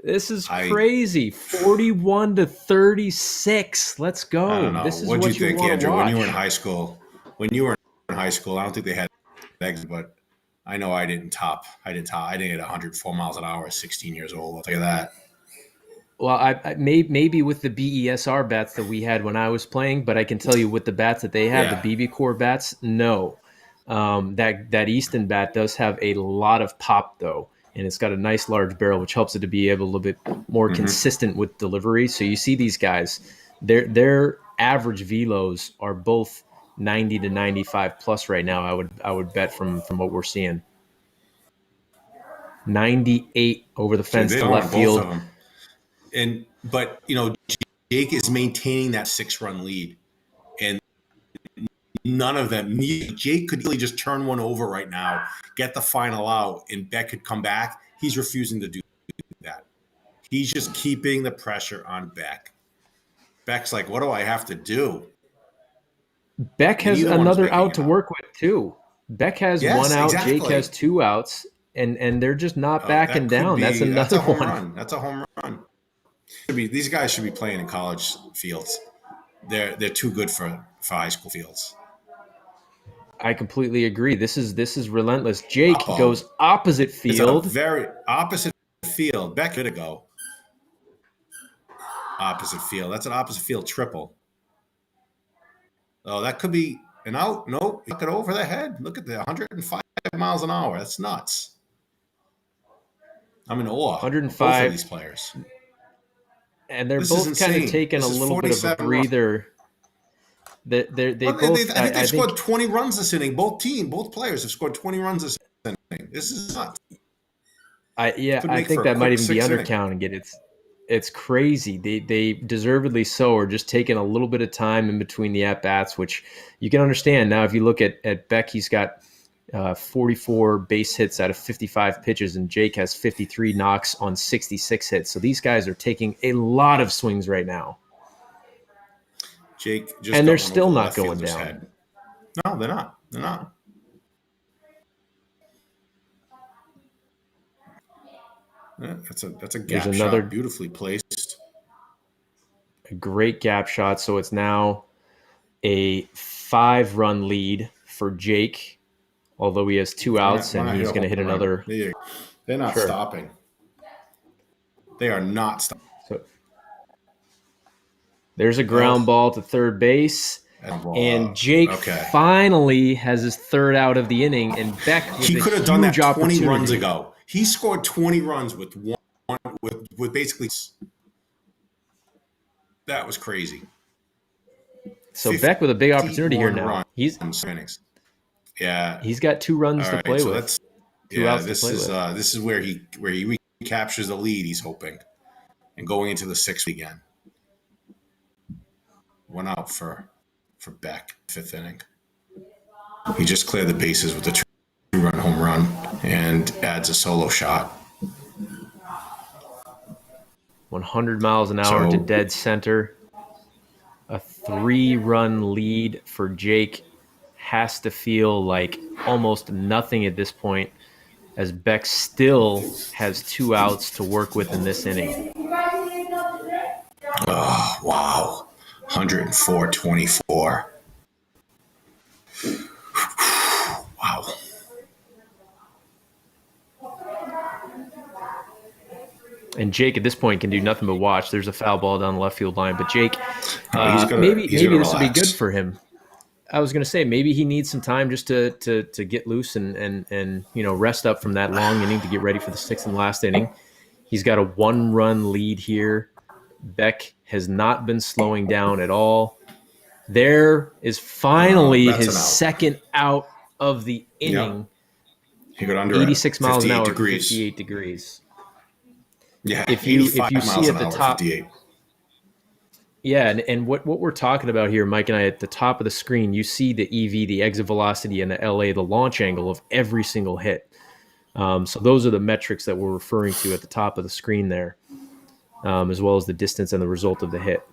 This is crazy. 41-36. Let's go. I don't know. This is What do you think, Andrew? Watch. When you were in high school, I don't think they had eggs, but I know I didn't hit 104 miles an hour at 16 years old. I'll tell you that. Well, I maybe with the BESR bats that we had when I was playing, but I can tell you with the bats that they have, the BB Core bats, no. That Easton bat does have a lot of pop though, and it's got a nice large barrel, which helps it to be able a little bit more consistent with delivery. So you see these guys, their average velos are both 90 to 95 plus right now. I would bet from what we're seeing. 98 over the fence to left field. But Jake is maintaining that 6-run lead, and none of them. Jake could really just turn one over right now, get the final out, and Beck could come back. He's refusing to do that. He's just keeping the pressure on Beck. Beck's like, what do I have to do? Beck has another out to work with too. Beck has one out. Exactly. Jake has 2 outs, and they're just not backing down. That's another home one. Run. That's a home run. These guys should be playing in college fields. They're too good for high school fields. I completely agree. This is relentless. Jake goes opposite field. Very opposite field. Beck could go opposite field. That's an opposite field triple. Oh, that could be an out. Nope, look it over the head. Look at the 105 miles an hour. That's nuts. I'm in awe. 105. Both of these players. And they're both kind of taking a little bit of a breather. I think they scored 20 runs this inning. Both players have scored 20 runs this inning. This is nuts. I think that might even be undercounting it. It's crazy. They deservedly so are just taking a little bit of time in between the at-bats, which you can understand. Now, if you look at Beck, he's got 44 base hits out of 55 pitches, and Jake has 53 knocks on 66 hits. So these guys are taking a lot of swings right now. Jake just and they're still not going down. Head. No, they're not. They're not. Yeah, that's a gap shot, beautifully placed. A great gap shot. So it's now a 5-run lead for Jake, although he has 2 outs, and he's going to hit another. They're not stopping. They are not stopping. So there's a ground ball to third base. And Jake finally has his 3rd out of the inning, and Beck he could have done that 20 runs ago. He scored 20 runs with basically. That was crazy. So Beck with a big opportunity here now. He's got 2 runs to play with. This is where he recaptures the lead he's hoping, and going into the 6th again. 1 out for Beck, 5th inning. He just cleared the bases with a 2-run home run and adds a solo shot. 100 miles an hour to dead center. A 3-run lead for Jake has to feel like almost nothing at this point, as Beck still has 2 outs to work with in this inning. Oh, wow. 104-24. Wow. And Jake at this point can do nothing but watch. There's a foul ball down the left field line, but Jake, maybe this would be good for him. I was going to say maybe he needs some time just to get loose and rest up from that long inning to get ready for the 6th and last inning. He's got a 1-run lead here. Beck has not been slowing down at all. There is finally his 2nd out of the inning. Yep. He got under 86 miles an hour, 58 degrees. Yeah, if you see at the top, 58. Yeah, and what we're talking about here, Mike and I, at the top of the screen, you see the EV, the exit velocity, and the LA, the launch angle of every single hit. So those are the metrics that we're referring to at the top of the screen there, as well as the distance and the result of the hit.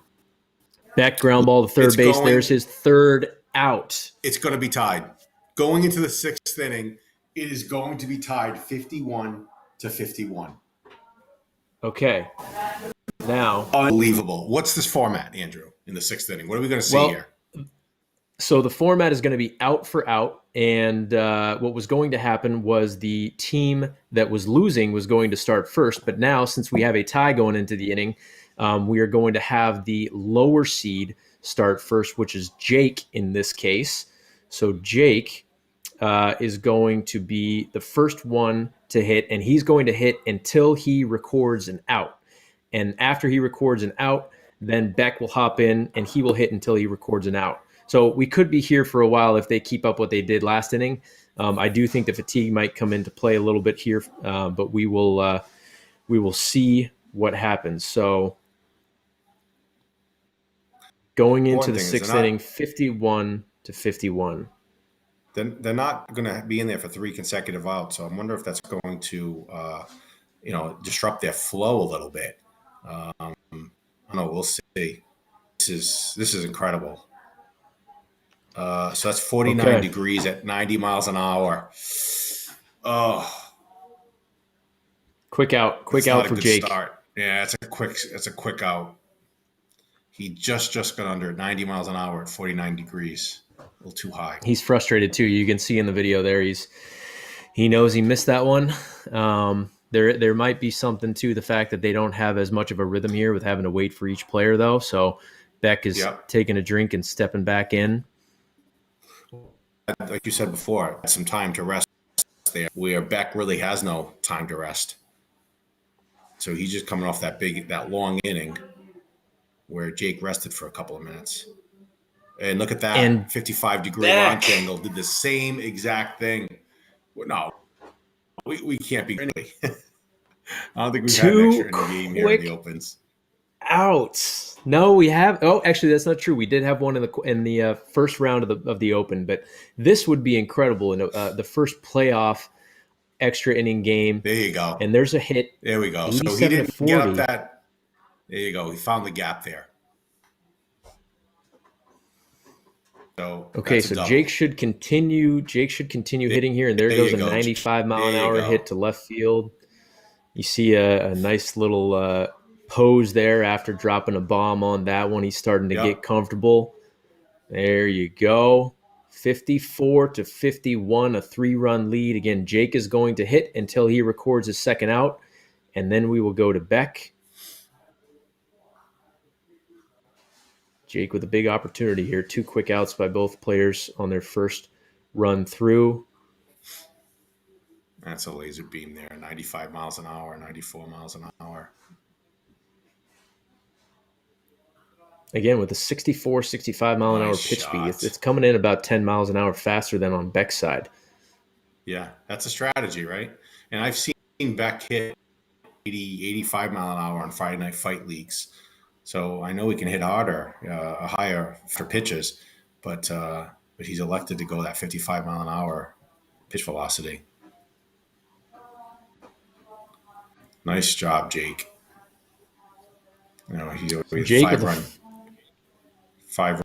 Beck ground ball to third base. There's his 3rd out. It's going to be tied. Going into the 6th inning, it is going to be tied 51-51. Okay. Now, unbelievable. What's this format, Andrew, in the 6th inning? What are we going to see here? So the format is going to be out for out. And what was going to happen was the team that was losing was going to start first. But now, since we have a tie going into the inning, we are going to have the lower seed start first, which is Jake in this case. So Jake is going to be the first one to hit, and he's going to hit until he records an out. And after he records an out, then Beck will hop in and he will hit until he records an out. So we could be here for a while if they keep up what they did last inning. I do think the fatigue might come into play a little bit here, but we will see what happens. So going into the 6th inning, 51-51. They're not going to be in there for 3 consecutive outs. So I wonder if that's going to, disrupt their flow a little bit. I don't know. We'll see. This is incredible. So that's 49 degrees at 90 miles an hour. Oh, quick out for Jake. Start. Yeah, it's a quick out. He just got under 90 miles an hour at 49 degrees. A little too high. He's frustrated too. You can see in the video there. He knows he missed that one. There might be something to the fact that they don't have as much of a rhythm here with having to wait for each player though. So Beck is taking a drink and stepping back in. Like you said before, some time to rest there, where Beck really has no time to rest. So he's just coming off that long inning where Jake rested for a couple of minutes. And look at that. And 55-degree launch angle did the same exact thing. No, we can't be anyway. I don't think we've had an extra inning game here in the opens. Outs. No, we have. Oh, actually, that's not true. We did have one in the first round of the Open, but this would be incredible in the first playoff extra inning game. There you go. And there's a hit. There we go. So he didn't get up that. There you go. He found the gap there. So Jake should continue. Hitting here, and there goes a 95-mile-an-hour hit to left field. You see a nice little pose there after dropping a bomb on that one. He's starting to get comfortable. There you go. 54-51, a 3-run lead. Again, Jake is going to hit until he records his second out, and then we will go to Beck. Jake with a big opportunity here. 2 quick outs by both players on their first run through. That's a laser beam there. 95 miles an hour, 94 miles an hour. Again, with a 64, 65-mile-an-hour pitch speed. It's coming in about 10 miles an hour faster than on Beck's side. Yeah, that's a strategy, right? And I've seen Beck hit 80, 85 mile an hour on Friday Night Fight leagues. So I know he can hit harder, higher for pitches, but he's elected to go that 55 mile an hour pitch velocity. Nice job, Jake. He's always 5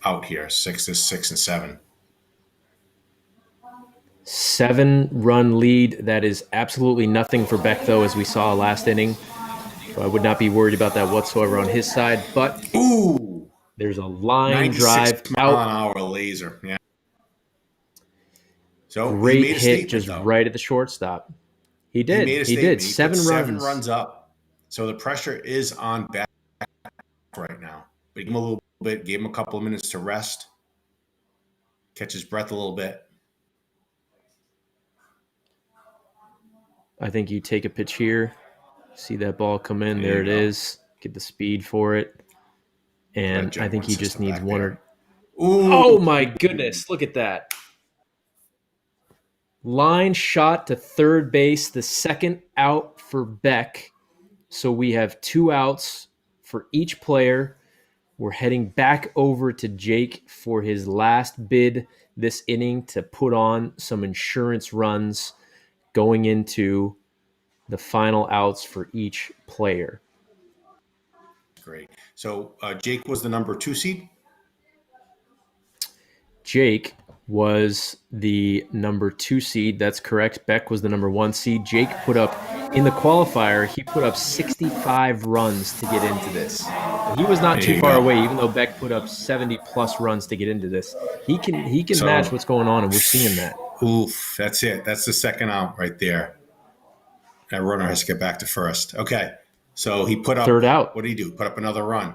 out here. 6 and 7. 7-run lead. That is absolutely nothing for Beck, though, as we saw last inning. So I would not be worried about that whatsoever on his side. But there's a line drive mile an hour laser. Yeah. So great hit, just right at the shortstop. He did. He did. 7 runs. 7 runs up. So the pressure is on Beck right now. But give him a little bit. Gave him a couple of minutes to rest. Catch his breath a little bit. I think you take a pitch here. See that ball come in. There it is. Get the speed for it. And I think he just needs one or... Oh, my goodness. Look at that. Line shot to third base. The second out for Beck. So we have 2 outs for each player. We're heading back over to Jake for his last bid this inning to put on some insurance runs going into the final outs for each player. Great. So Jake was the number 2 seed? Jake was the number 2 seed. That's correct. Beck was the number 1 seed. Jake put up, in the qualifier, he put up 65 runs to get into this. And he was not There too you far go. away, even though Beck put up 70 plus runs to get into this. He can So- match what's going on, and we're seeing that. Oof, that's it. That's the second out right there. That runner has to get back to first. Okay. So he put up Third out. What did he do? Put up another run.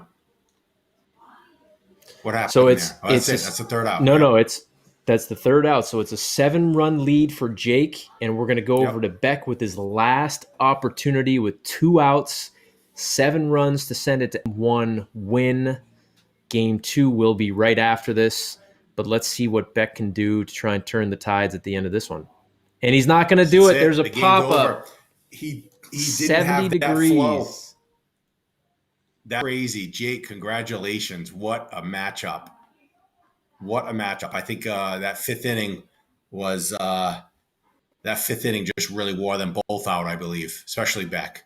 What happened So there? Oh, that's it. it's That's the third out. no, Yep. no, that's the third out. So it's a 7-run lead for Jake, and we're going to go Yep. over to Beck with his last opportunity with 2 outs, 7 runs to send it to 1 win. Game 2 will be right after this, but let's see what Beck can do to try and turn the tides at the end of this one. And he's not going to do That's it. There's a The game's pop over. up. He didn't 70 have that degrees. flow. That's crazy. Jake, congratulations. What a matchup. What a matchup. I think that fifth inning was just really wore them both out, I believe, especially Beck.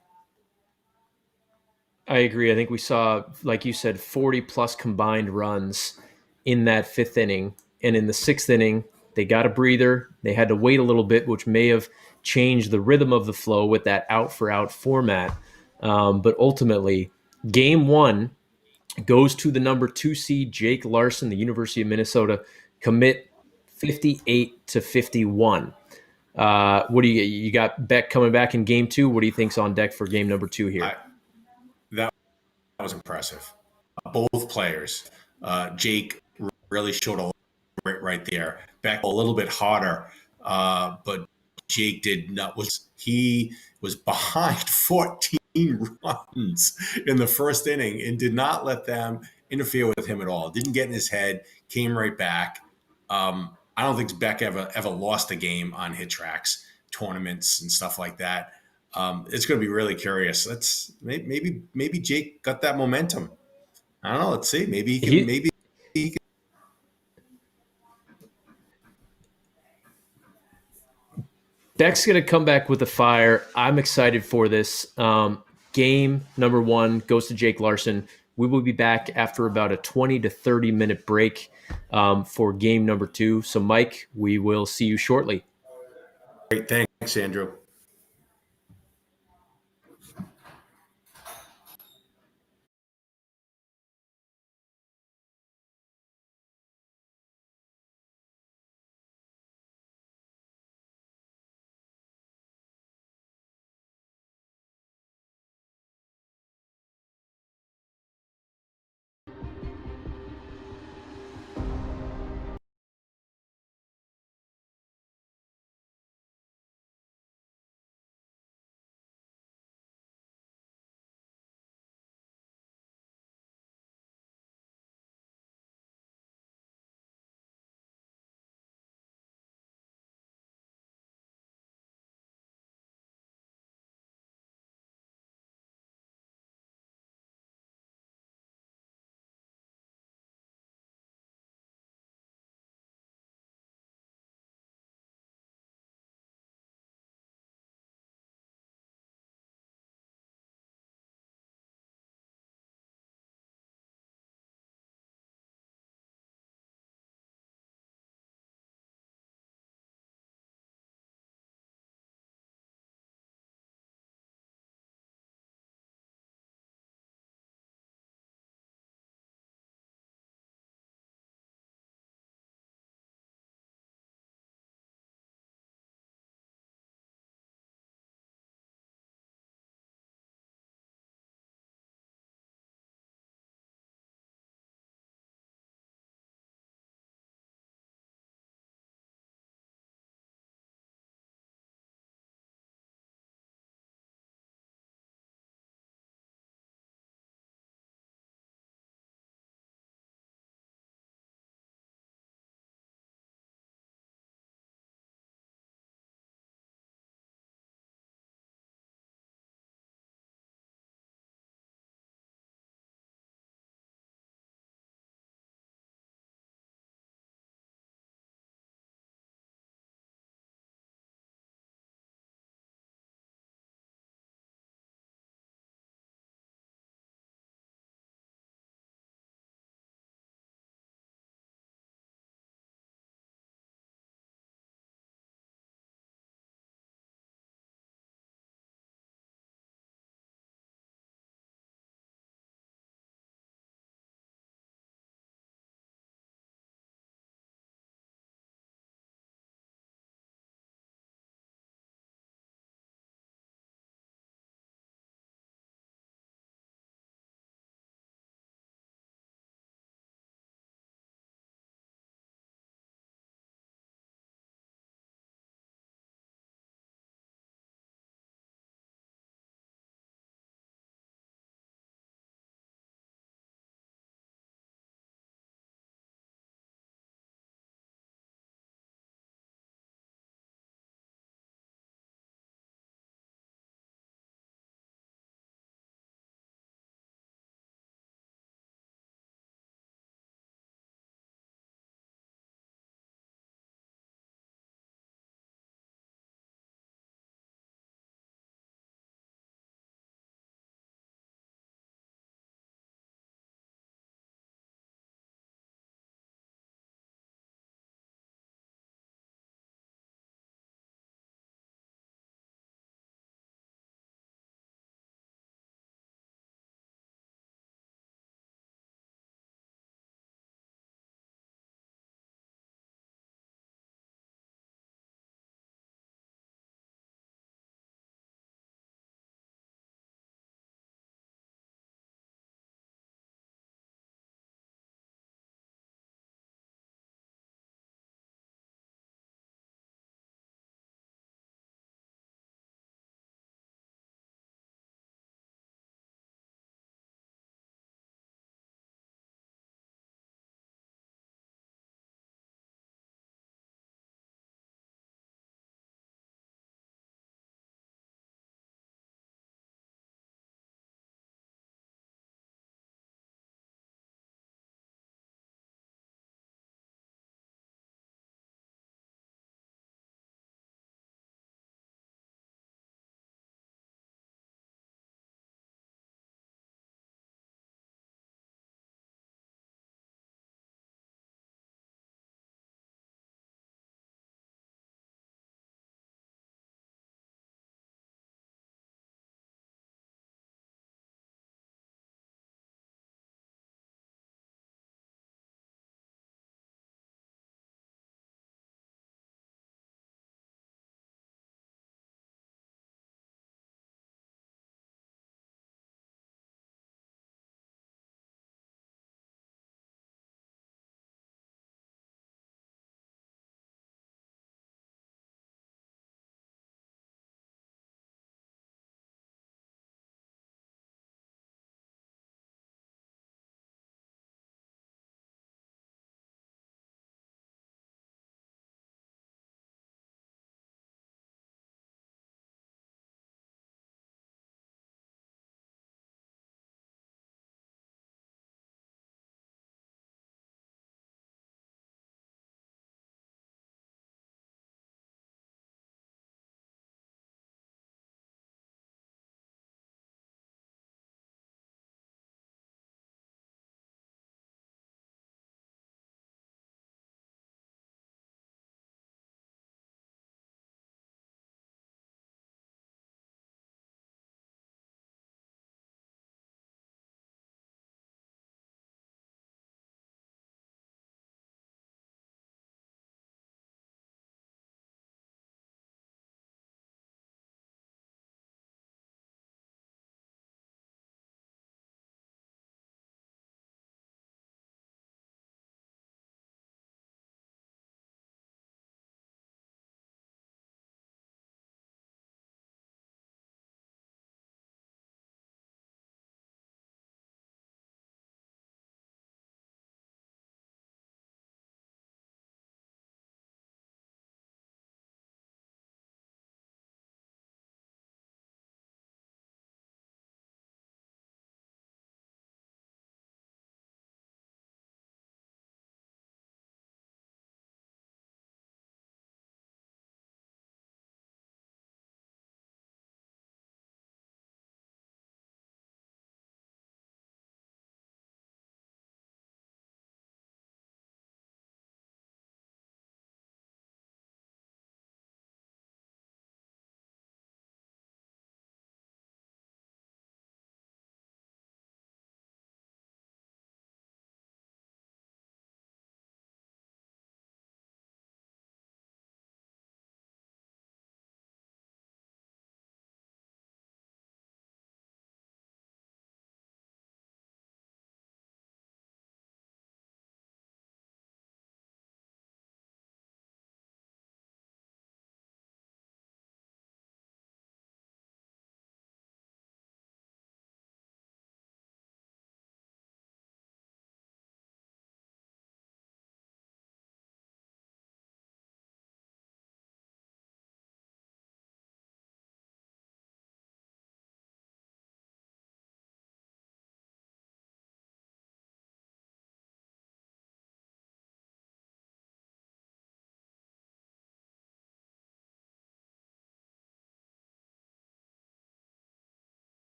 I agree. I think we saw, like you said, 40 plus combined runs in that 5th inning. And in the 6th inning, they got a breather. They had to wait a little bit, which may have changed the rhythm of the flow with that out for out format. But ultimately, game 1 goes to the number 2 seed, Jake Larson, the University of Minnesota, commit 58-51. What do you got? Beck coming back in game 2. What do you think's on deck for game number 2 here? That was impressive. Both players. Jake really showed a lot right there. Beck a little bit harder, but Jake did not. He was behind 14 runs in the first inning and did not let them interfere with him at all. Didn't get in his head. Came right back. I don't think Beck ever lost a game on HitTrax tournaments and stuff like that. It's going to be really curious. Let's maybe Jake got that momentum. I don't know. Let's see. Maybe he can. Beck's going to come back with a fire. I'm excited for this. Game number 1 goes to Jake Larson. We will be back after about a 20 to 30 minute break for game number 2. So, Mike, we will see you shortly. Great. Thanks, Andrew.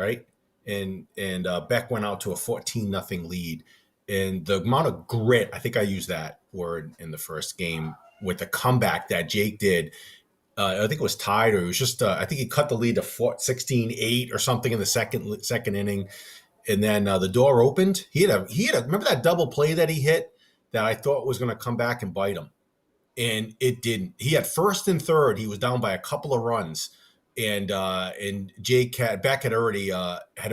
right? And Beck went out to a 14-0 lead. And the amount of grit, I think I used that word in the first game with the comeback that Jake did. I think it was tied, or it was just, I think he cut the lead to 16-8 or something in the second inning. And then the door opened. He had a, remember that double play that he hit that I thought was going to come back and bite him? And it didn't. He had first and third. He was down by a couple of runs, and Beck had already had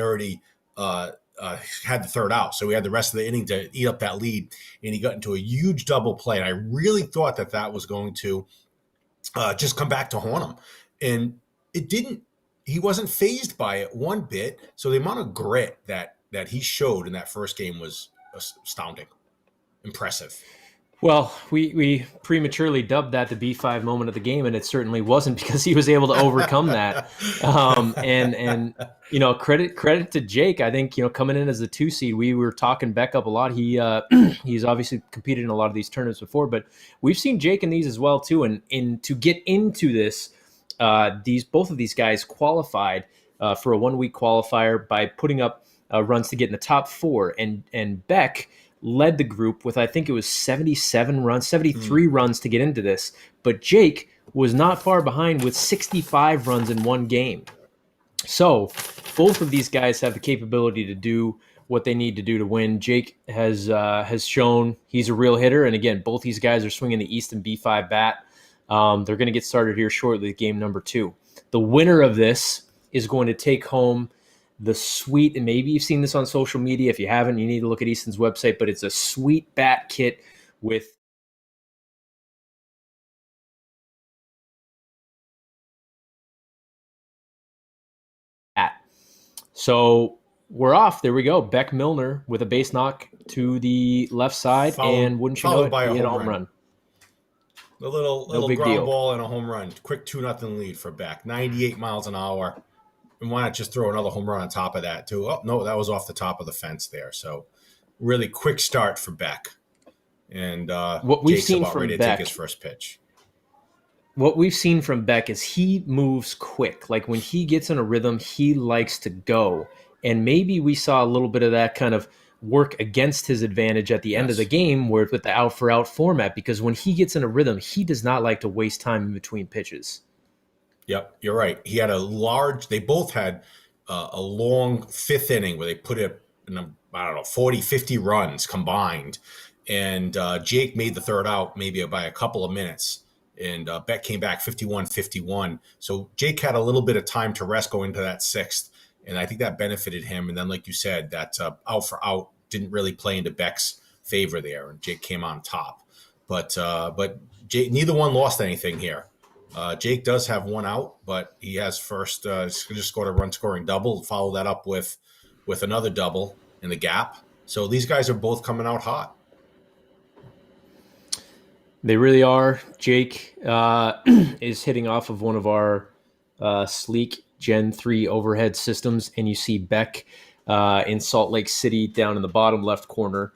the third out, so he had the rest of the inning to eat up that lead, and he got into a huge double play. And I really thought that was going to just come back to haunt him, and it didn't. He wasn't fazed by it one bit. So the amount of grit that he showed in that first game was astounding, impressive. Well, we prematurely dubbed that the B5 moment of the game, and it certainly wasn't, because he was able to overcome that. And you know, credit to Jake. I think, you know, coming in as the 2 seed, we were talking Beck up a lot. He's obviously competed in a lot of these tournaments before, but we've seen Jake in these as well too. And to get into this, both of these guys qualified for a 1 week qualifier by putting up runs to get in the top 4, and Beck led the group with, I think it was 73 runs to get into this. But Jake was not far behind with 65 runs in one game. So both of these guys have the capability to do what they need to do to win. Jake has shown he's a real hitter. And again, both these guys are swinging the Easton B5 bat. They're going to get started here shortly, game number 2. The winner of this is going to take home the sweet, and maybe you've seen this on social media. If you haven't, you need to look at Easton's website, but it's a sweet bat kit with bat. So we're off. There we go. Beck Milner with a base knock to the left side, and wouldn't you know it, he hit a home run. A little big ground deal. ball and a home run. Quick 2-0 lead for Beck. 98 miles an hour. And why not just throw another home run on top of that, too? Oh, no, that was off the top of the fence there. So really quick start for Beck. And what we've Jake's seen about from ready to Beck, take his first pitch. What we've seen from Beck is he moves quick. Like when he gets in a rhythm, he likes to go. And maybe we saw a little bit of that kind of work against his advantage at the end of the game, where with the out-for-out format, because when he gets in a rhythm, he does not like to waste time in between pitches. Yep, you're right. He had they both had a long 5th inning where they put it in, 40, 50 runs combined. And Jake made the third out maybe by a couple of minutes. And Beck came back 51-51. So Jake had a little bit of time to rest going to that 6th. And I think that benefited him. And then, like you said, that out for out didn't really play into Beck's favor there. And Jake came on top. But Jake, neither one lost anything here. Jake does have one out, but he has first just scored a run-scoring double, follow that up with another double in the gap. So these guys are both coming out hot. They really are. Jake is hitting off of one of our sleek Gen 3 overhead systems, and you see Beck in Salt Lake City down in the bottom left corner,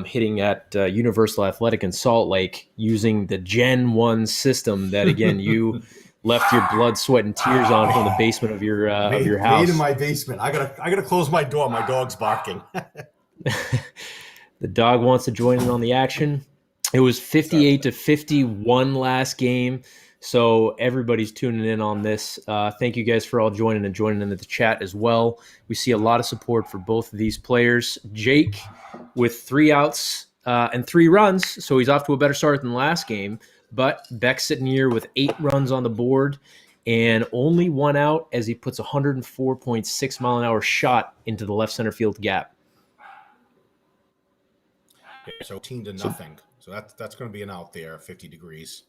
hitting at Universal Athletic in Salt Lake using the Gen 1 system that, again, you left your blood, sweat, and tears on from the basement of your house. Made in my basement. I gotta close my door. My dog's barking. The dog wants to join in on the action. It was 58-51 last game, so everybody's tuning in on this. Thank you guys for all joining in the chat as well. We see a lot of support for both of these players. Jake with 3 outs and 3 runs, so he's off to a better start than the last game. But Beck sitting here with 8 runs on the board and only 1 out as he puts a 104.6 mile an hour shot into the left center field gap. So 14-0. So that's going to be an out there, 50 degrees,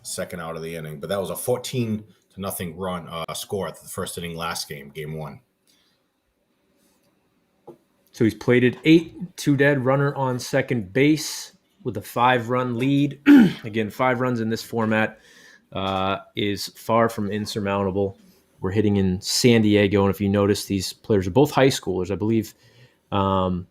second out of the inning. But that was a 14-0 run score at the first inning last game, game 1. So he's plated 8, 2 dead, runner on second base with a 5-run lead. Again, 5 runs in this format is far from insurmountable. We're hitting in San Diego, and if you notice, these players are both high schoolers, I believe. I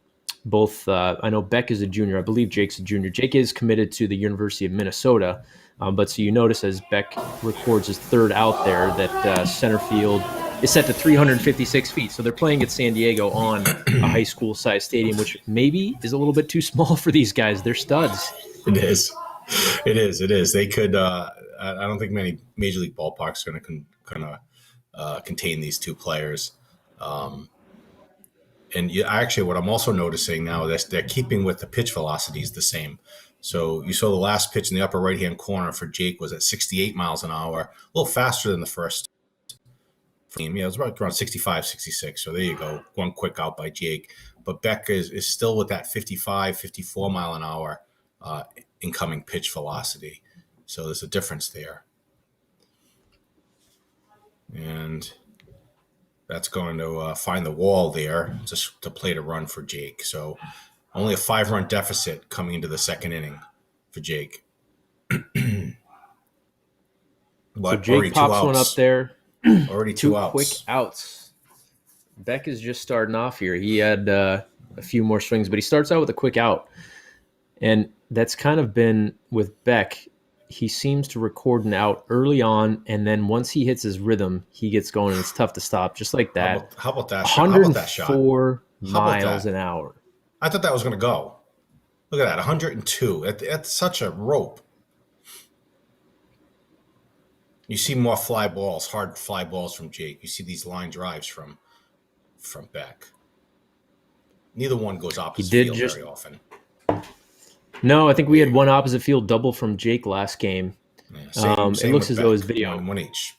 know Beck is a junior. I believe Jake's a junior. Jake is committed to the University of Minnesota. But so you notice as Beck records his 3rd out there that center field is set to 356 feet. So they're playing at San Diego on a high school size stadium, which maybe is a little bit too small for these guys. They're studs. It is. It is. It is. They could. I don't think many major league ballparks are going to contain these two players. And actually, what I'm also noticing now is they're keeping with the pitch velocities the same. So you saw the last pitch in the upper right-hand corner for Jake was at 68 miles an hour, a little faster than the first team. Yeah, it was about around 65, 66. So there you go. One quick out by Jake. But Beck is still with that 55, 54 mile an hour incoming pitch velocity. So there's a difference there. And that's going to find the wall there just to play to run for Jake. So only a 5-run deficit coming into the second inning for Jake. So Jake pops one up there. Already two outs. Quick outs. Beck is just starting off here. He had a few more swings, but he starts out with a quick out. And that's kind of been with Beck. He seems to record an out early on, and then once he hits his rhythm, he gets going, and it's tough to stop, just like that. How about that? 104 miles an hour. I thought that was going to go. Look at that, 102. That's such a rope. You see more fly balls, hard fly balls from Jake. You see these line drives from Beck. Neither one goes opposite field very often. No, I think we had one opposite field double from Jake last game. Yeah, same it looks as Beck. though his video. One each.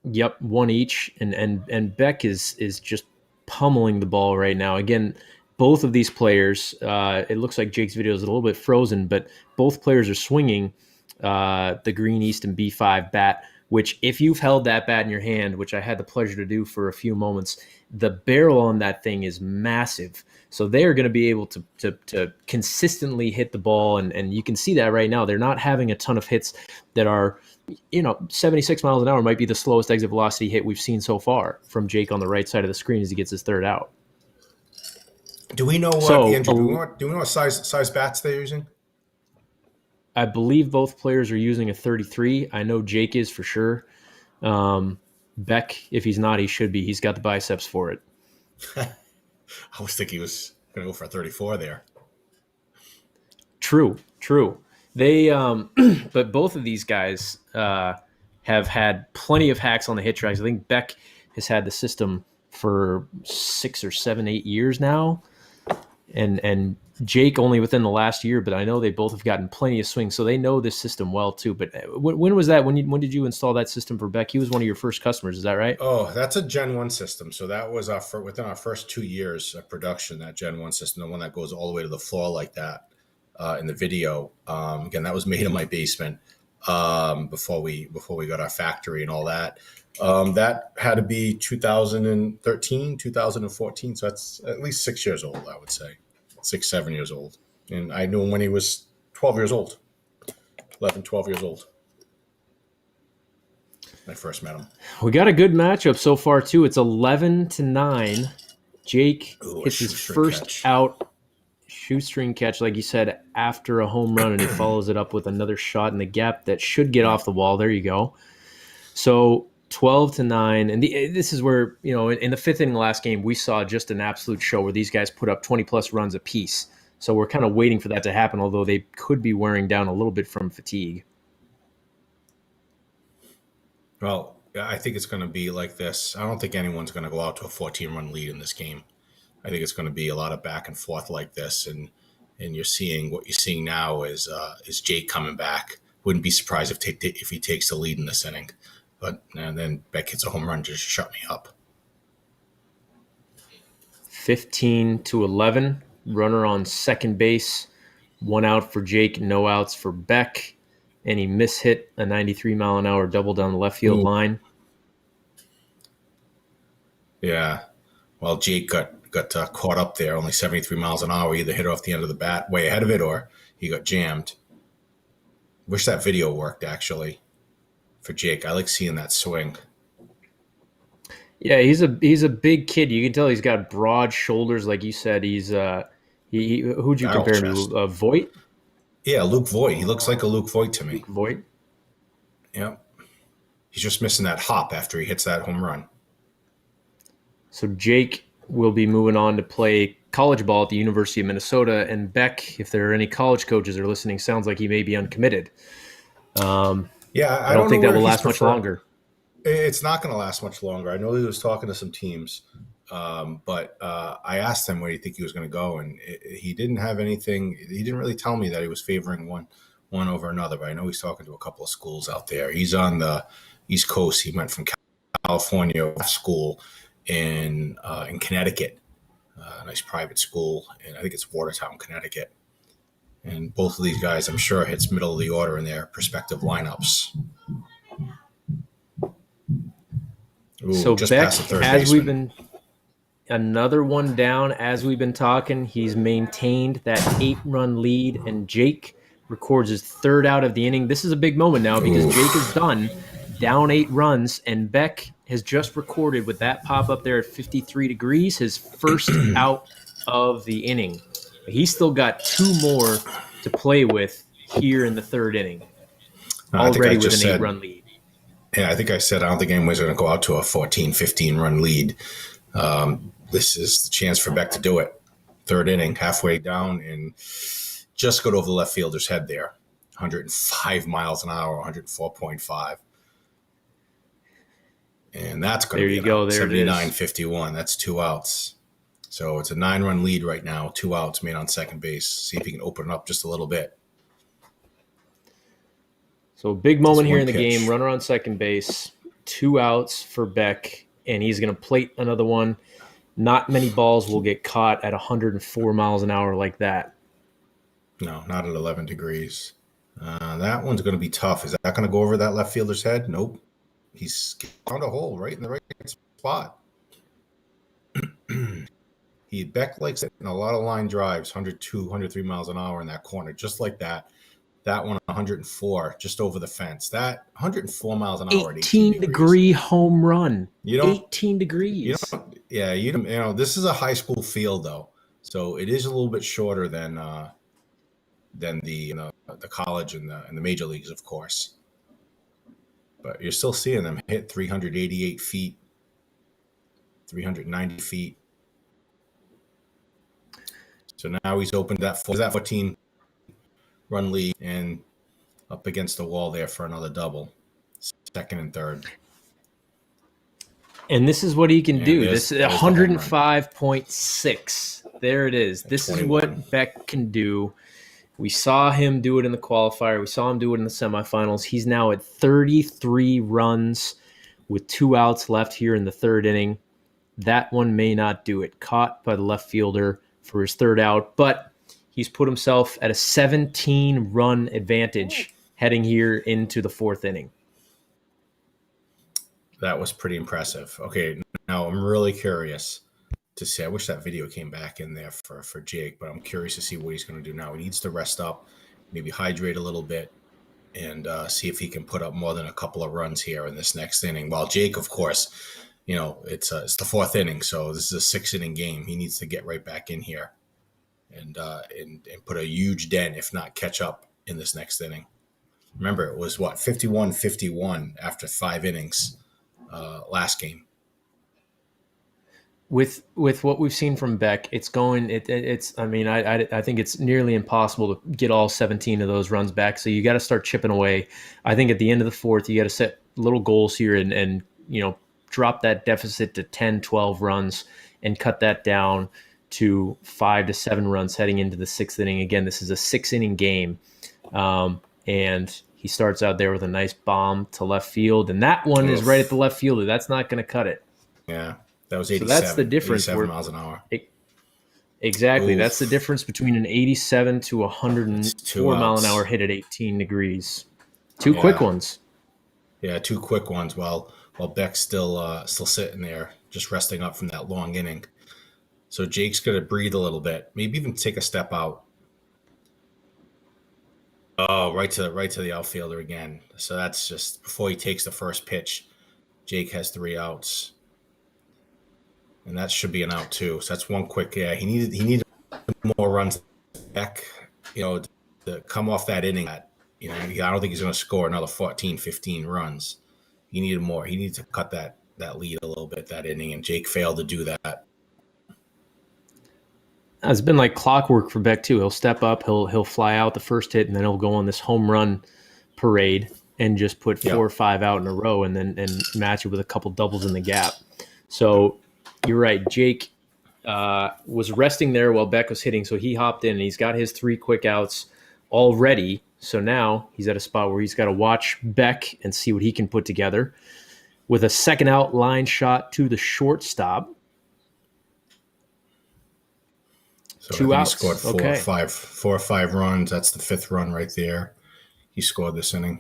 Yep, one each, and Beck is just pummeling the ball right now. Again, both of these players, it looks like Jake's video is a little bit frozen, but both players are swinging the Green Easton B5 bat, which if you've held that bat in your hand, which I had the pleasure to do for a few moments, the barrel on that thing is massive. So they are going to be able to consistently hit the ball, and you can see that right now. They're not having a ton of hits that are, 76 miles an hour might be the slowest exit velocity hit we've seen so far from Jake on the right side of the screen as he gets his third out. Do we know what, Andrew, do we know what size bats they're using? I believe both players are using a 33. I know Jake is for sure. Beck, if he's not, he should be. He's got the biceps for it. I was thinking he was going to go for a 34 there. True. They, but both of these guys have had plenty of hacks on the HitTrax. I think Beck has had the system for 6 or 7, 8 years now, and Jake only within the last year. But I know they both have gotten plenty of swings, so they know this system well too. But when was that? When did you install that system for Beck? He was one of your first customers, is that right? Oh, that's a Gen 1 system. So that was within our first 2 years of production, that Gen 1 system, the one that goes all the way to the floor like that in the video. Again, that was made in my basement before we got our factory and all that. That had to be 2013, 2014. So that's at least 6 years old, I would say. 6, 7 years old. And I knew him when he was 12 years old, 11, 12 years old. I first met him. We got a good matchup so far too. It's 11-9. Jake hits his first out shoestring catch, like you said, after a home run, and he follows it up with another shot in the gap that should get off the wall. There you go. So 12-9, and this is where, in the fifth inning last game, we saw just an absolute show where these guys put up 20-plus runs apiece. So we're kind of waiting for that to happen, although they could be wearing down a little bit from fatigue. Well, I think it's going to be like this. I don't think anyone's going to go out to a 14-run lead in this game. I think it's going to be a lot of back and forth like this, and you're seeing what you're seeing now is Jake coming back. Wouldn't be surprised if he takes the lead in this inning. But and then Beck hits a home run just to shut me up. 15-11. Runner on second base. 1 out for Jake, no outs for Beck. And he mishit a 93-mile-an-hour double down the left field line. Yeah. Well, Jake got caught up there, only 73 miles an hour. Either hit off the end of the bat way ahead of it, or he got jammed. Wish that video worked, actually. For Jake, I like seeing that swing. Yeah, he's a big kid. You can tell he's got broad shoulders, like you said. He's who'd you compare him to? Voit? Yeah, Luke Voit. He looks like a Luke Voit to me. Luke Voit. Yeah, he's just missing that hop after he hits that home run. So Jake will be moving on to play college ball at the University of Minnesota. And Beck, if there are any college coaches that are listening, sounds like he may be uncommitted. Yeah, I don't think that will last much longer. It's not going to last much longer. I know he was talking to some teams, but I asked him where do you think he was going to go, and he didn't have anything. He didn't really tell me that he was favoring one over another, but I know he's talking to a couple of schools out there. He's on the East Coast. He went from California school in Connecticut, a nice private school, and I think it's Watertown, Connecticut. And both of these guys, I'm sure, hits middle of the order in their respective lineups. Ooh, so just Beck, past the third as baseman. we've been another one down, as we've been talking, he's maintained that 8-run lead, and Jake records his third out of the inning. This is a big moment now because Jake is done, down 8 runs, and Beck has just recorded with that pop up there at 53 degrees, his first out of the inning. He's still got 2 more to play with here in the third inning, already with an 8-run lead. Yeah, I think I said I don't think anyone's going to go out to a 14, 15-run lead. This is the chance for Beck to do it. Third inning, halfway down, and just got over the left fielder's head there. 105 miles an hour, 104.5. And that's going to be 79-51. That's 2 outs. So it's a 9-run lead right now, 2 outs made on second base. See if he can open it up just a little bit. So big moment here in the game, runner on second base, 2 outs for Beck, and he's going to plate another one. Not many balls will get caught at 104 miles an hour like that. No, not at 11 degrees. That one's going to be tough. Is that going to go over that left fielder's head? Nope. He's found a hole right in the right spot. Beck likes it in a lot of line drives, 102, 103 miles an hour in that corner, just like that. That one, 104, just over the fence. That 104 miles an hour. 18-degree home run. 18 degrees. This is a high school field though, so it is a little bit shorter than the college and the major leagues, of course. But you're still seeing them hit 388 feet, 390 feet. So now he's opened that 14-run lead and up against the wall there for another double, second and third. And this is what he can do. This is 105.6. There it is. This 21. Is what Beck can do. We saw him do it in the qualifier. We saw him do it in the semifinals. He's now at 33 runs with 2 outs left here in the third inning. That one may not do it. Caught by the left fielder for his third out, but he's put himself at a 17-run advantage heading here into the fourth inning. That was pretty impressive. Okay, now I'm really curious to see. I wish that video came back in there for Jake, but I'm curious to see what he's going to do now. He needs to rest up, maybe hydrate a little bit, and see if he can put up more than a couple of runs here in this next inning. While Jake, of course, it's the fourth inning, so this is a 6-inning game. He needs to get right back in here and put a huge dent, if not catch up, in this next inning. Remember, it was 51-51 after 5 innings last game. With what we've seen from Beck, it's going. I think it's nearly impossible to get all 17 of those runs back. So you got to start chipping away. I think at the end of the fourth, you got to set little goals here and drop that deficit to 10, 12 runs and cut that down to 5 to 7 runs heading into the 6th inning. Again, this is a 6-inning game, and he starts out there with a nice bomb to left field, and that one is right at the left fielder. That's not going to cut it. Yeah. That was 87. So that's the difference. 87 miles an hour. Exactly. Oof. That's the difference between an 87 to 104 mile an hour hit at 18 degrees. Two quick ones. Yeah, 2 quick ones while Beck's still sitting there, just resting up from that long inning. So Jake's going to breathe a little bit, maybe even take a step out. Oh, right to the outfielder again. So that's just before he takes the first pitch. Jake has 3 outs. And that should be an out too. So that's one quick. Yeah, he needed more runs back, to come off that inning. I don't think he's going to score another 14, 15 runs. He needed more. He needed to cut that lead a little bit that inning, and Jake failed to do that. It's been like clockwork for Beck too. He'll step up, he'll fly out the first hit, and then he'll go on this home run parade and just put 4 or 5 out in a row, and match it with a couple doubles in the gap. So you're right. Jake was resting there while Beck was hitting, so he hopped in and he's got his 3 quick outs already. So now he's at a spot where he's got to watch Beck and see what he can put together with a second out line shot to the shortstop. So 2 outs. He scored 4 or 5 runs. That's the 5th run right there. He scored this inning.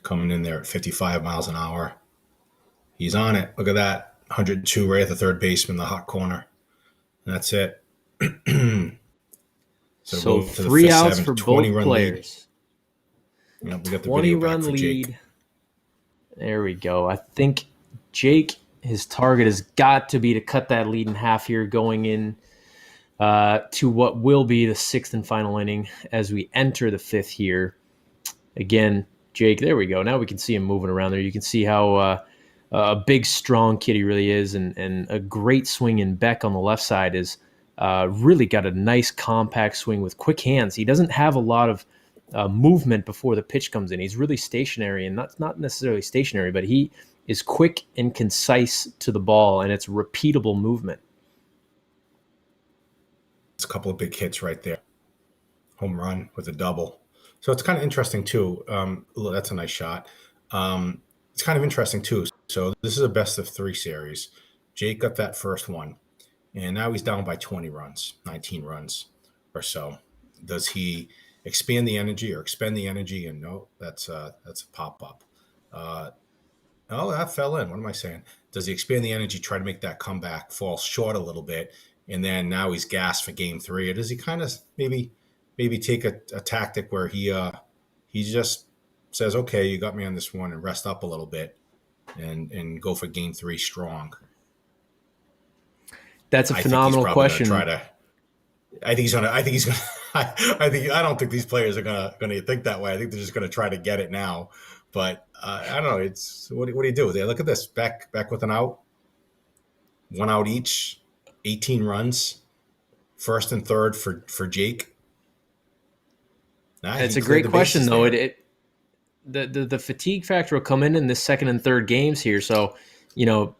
Coming in there at 55 miles an hour. He's on it. Look at that. 102 right at the third baseman, the hot corner. And that's it. So 3 outs for both players. We got the 20-run lead. There we go. I think Jake, his target has got to be to cut that lead in half here going in to what will be the 6th and final inning as we enter the 5th here. Again, Jake, there we go. Now we can see him moving around there. You can see how a big, strong kid he really is, and a great swing in Beck on the left side is really got a nice compact swing with quick hands. He doesn't have a lot of movement before the pitch comes in. He's really stationary, and not necessarily stationary, but he is quick and concise to the ball, and it's repeatable movement. It's a couple of big hits right there. Home run with a double. So it's kind of interesting too. That's a nice shot. It's kind of interesting too. So this is a best of 3 series. Jake got that first one, and now he's down by 20 runs, 19 runs or so. Does he expand the energy or expend the energy? And no, that's a pop up. Oh, that fell in. What am I saying? Does he expand the energy, try to make that comeback, fall short a little bit, and then now he's gassed for game 3? Or does he kind of maybe take a tactic where he just says, okay, you got me on this one, and rest up a little bit and go for game 3 strong? That's a phenomenal question. I don't think these players are gonna think that way. I think they're just gonna try to get it now. But I don't know. It's what do you do? Look at this. Beck with an out, 1 out each, 18 runs, first and third for Jake. It's a great question, though. The fatigue factor will come in this second and third games here. So,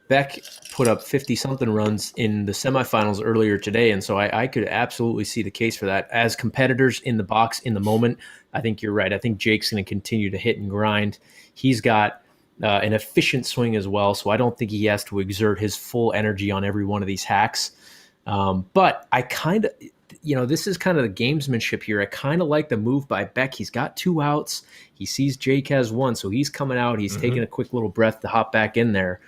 Beck put up 50-something runs in the semifinals earlier today, and so I could absolutely see the case for that. As competitors in the box in the moment, I think you're right. I think Jake's going to continue to hit and grind. He's got an efficient swing as well, so I don't think he has to exert his full energy on every one of these hacks. But I kind of... this is kind of the gamesmanship here. I kind of like the move by Beck. He's got 2 outs. He sees Jake has 1, so he's coming out. He's taking a quick little breath to hop back in there.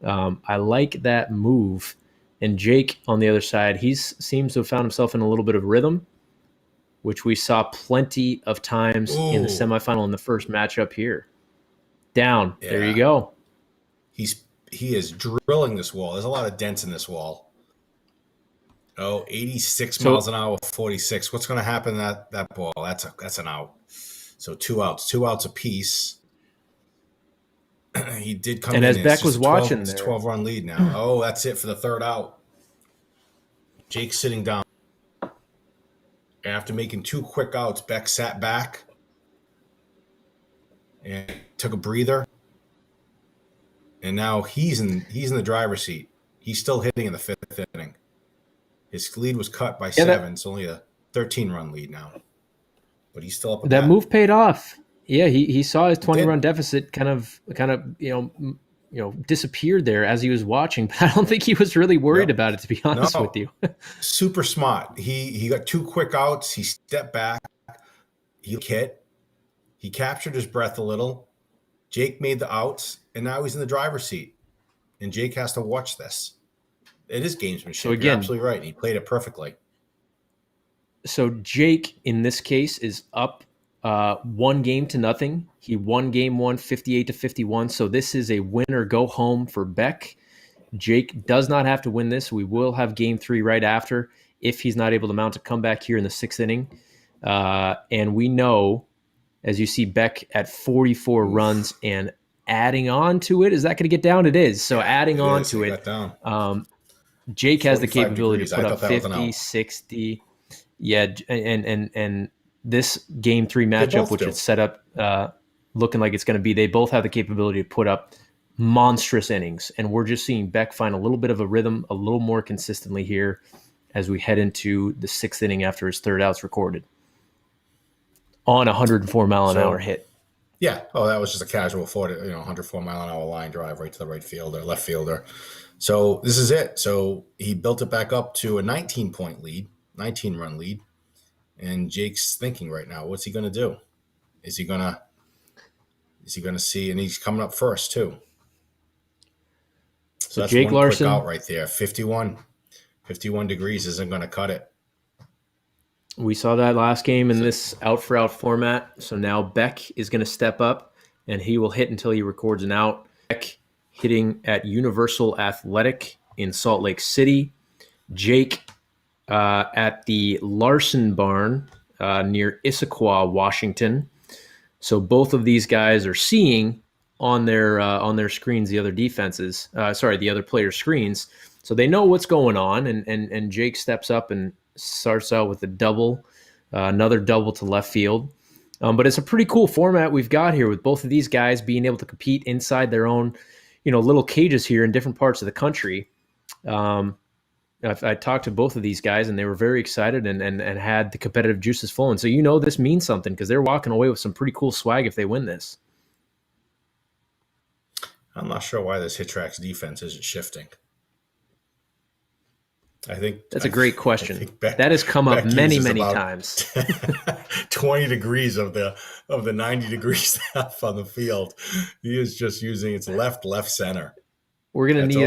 I like that move. And Jake, on the other side, he seems to have found himself in a little bit of rhythm, which we saw plenty of times in the semifinal in the first matchup here. Down. Yeah. There you go. He is drilling this wall. There's a lot of dents in this wall. 86 miles an hour, 46. What's going to happen to that ball? That's an out. So 2 outs apiece. He did come in. And as Beck was watching there. It's a 12-run lead now. Oh, that's it for the third out. Jake's sitting down. After making 2 quick outs, Beck sat back and took a breather. And now he's in the driver's seat. He's still hitting in the 5th inning. His lead was cut by 7. It's only a 13-run lead now. But he's still up. That move paid off. Yeah, he saw his 20-run deficit kind of disappeared there as he was watching. But I don't think he was really worried about it, to be honest with you. Super smart. He got 2 quick outs. He stepped back. He hit. He captured his breath a little. Jake made the outs, and now he's in the driver's seat. And Jake has to watch this. It is gamesmanship. So again, you're absolutely right. He played it perfectly. So Jake, in this case, is up 1-0. He won game 1, 58-51. So this is a win or go home for Beck. Jake does not have to win this. We will have game 3 right after. if he's not able to mount a comeback here in the 6th inning. And we know, as you see Beck at 44 runs and adding on to it, is that going to get down? It is. So adding on to it, Jake has the capability to put up 50, 60. Yeah, and this game 3 matchup, which it's set up looking like it's going to be, they both have the capability to put up monstrous innings. And we're just seeing Beck find a little bit of a rhythm a little more consistently here as we head into the 6th inning after his 3rd out's recorded on a 104-mile-an-hour hit. Yeah. Oh, that was just a casual 104-mile-an-hour line drive right to the right fielder, left fielder. So this is it. So he built it back up to a 19-point lead, 19-run lead. And Jake's thinking right now, what's he going to do? Is he going to see? And he's coming up first too. So that's Jake one Larson quick out right there. 51 degrees isn't going to cut it. We saw that last game in this out-for-out format. So now Beck is going to step up, and he will hit until he records an out. Beck hitting at Universal Athletic in Salt Lake City. Jake at the Larson Barn near Issaquah, Washington. So both of these guys are seeing on their screens the other the other players' screens. So they know what's going on, and Jake steps up and starts out with a double, another double to left field. But it's a pretty cool format we've got here with both of these guys being able to compete inside their own, little cages here in different parts of the country. I talked to both of these guys, and they were very excited and had the competitive juices flowing. So this means something because they're walking away with some pretty cool swag if they win this. I'm not sure why this HitTrax defense isn't shifting. I think that's a great question. That has come up many times. 20 degrees of the 90 degree stuff on the field. He is just using its left center. We're gonna need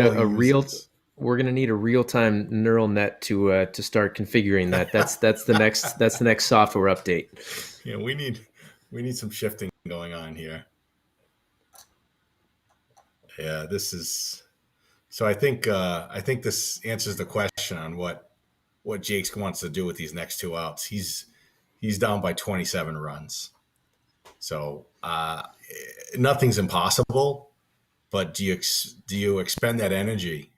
We're gonna need a real-time neural net to start configuring that. That's the next software update. Yeah, we need some shifting going on here. Yeah, this is. So I think this answers the question on what Jake wants to do with these next 2 outs. He's down by 27 runs. So nothing's impossible, but do you expend that energy,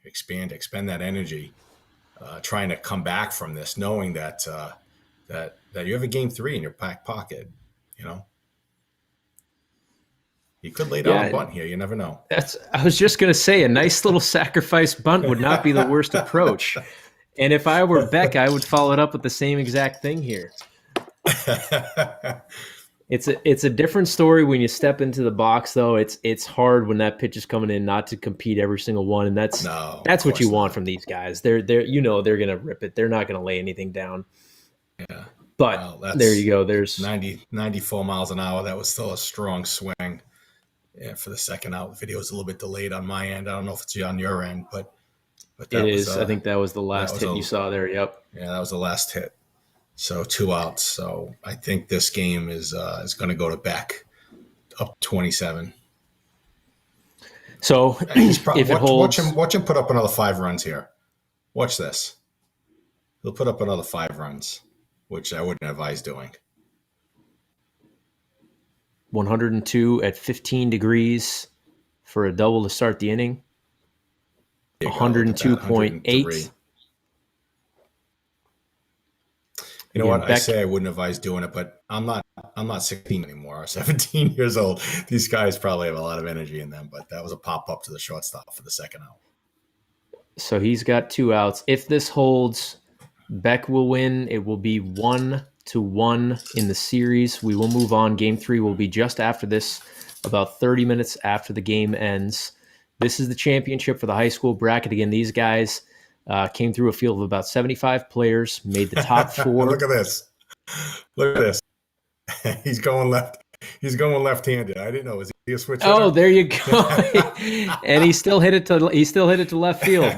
trying to come back from this, knowing that you have a game 3 in your back pocket, You could lay down a bunt here. You never know. I was just going to say, a nice little sacrifice bunt would not be the worst approach. And if I were Beck, I would follow it up with the same exact thing here. It's a different story when you step into the box, though. It's hard when that pitch is coming in not to compete every single one, and that's what you want from these guys. They're they're going to rip it. They're not going to lay anything down. Yeah. But there you go. There's 94 miles an hour. That was still a strong swing. Yeah, for the second out. The video is a little bit delayed on my end. I don't know if it's on your end, but that is. I think that was the last hit you saw there. Yep. Yeah, that was the last hit. So 2 outs. So I think this game is going to go to Beck, up 27. So if it holds, watch him put up another 5 runs here. Watch this. He'll put up another 5 runs, which I wouldn't advise doing. 102 at 15 degrees for a double to start the inning. 102.8. You know what? I say I wouldn't advise doing it, but I'm not 16 anymore. I'm 17 years old. These guys probably have a lot of energy in them, but that was a pop up to the shortstop for the second out. So he's got 2 outs. If this holds, Beck will win. It will be 1-1 in the series. We will move on. Game 3 will be just after this, about 30 minutes after the game ends. This is the championship for the high school bracket. Again, these guys came through a field of about 75 players, made the top 4. Look at this. He's going left. He's going left-handed. I didn't know. Is he a switch hitter? Oh, there you go. And he still hit it to left field.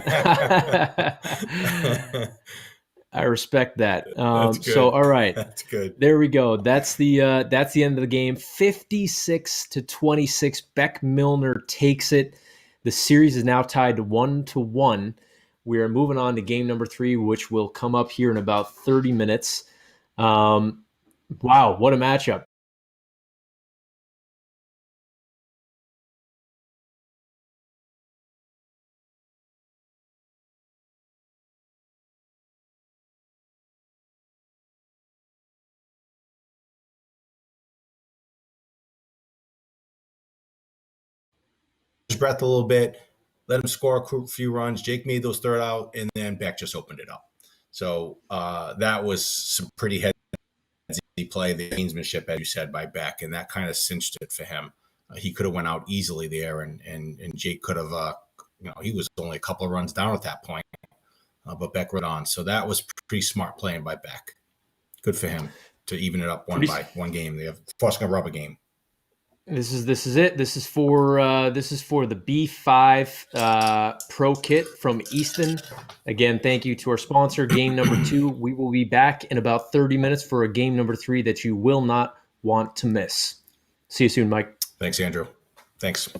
I respect that. So, all right, that's good. There we go. That's the end of the game. 56-26. Beck Milner takes it. The series is now tied to 1-1 We are moving on to game number 3, which will come up here in about 30 minutes. Wow, what a matchup. His breath a little bit, let him score a few runs. Jake made those third out, and then Beck just opened it up. So that was some pretty heady play, the gamesmanship, as you said, by Beck, and that kind of cinched it for him. He could have went out easily there, and Jake could have, he was only a couple of runs down at that point, but Beck read on. So that was pretty smart playing by Beck. Good for him to even it up one game. They have forcing a rubber game. This is it. This is for the B5 Pro Kit from Easton. Again, thank you to our sponsor, game number 2. We will be back in about 30 minutes for a game number 3 that you will not want to miss. See you soon, Mike. Thanks, Andrew. Thanks.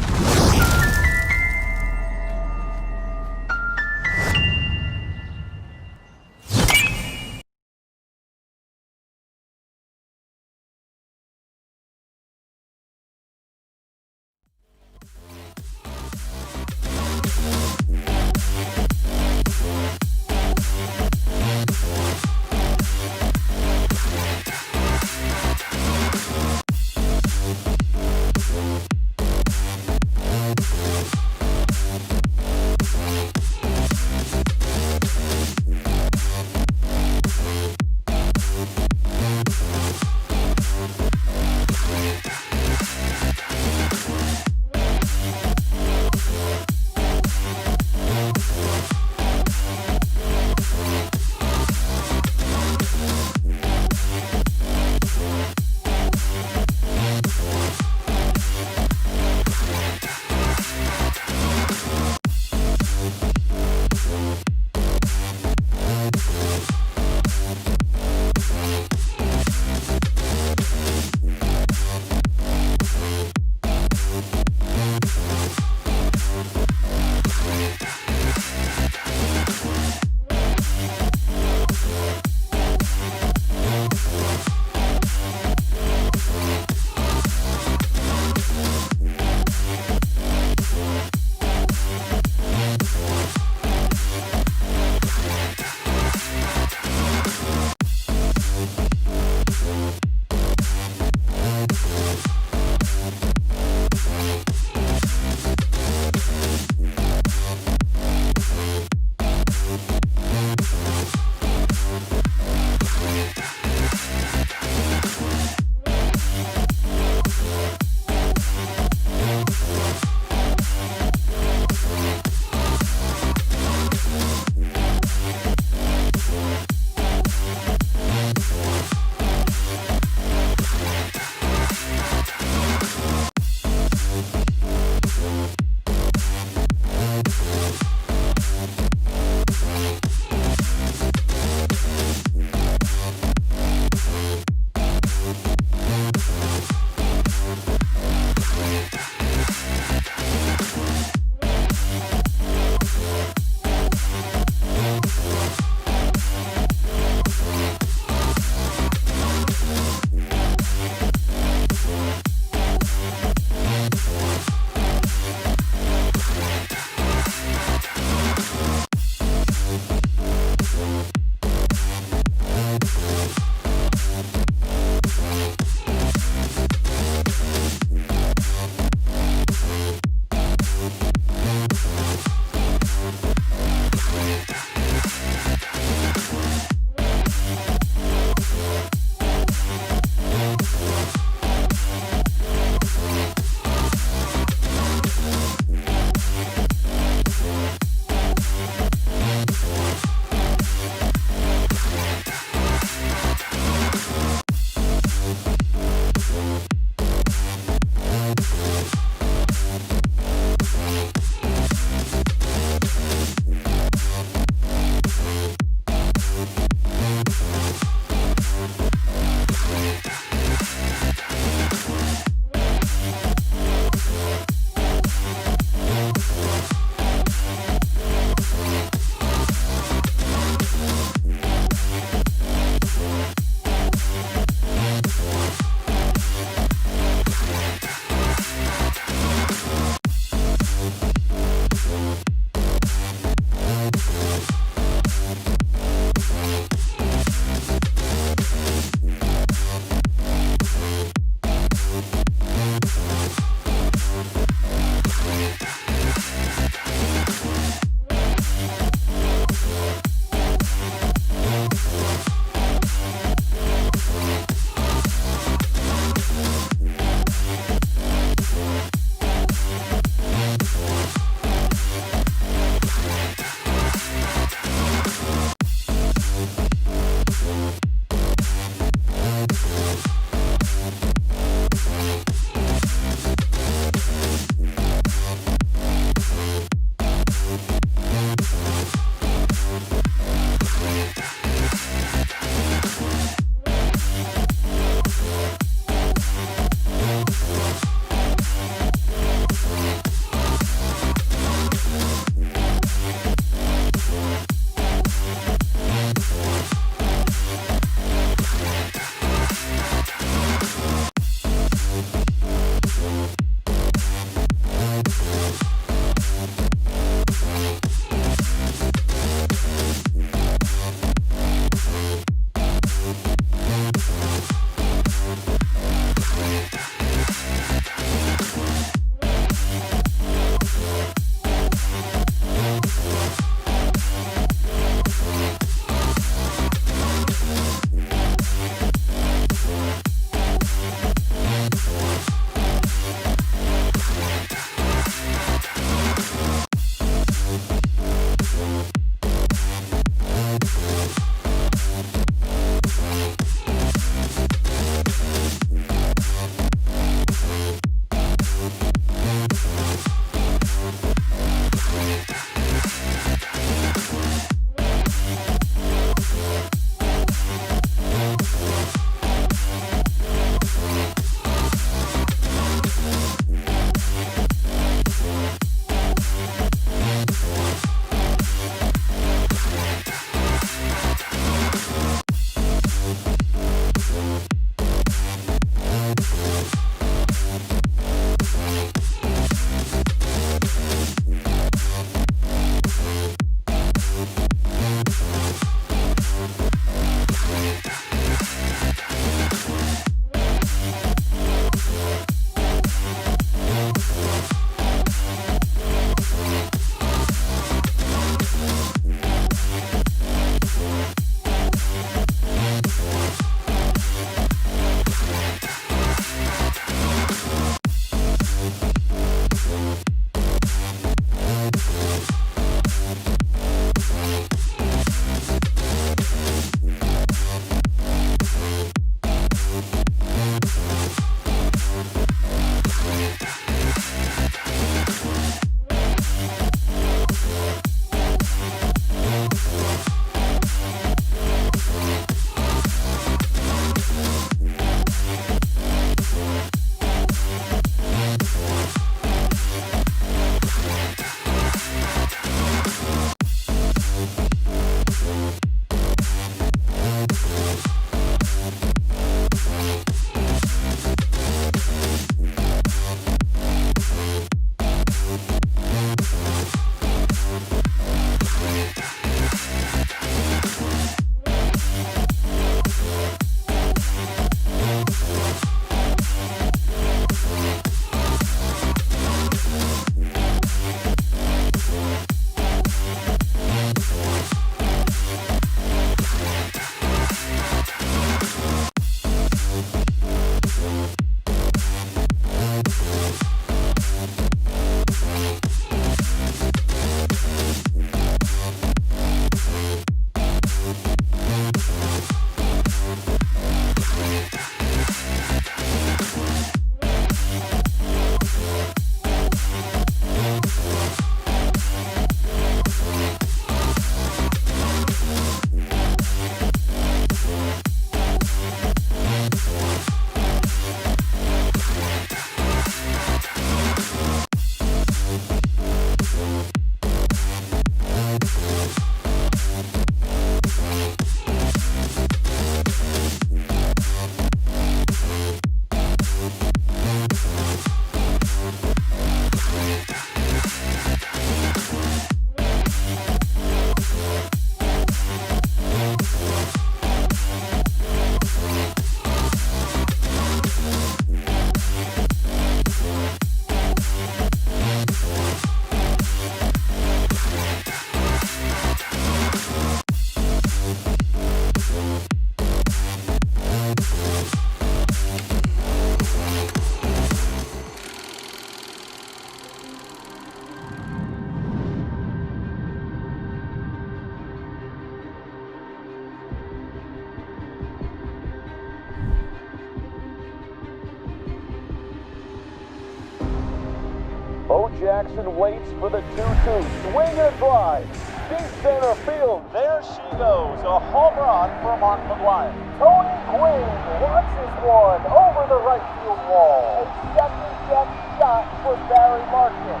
Jackson waits for the 2-2. Swing and a drive. Deep center field. There she goes. A home run for Mark McGuire. Tony Gwynn watches one over the right field wall. A second-step shot for Barry Larkin.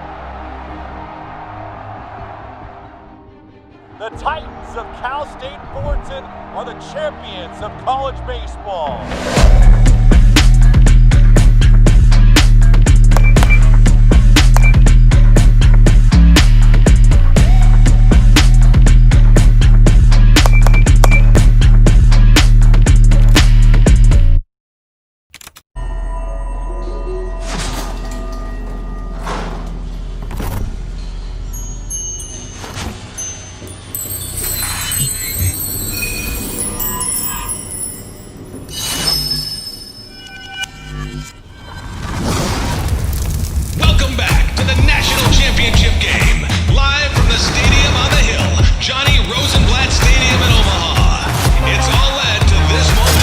The Titans of Cal State Fullerton are the champions of college baseball. Welcome back to the National Championship game. Live from the Stadium on the Hill, Johnny Rosenblatt Stadium in Omaha. It's all led to this moment.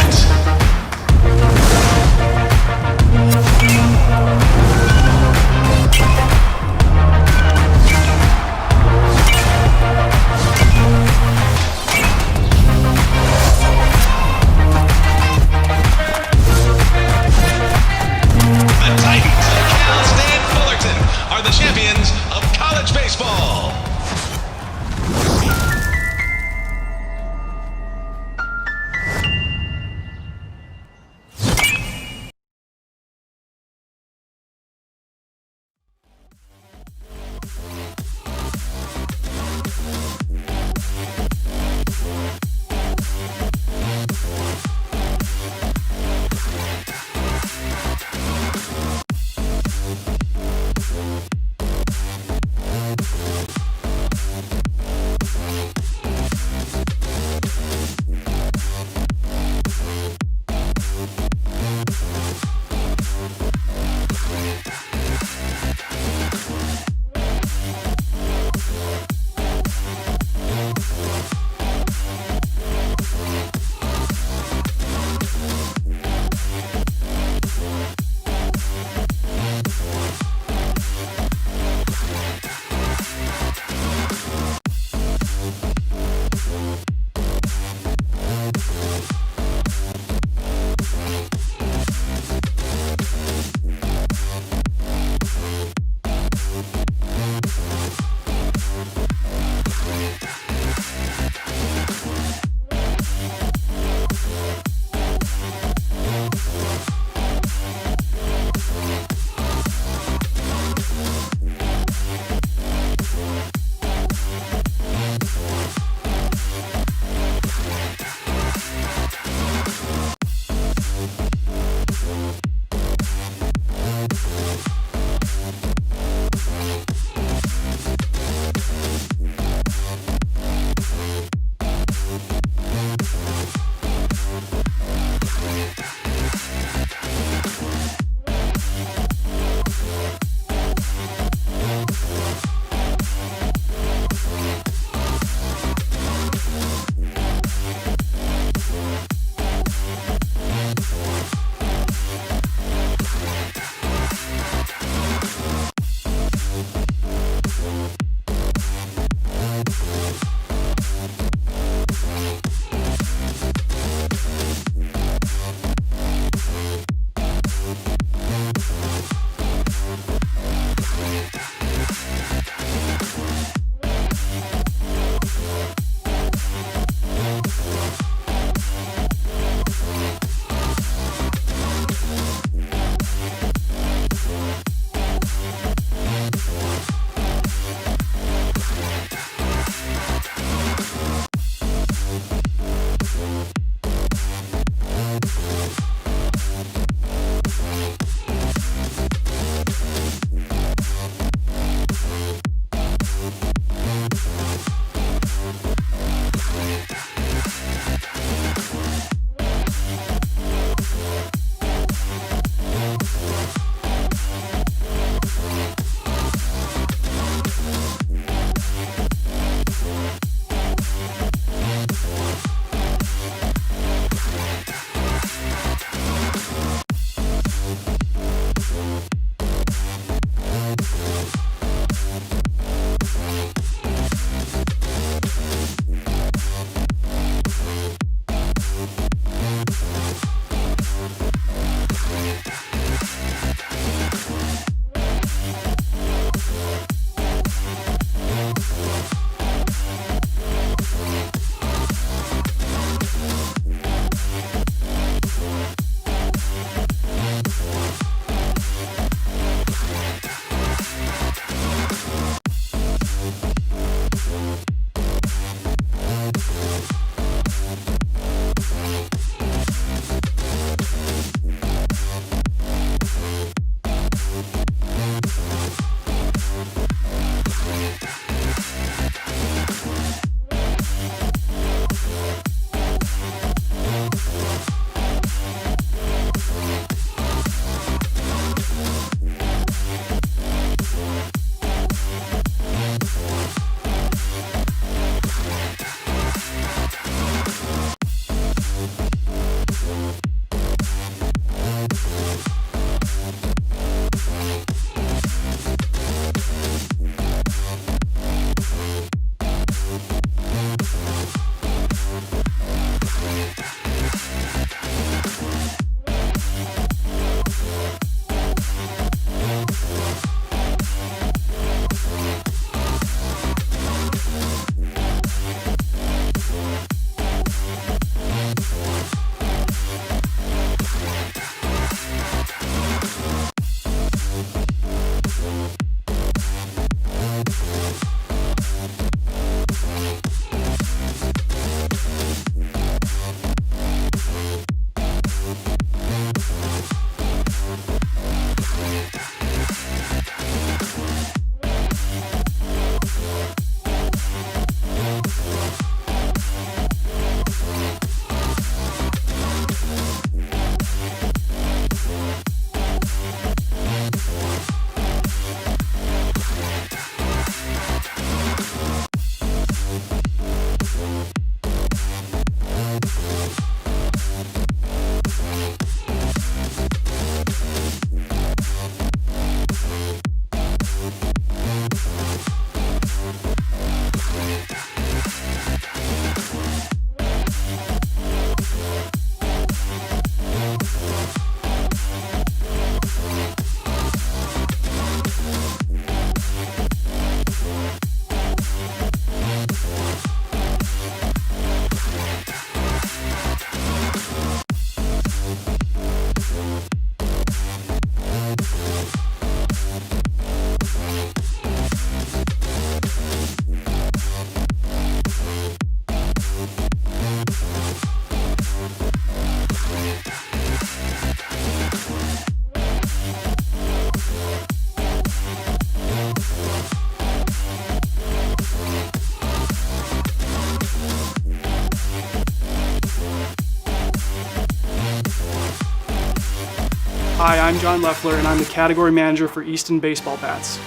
Hi, I'm John Leffler, and I'm the category manager for Easton baseball bats.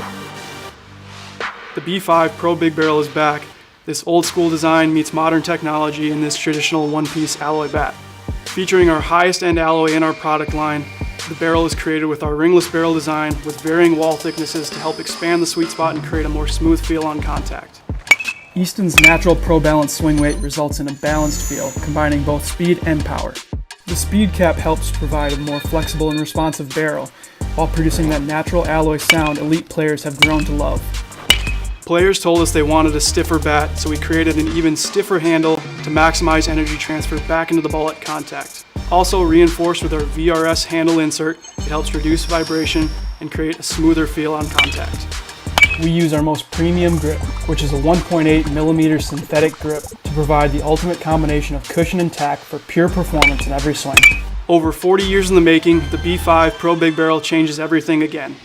The B5 Pro Big Barrel is back. This old school design meets modern technology in this traditional one-piece alloy bat. Featuring our highest end alloy in our product line, the barrel is created with our ringless barrel design with varying wall thicknesses to help expand the sweet spot and create a more smooth feel on contact. Easton's natural Pro Balance swing weight results in a balanced feel, combining both speed and power. The speed cap helps provide a more flexible and responsive barrel, while producing that natural alloy sound elite players have grown to love. Players told us they wanted a stiffer bat, so we created an even stiffer handle to maximize energy transfer back into the ball at contact. Also reinforced with our VRS handle insert, it helps reduce vibration and create a smoother feel on contact. We use our most premium grip, which is a 1.8 millimeter synthetic grip, to provide the ultimate combination of cushion and tack for pure performance in every swing. Over 40 years in the making, the B5 Pro Big Barrel changes everything again.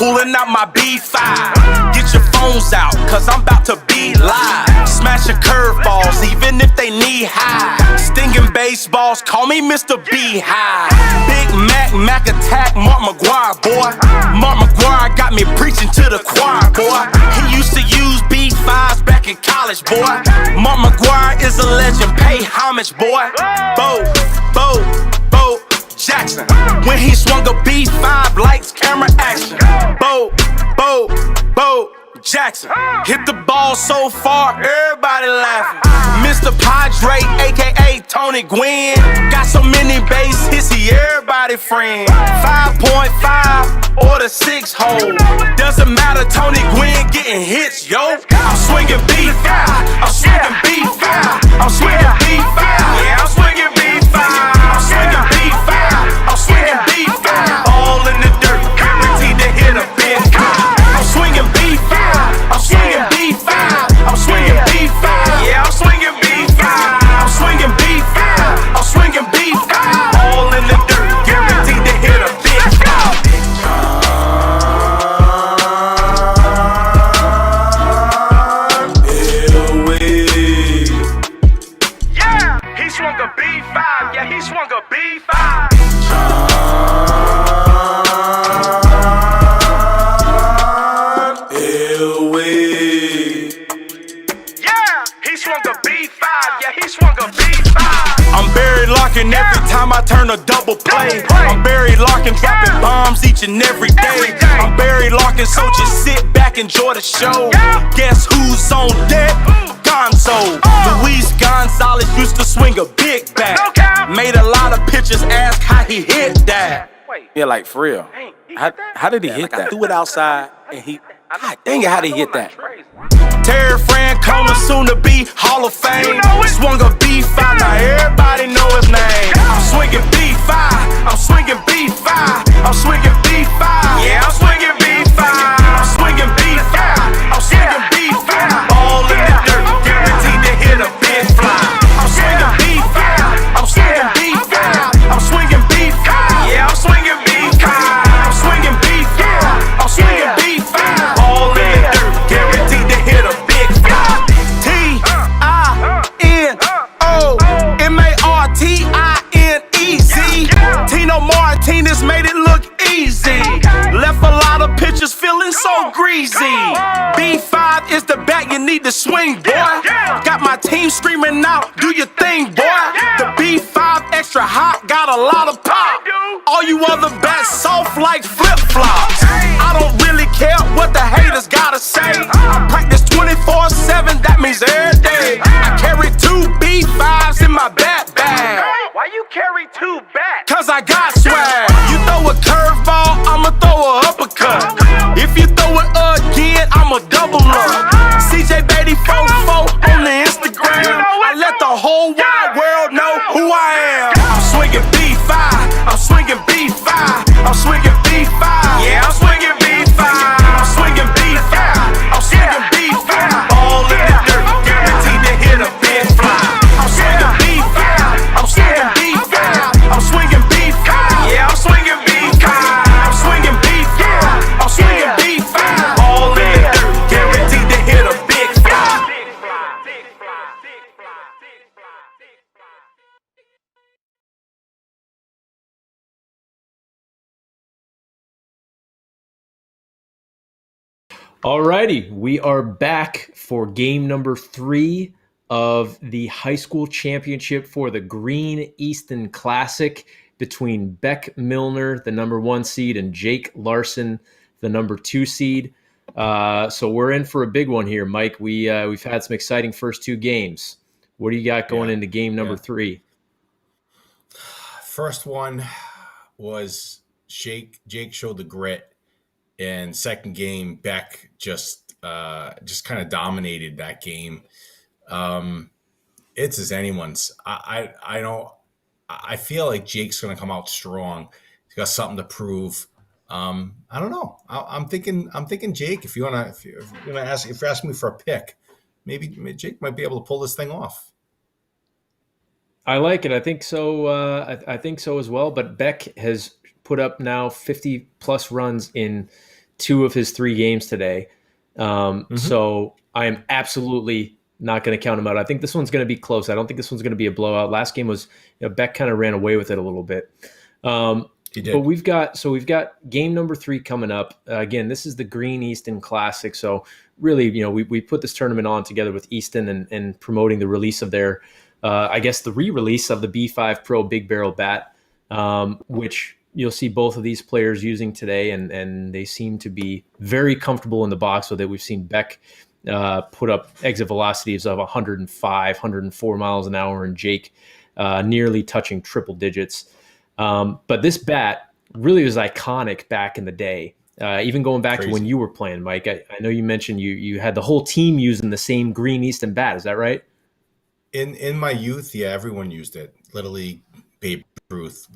pulling out my B5. Get your phones out, cause I'm about to be live. Smashing curveballs, even if they knee high. Stinging baseballs, call me Mr. Beehive. Big Mac attack, Mark McGuire, boy. Mark McGuire got me preaching to the choir, boy. He used to use B5s back in college, boy. Mark McGuire is a legend, pay homage, boy. Bo Jackson. When he swung a B5, lights, camera, action. Bo Jackson. Hit the ball so far, everybody laughing. Mr. Padre, aka Tony Gwynn. Got so many base hits, he everybody friend. 5.5 or the 6 hole. Doesn't matter, Tony Gwynn getting hits, yo. I'm swinging B5, I'm swinging B5, I'm swinging B5. Yeah, I'm swinging B5, I'm swinging B5, I'm swinging B5. All in the dirt, guaranteed to hit a big cop. I'm swinging B5, I'm swinging B5, I'm swinging B5. Yeah, I'm swinging B5, I'm swinging B5, I'm swinging B5. All in the dirt, guaranteed to hit a big cop. Yeah, he swung a B5. Yeah, he swung a B5. Yeah, he swung a B5. Yeah, he swung a B5. I'm Barry Larkin every time I turn a double play. I'm Barry Larkin dropping bombs each and every day. I'm Barry Larkin, so just sit back, enjoy the show. Guess who's on deck? Gonzo. Luis Gonzalez used to swing a big bat. Made a lot of pitchers ask how he hit that. Yeah, like for real. How did he hit that? Threw it outside and he. God dang it, how did he hit that? Terry Francona, soon to be Hall of Fame. Swung a B5, now everybody know his name. I'm swinging B5, I'm swinging B5, I'm swinging B5. Yeah, I'm swinging B5, I'm swinging B5, I'm swinging B5. All in the dirt, guaranteed to hit a big fly. I'm swinging B5, I'm swinging B5, I'm swinging B5. Yeah, I'm swinging B5, I'm swinging B5, I'm swinging B5. All in the dirt, guaranteed to hit a big fly. T-I-N-O-M-A-R-T-I-N-E-Z. Tino Martinez made it look easy. Left a lot of pitchers feeling so greasy. B5 is the bat you need to swing, boy. Got my team screaming out, do your thing, boy. The B5 extra hot, got a lot of pop. All you other bats soft like flip-flops. I don't really care what the haters gotta say. I practice 24/7, that means every day. I carry 2 B5s in my bat bag. Why you carry 2 bats? Cause I got swag. You throw a curveball, I'ma throw a uppercut. If you throw it again, I'ma double up. CJ Beatty 44 on the Instagram. I let the whole wide world know who I am. I'm swinging B5, I'm swinging B5, I'm swinging B5. Yeah, I'm swinging B5, I'm swinging B5, I'm swinging B5. All in the dirt, guaranteed to hit a big fly. I'm swinging B5, I'm swinging B5, I'm swinging B5. Yeah, I'm swinging B5, I'm swinging B5, I'm swinging B5. All in the dirt, guaranteed to hit a big fly. Alrighty, we are back for game number 3 of the high school championship for the Green Easton Classic between Beck Milner, the number 1 seed, and Jake Larson, the number 2 seed. So we're in for a big one here, Mike. We've had some exciting first 2 games. What do you got going into game number 3? First one was Jake showed the grit. And second game, Beck just kind of dominated that game. It's as anyone's. I feel like Jake's going to come out strong. He's got something to prove. I don't know. I'm thinking Jake. If you're asking me for a pick, maybe Jake might be able to pull this thing off. I like it. I think so. I think so as well. But Beck has put up now 50 plus runs in 2 of his 3 games today. So I am absolutely not going to count him out. I think this one's going to be close. I don't think this one's going to be a blowout. Last game was, Beck kind of ran away with it a little bit. He did. But we've got game number 3 coming up. Again, this is the Green Easton Classic. So really, we put this tournament on together with Easton and promoting the release of their, the re-release of the B5 Pro Big Barrel Bat, which you'll see both of these players using today, and they seem to be very comfortable in the box with it. We've seen Beck put up exit velocities of 105, 104 miles an hour, and Jake nearly touching triple digits. But this bat really was iconic back in the day. Even going back to when you were playing, Mike. I know you mentioned you had the whole team using the same Green Easton bat. Is that right? In my youth, yeah, everyone used it. Little League, Babe Ruth,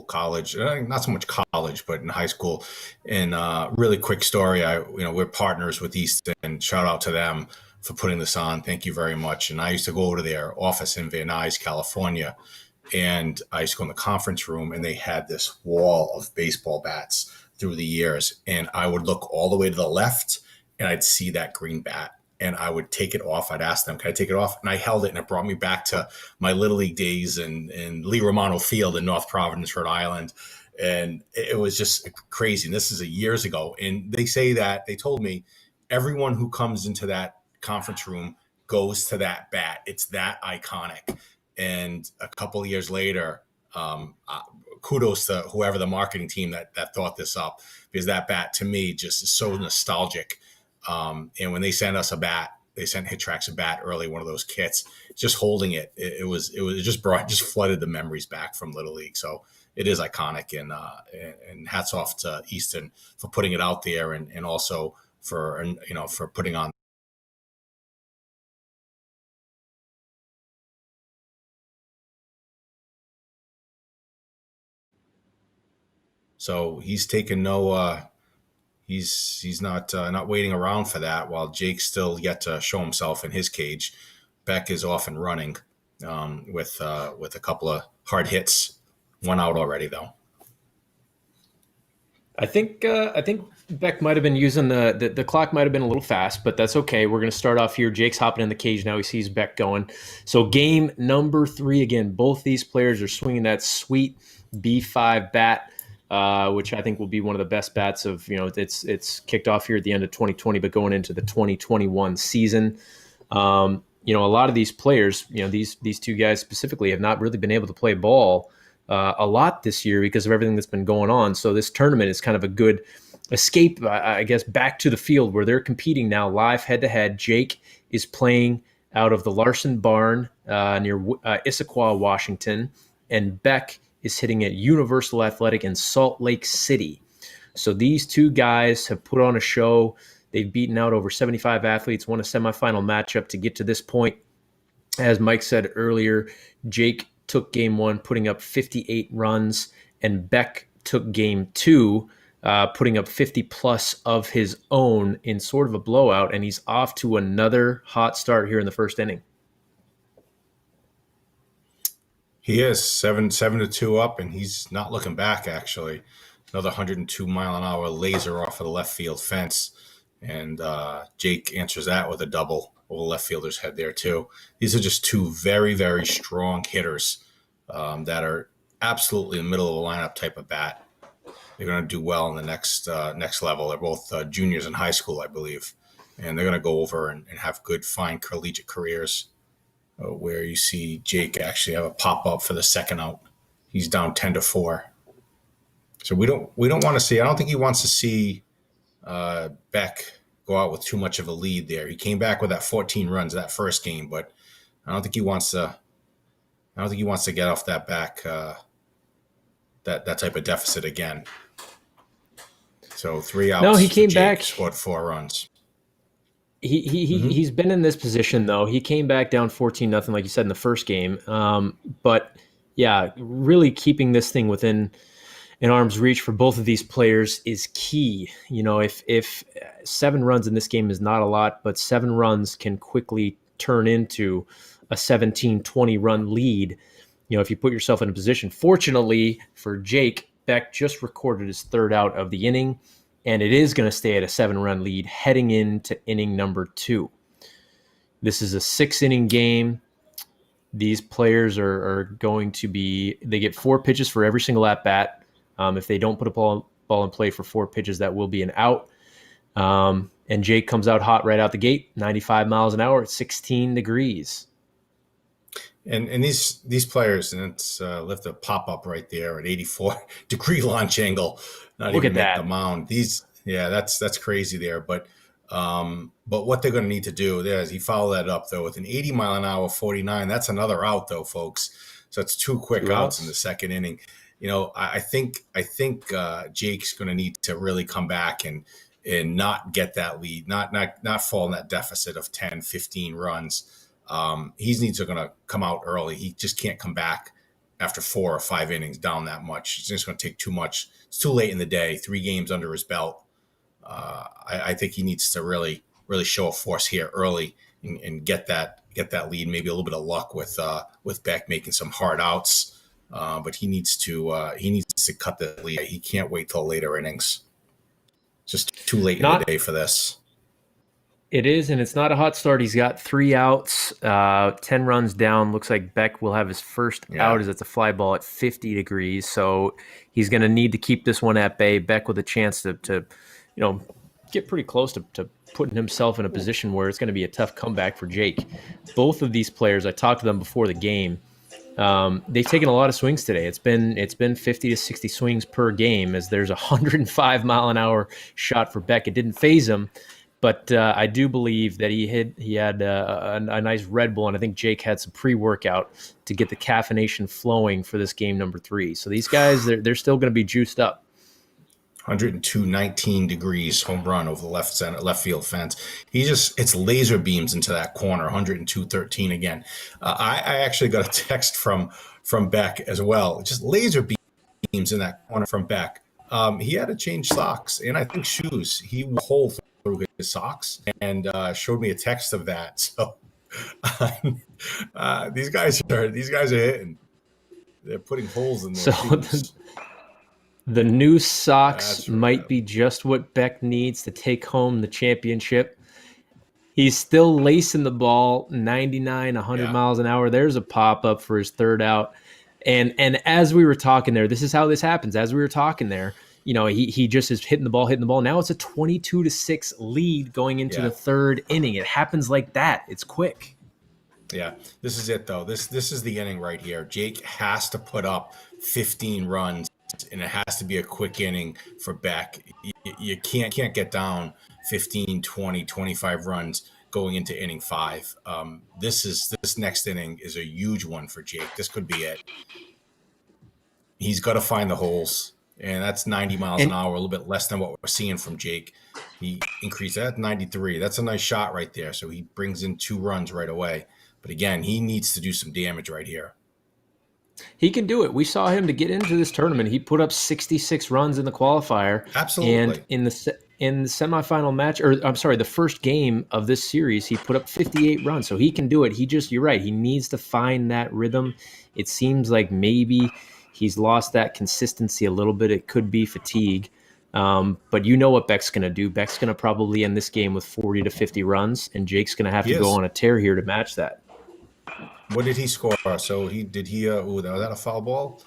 college, not so much college, but in high school. And really quick story, we're partners with Easton. Shout out to them for putting this on. Thank you very much. And I used to go to their office in Van Nuys, California, and I used to go in the conference room, and they had this wall of baseball bats through the years. And I would look all the way to the left, and I'd see that green bat. And I would take it off. I'd ask them, can I take it off? And I held it, and it brought me back to my Little League days in Lee Romano Field in North Providence, Rhode Island. And it was just crazy. And this is years ago. And they told me everyone who comes into that conference room goes to that bat. It's that iconic. And a couple of years later, kudos to whoever the marketing team that thought this up, because that bat to me just is so nostalgic. And when they sent us a bat, they sent HitTrax a bat early, one of those kits. Just holding it, it just flooded the memories back from Little League. So it is iconic, and hats off to Easton for putting it out there, and also for putting on. So he's taken no. He's not waiting around for that, while Jake's still yet to show himself in his cage. Beck is off and running with a couple of hard hits. One out already, though. I think Beck might have been using the clock might have been a little fast, but that's okay. We're going to start off here. Jake's hopping in the cage now. He sees Beck going. So game number 3 again. Both these players are swinging that sweet B5 bat. Which I think will be one of the best bats of, it's kicked off here at the end of 2020, but going into the 2021 season. A lot of these players, these 2 guys specifically, have not really been able to play ball a lot this year because of everything that's been going on. So this tournament is kind of a good escape, I guess, back to the field where they're competing now live head-to-head. Jake is playing out of the Larson Barn near Issaquah, Washington, and Beck is hitting at Universal Athletic in Salt Lake City. So these 2 guys have put on a show. They've beaten out over 75 athletes, won a semifinal matchup to get to this point. As Mike said earlier, Jake took game 1, putting up 58 runs, and Beck took game 2, putting up 50 plus of his own in sort of a blowout, and he's off to another hot start here in the first inning. He is 7-2 up, and he's not looking back. Actually, another 102 mile an hour laser off of the left field fence, and Jake answers that with a double over the left fielder's head there too. These are just 2 very, very strong hitters that are absolutely in the middle of a lineup type of bat. They're going to do well in the next level. They're both juniors in high school, I believe, and they're going to go over and have good, fine collegiate careers. Where you see Jake actually have a pop up for the second out. He's down 10-4. So we don't want to see. I don't think he wants to see Beck go out with too much of a lead there. He came back with that 14 runs that first game, but I don't think he wants to. I don't think he wants to get off that back that type of deficit again. So 3 outs. No, he came back. Scored 4 runs. He's been in this position though. He came back down 14-0, like you said in the first game. But yeah, really keeping this thing within an arm's reach for both of these players is key. If 7 runs in this game is not a lot, but 7 runs can quickly turn into a 17-20 run lead. If you put yourself in a position. Fortunately for Jake, Beck just recorded his 3rd out of the inning, and it is going to stay at a 7-run lead heading into inning number 2. This is a 6-inning game. These players are going to be, they get 4 pitches for every single at-bat. If they don't put a ball in play for 4 pitches, that will be an out. And Jake comes out hot right out the gate, 95 miles an hour at 16 degrees. And these players, and it's left a pop up right there at 84-degree launch angle. Not Look even at at that. the mound. That's crazy there. But what they're going to need to do there is he followed that up though with an 80-mile-an-hour 49. That's another out though, folks. So it's 2 quick outs in the second inning. I think Jake's going to need to really come back and not get that lead, not fall in that deficit of 10, 15 runs. He needs to going to come out early. He just can't come back after 4 or 5 innings down that much. It's just going to take too much. It's too late in the day. 3 games under his belt. I think he needs to really show a force here early and get that lead. Maybe a little bit of luck with Beck making some hard outs. But he needs to cut the lead. He can't wait till later innings. Just too late in the day for this. It is, and it's not a hot start. He's got 3 outs, 10 runs down. Looks like Beck will have his first out as it's a fly ball at 50 degrees. So he's going to need to keep this one at bay. Beck with a chance to get pretty close to putting himself in a position where it's going to be a tough comeback for Jake. Both of these players, I talked to them before the game. They've taken a lot of swings today. It's been 50 to 60 swings per game, as there's a 105-mile-an-hour shot for Beck. It didn't phase him. But I do believe that he had a nice Red Bull, and I think Jake had some pre-workout to get the caffeination flowing for this game number 3. So these guys, they're still going to be juiced up. 102-19 degrees home run over the left field fence. It's laser beams into that corner. 102-13 again. I actually got a text from Beck as well. Just laser beams in that corner from Beck. He had to change socks and I think shoes. He will hold through his socks and showed me a text of that. So these guys are hitting. They're putting holes in their shoes. The new socks might be just what Beck needs to take home the championship. He's still lacing the ball 99, 100 miles an hour. There's a pop-up for his 3rd out. And as we were talking there, this is how this happens. As we were talking there, he just is hitting the ball. Now it's a 22-6 lead going into the 3rd inning. It happens like that. It's quick. Yeah, this is it, though. This is the inning right here. Jake has to put up 15 runs, and it has to be a quick inning for Beck. You can't get down 15, 20, 25 runs going into inning 5. This next inning is a huge one for Jake. This could be it. He's got to find the holes, and that's 90 miles an hour, a little bit less than what we're seeing from Jake. He increased that 93. That's a nice shot right there. So he brings in 2 runs right away. But again, he needs to do some damage right here. He can do it. We saw him to get into this tournament. He put up 66 runs in the qualifier. Absolutely. And in the semifinal match, or I'm sorry, the first game of this series, he put up 58 runs. So he can do it. You're right. He needs to find that rhythm. It seems like maybe he's lost that consistency a little bit. It could be fatigue. But you know what Beck's going to do. Beck's going to probably end this game with 40 to 50 runs, and Jake's going to have to go on a tear here to match that. What did he score? So was that a foul ball?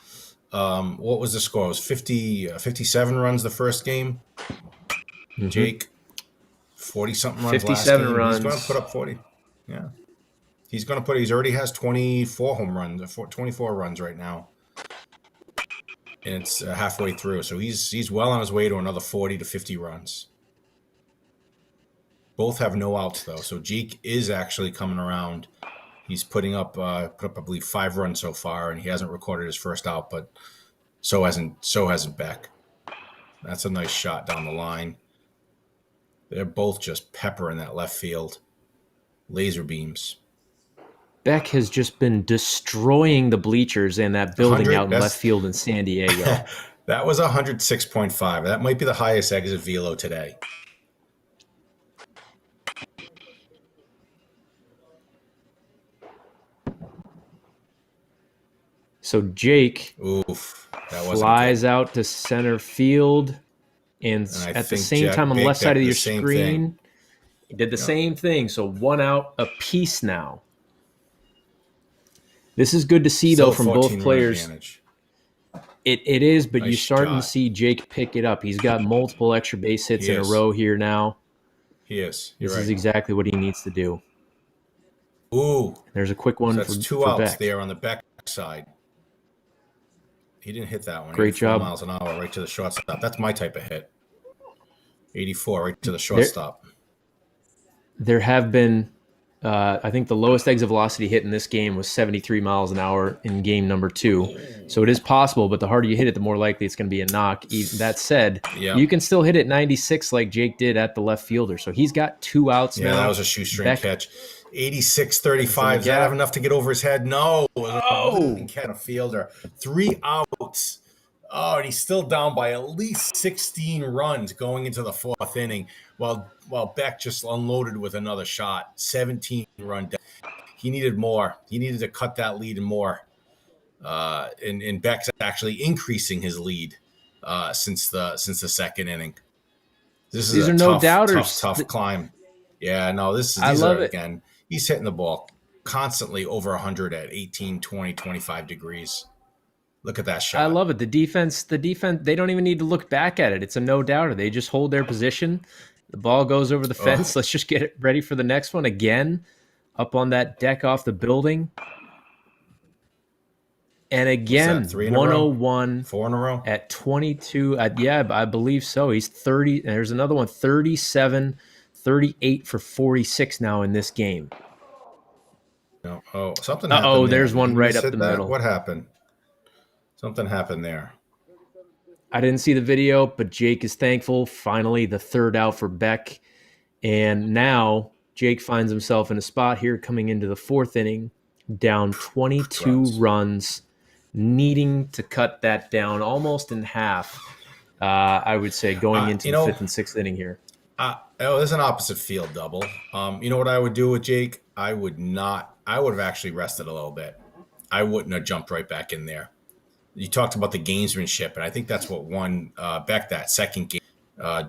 What was the score? It was 57 runs the first game. Mm-hmm. Jake, 40-something runs 57 last game. runs. He's going to put up 40. Yeah. He already has 24 home runs, 24 runs right now. And it's halfway through. So he's well on his way to another 40 to 50 runs. Both have no outs, though. So Jake is actually coming around. He's put up, I believe, 5 runs so far, and he hasn't recorded his first out, but so hasn't Beck. That's a nice shot down the line. They're both just peppering that left field. Laser beams. Beck has just been destroying the bleachers in that building out in left field in San Diego. That was 106.5. That might be the highest exit velo today. So Jake flies out to center field And I at the think same time on the Jake left side did of the your same screen, thing. he did the same thing. So 1 out apiece now. This is good to see, Still though, a from both 14-run players. advantage. It is, but Nice you're starting to shot. see Jake pick it up. He's got multiple extra base hits He in a is. row here now. He is. You're This is right. exactly what he needs to do. Ooh. There's a quick one So that's two for outs Beck. there on the back side. He didn't hit that one. Great 84 job. miles an hour right to the shortstop. That's my type of hit. 84 right to the shortstop. There have been, I think the lowest exit velocity hit in this game was 73 miles an hour in game number 2. So it is possible, but the harder you hit it, the more likely it's going to be a knock. That said, you can still hit it 96 like Jake did at the left fielder. So he's got 2 outs now. Yeah, that was a shoestring catch. 86-35. Does that have enough to get over his head? No. Oh! Kind of fielder. 3 outs. Oh, and he's still down by at least 16 runs going into the 4th inning while Beck just unloaded with another shot. 17-run. He needed more. He needed to cut that lead more. And Beck's actually increasing his lead since the 2nd inning. These are no doubters. Tough climb. Yeah, no, these are, again, he's hitting the ball constantly over 100 at 18, 20, 25 degrees. Look at that shot. I love it. The defense, they don't even need to look back at it. It's a no-doubter. They just hold their position. The ball goes over the fence. Let's just get it ready for the next one. Again, up on that deck off the building. And again, 101. 4 in a row? At 22. Yeah, I believe so. He's 30. And there's another one, 37, 38 for 46 now in this game. No. Oh, something happened. There's one right up the middle. What happened? Something happened there. I didn't see the video, but Jake is thankful. Finally, the 3rd out for Beck. And now Jake finds himself in a spot here coming into the 4th inning, down 22 runs, needing to cut that down almost in half, I would say, going into the 5th and 6th inning here. There's an opposite field double. You know what I would do with Jake? I would have actually rested a little bit. I wouldn't have jumped right back in there. You talked about the gamesmanship, and I think that's what won Beck that second game.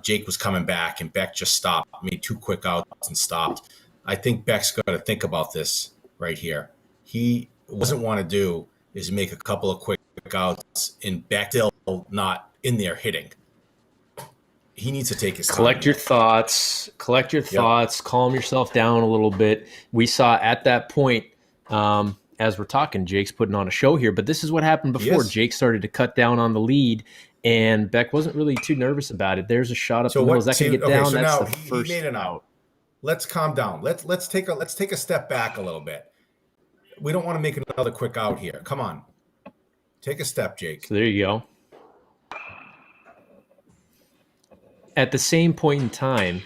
Jake was coming back, and Beck just stopped, made 2 quick outs and stopped. I think Beck's got to think about this right here. He doesn't want to do is make a couple of quick outs, and Beck still not in there hitting. He needs to take his time. Collect your thoughts, calm yourself down a little bit. We saw at that point, as we're talking, Jake's putting on a show here, but this is what happened before. Jake started to cut down on the lead, and Beck wasn't really too nervous about it. There's a shot up the middle. Is that going to get down? So that's now the first he made an out. Let's calm down. Let's take a step back a little bit. We don't want to make another quick out here. Come on. Take a step, Jake. So there you go. At the same point in time,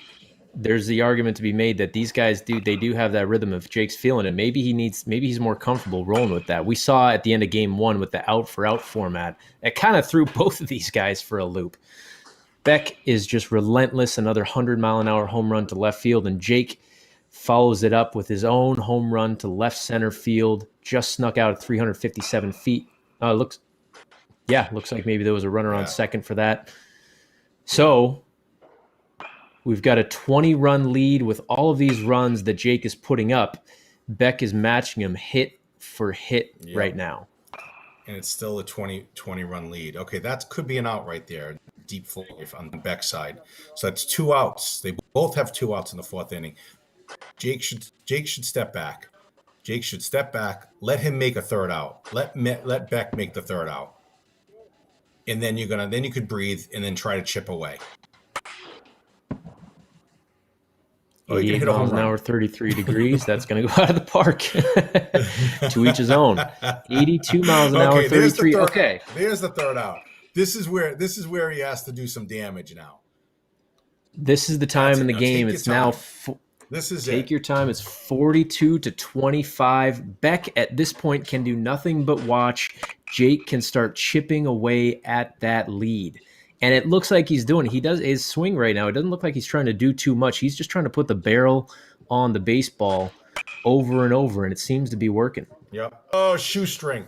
there's the argument to be made that these guys do have that rhythm if Jake's feeling it. Maybe he's more comfortable rolling with that. We saw at the end of game 1 with the out for out format, it kind of threw both of these guys for a loop. Beck is just relentless, another 100-mile-an-hour home run to left field, and Jake follows it up with his own home run to left center field, just snuck out at 357 feet. Looks like maybe there was a runner on second for that. So we've got a 20-run lead with all of these runs that Jake is putting up. Beck is matching him hit for hit right now. And it's still a 20-run lead. Okay, that could be an out right there, deep fly on the Beck side. So that's 2 outs. They both have 2 outs in the 4th inning. Jake should step back. Jake should step back. Let him make a 3rd out. Let Beck make the 3rd out. And then you could breathe and then try to chip away. 88 miles an hour, 33 degrees. That's going to go out of the park. To each his own. 82 miles an hour, 33. Okay. There's the 3rd out. This is where he has to do some damage now. This is the time in the game. It's now Take your time. It's 42-25. Beck at this point can do nothing but watch. Jake can start chipping away at that lead. And it looks like he's doing it. He does his swing right now. It doesn't look like he's trying to do too much. He's just trying to put the barrel on the baseball over and over, and it seems to be working. Yep. Oh, shoestring.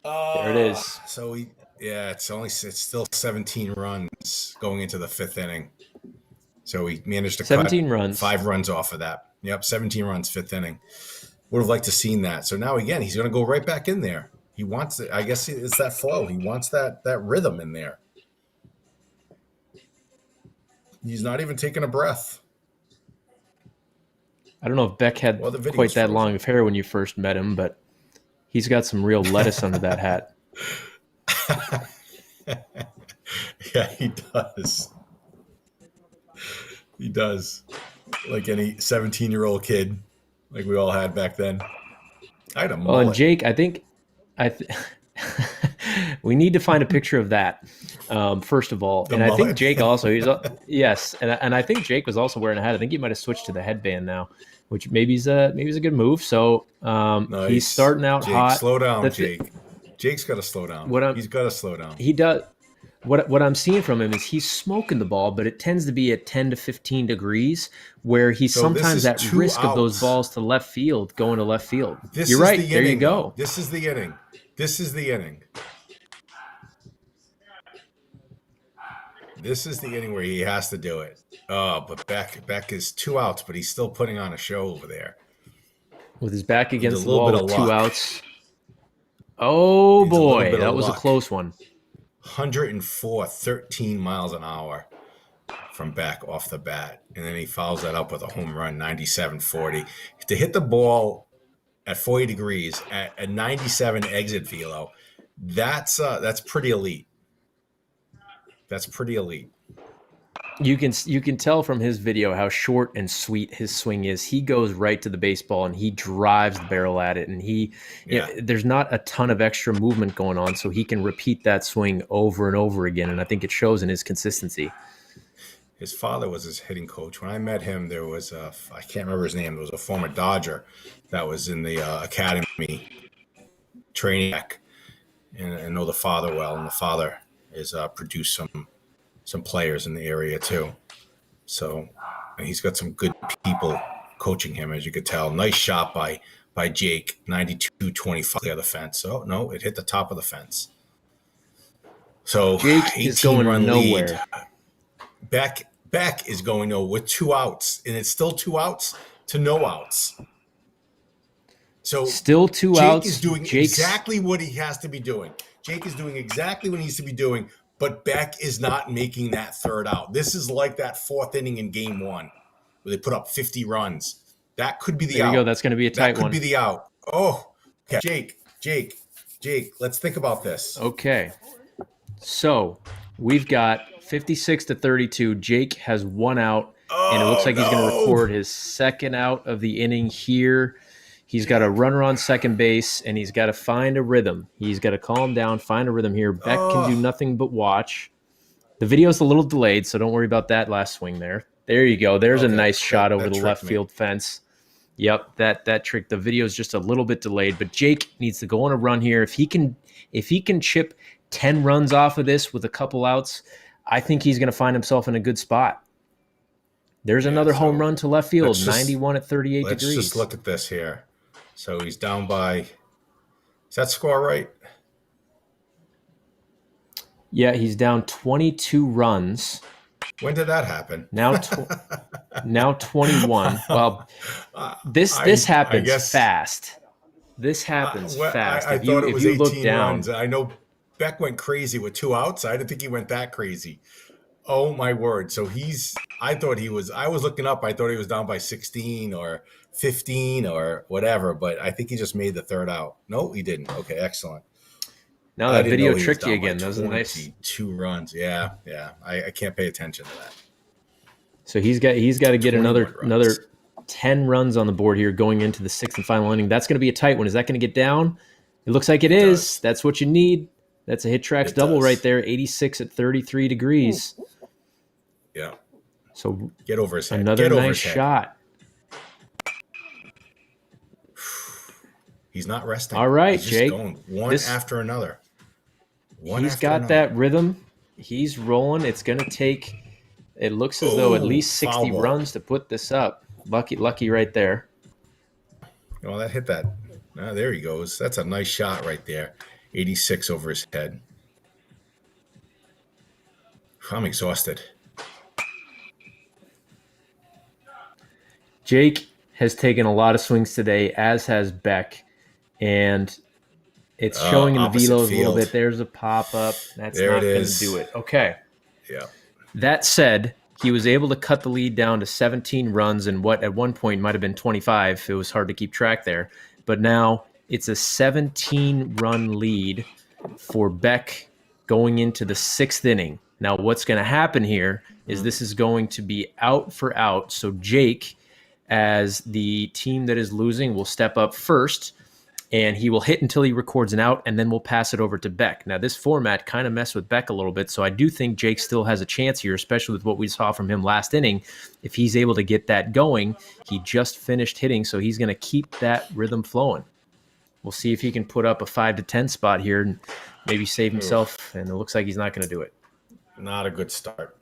There it is. So Yeah, it's still 17 runs going into the 5th inning. So he managed to 17 cut runs. 5 runs off of that. Yep, 17 runs, 5th inning. Would have liked to seen that. So now again, he's going to go right back in there. He wants it. I guess it's that flow. He wants that rhythm in there. He's not even taking a breath. I don't know if Beck had quite that long of hair when you first met him, but he's got some real lettuce under that hat. Yeah, he does. He does. Like any 17-year-old kid, like we all had back then. I had a mullet. Well, and Jake, I think we need to find a picture of that, first of all. And I think Jake also, yes, and I think Jake was also wearing a hat. I think he might have switched to the headband now, which maybe is a good move. So Nice. He's starting out Jake, hot. Slow down, Jake. Jake's got to slow down. He's got to slow down. He does. What I'm seeing from him is he's smoking the ball, but it tends to be at 10 to 15 degrees, where he's sometimes at risk of those balls to left field, going to left field. You're right. There you go. This is the inning. This is the inning. This is the inning where he has to do it. Oh, but Beck is 2 outs, but he's still putting on a show over there. With his back against the wall with 2 outs. Oh, boy. That was a close one. 104, 13 miles an hour from Beck off the bat. And then he follows that up with a home run, 97-40. To hit the ball at 40 degrees at a 97 exit velo, that's pretty elite. That's pretty elite. You can tell from his video how short and sweet his swing is. He goes right to the baseball and he drives the barrel at it, and there's not a ton of extra movement going on, so he can repeat that swing over and over again, and I think it shows in his consistency. His father was his hitting coach. When I met him, there was I can't remember his name. It was a former Dodger that was in the academy training, and I know the father well, and the father has produced some players in the area too. So he's got some good people coaching him, as you could tell. Nice shot by Jake, 92-25 the other fence. So no, it hit the top of the fence. So Jake is going nowhere. Lead. Beck is going nowhere with 2 outs, and it's still 2 outs to no outs. So still 2 Jake outs. Jake is doing exactly what he has to be doing. Jake is doing exactly what he needs to be doing, but Beck is not making that 3rd out. This is like that 4th inning in Game 1 where they put up 50 runs. That could be the out. There you go. That's going to be a tight one. That could be the out. Oh, okay. Jake, let's think about this. Okay. So we've got 56-32. Jake has 1 out, and it looks like he's going to record his 2nd out of the inning here. He's got a runner on second base, and he's got to find a rhythm. He's got to calm down, find a rhythm here. Beck can do nothing but watch. The video's a little delayed, so don't worry about that last swing there. There you go. There's a nice shot over the left field fence. Yep, that trick. The video's just a little bit delayed, but Jake needs to go on a run here. If he can chip 10 runs off of this with a couple outs, I think he's going to find himself in a good spot. There's another home run to left field, 91 at 38 degrees. Let's just look at this here. So he's down by, is that score right? Yeah, he's down 22 runs. When did that happen? Now 21. Well, this happens fast. This happens fast. I thought it was 18 runs. I know Beck went crazy with 2 outs. I didn't think he went that crazy. Oh my word. So I was looking up, I thought he was down by 16 or 15 or whatever, but I think he just made the 3rd out. No, he didn't. Okay, excellent. Now that video tricked you again. That was nice. 2 runs. Yeah. I can't pay attention to that. So he's got to get another 10 runs on the board here going into the 6th and final inning. That's going to be a tight one. Is that going to get down? It looks like it is. That's what you need. That's a HitTrax double right there, 86 at 33 degrees. Yeah. So get over his head. Another nice shot. He's not resting. All right, He's Jake. just going one after another. He's got that rhythm. He's rolling. It's going to take, it looks as though at least 60 runs to put this up. Lucky right there. Well, that hit that. There he goes. That's a nice shot right there. 86 over his head. I'm exhausted. Jake has taken a lot of swings today, as has Beck, and it's showing in the Opposite velos a little field. bit. There's a pop-up. That's There not it going to is. do it. Okay. Yeah. That said, he was able to cut the lead down to 17 runs and what at one point might have been 25. It was hard to keep track there. But now it's a 17-run lead for Beck going into the 6th inning. Now, what's going to happen here is this is going to be out for out. So Jake, as the team that is losing, will step up first, and he will hit until he records an out, and then we'll pass it over to Beck. Now, this format kind of messed with Beck a little bit, so I do think Jake still has a chance here, especially with what we saw from him last inning. If he's able to get that going, he just finished hitting, so he's going to keep that rhythm flowing. We'll see if he can put up a 5-10 spot here and maybe save himself, and it looks like he's not going to do it. Not a good start.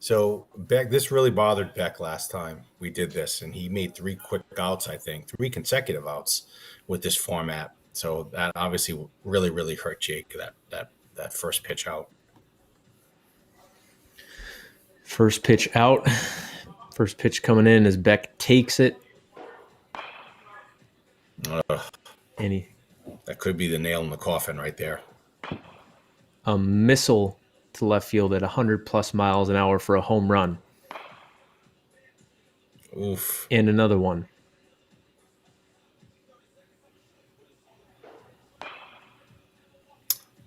So Beck, this really bothered Beck last time we did this, and he made 3 quick outs, I think, 3 consecutive outs with this format. So that obviously really, really hurt Jake, that first pitch out. First pitch out. First pitch coming in as Beck takes it. And that could be the nail in the coffin right there. A missile to left field at 100+ miles an hour for a home run. Oof. And another one.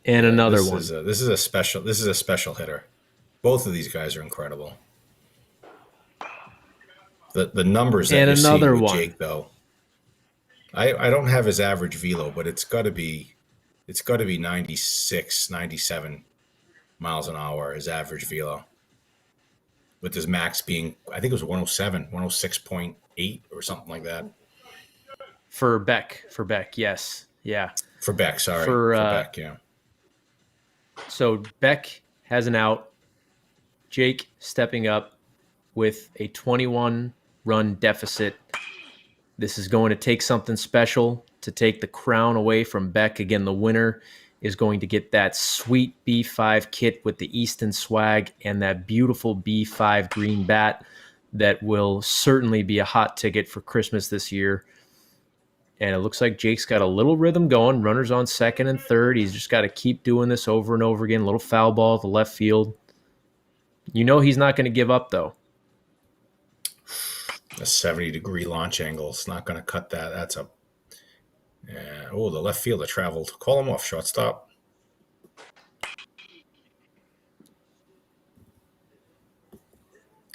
And another one. This is a special hitter. Both of these guys are incredible. The numbers that you're seeing with Jake, though. I don't have his average velo, but it's got to be 96, 97 miles an hour, his average velo. With his max being, I think it was 107, 106.8 or something like that. For Beck, yes. Yeah. For Beck, sorry. For Beck, yeah. So Beck has an out. Jake stepping up with a 21-run deficit. This is going to take something special to take the crown away from Beck. Again, the winner is going to get that sweet B5 kit with the Easton swag and that beautiful B5 green bat that will certainly be a hot ticket for Christmas this year. And it looks like Jake's got a little rhythm going. Runners on second and third. He's just got to keep doing this over and over again. A little foul ball to left field. You know he's not going to give up, though. A 70-degree launch angle. It's not going to cut that. That's a... Yeah. Oh, the left fielder traveled. Call him off, shortstop.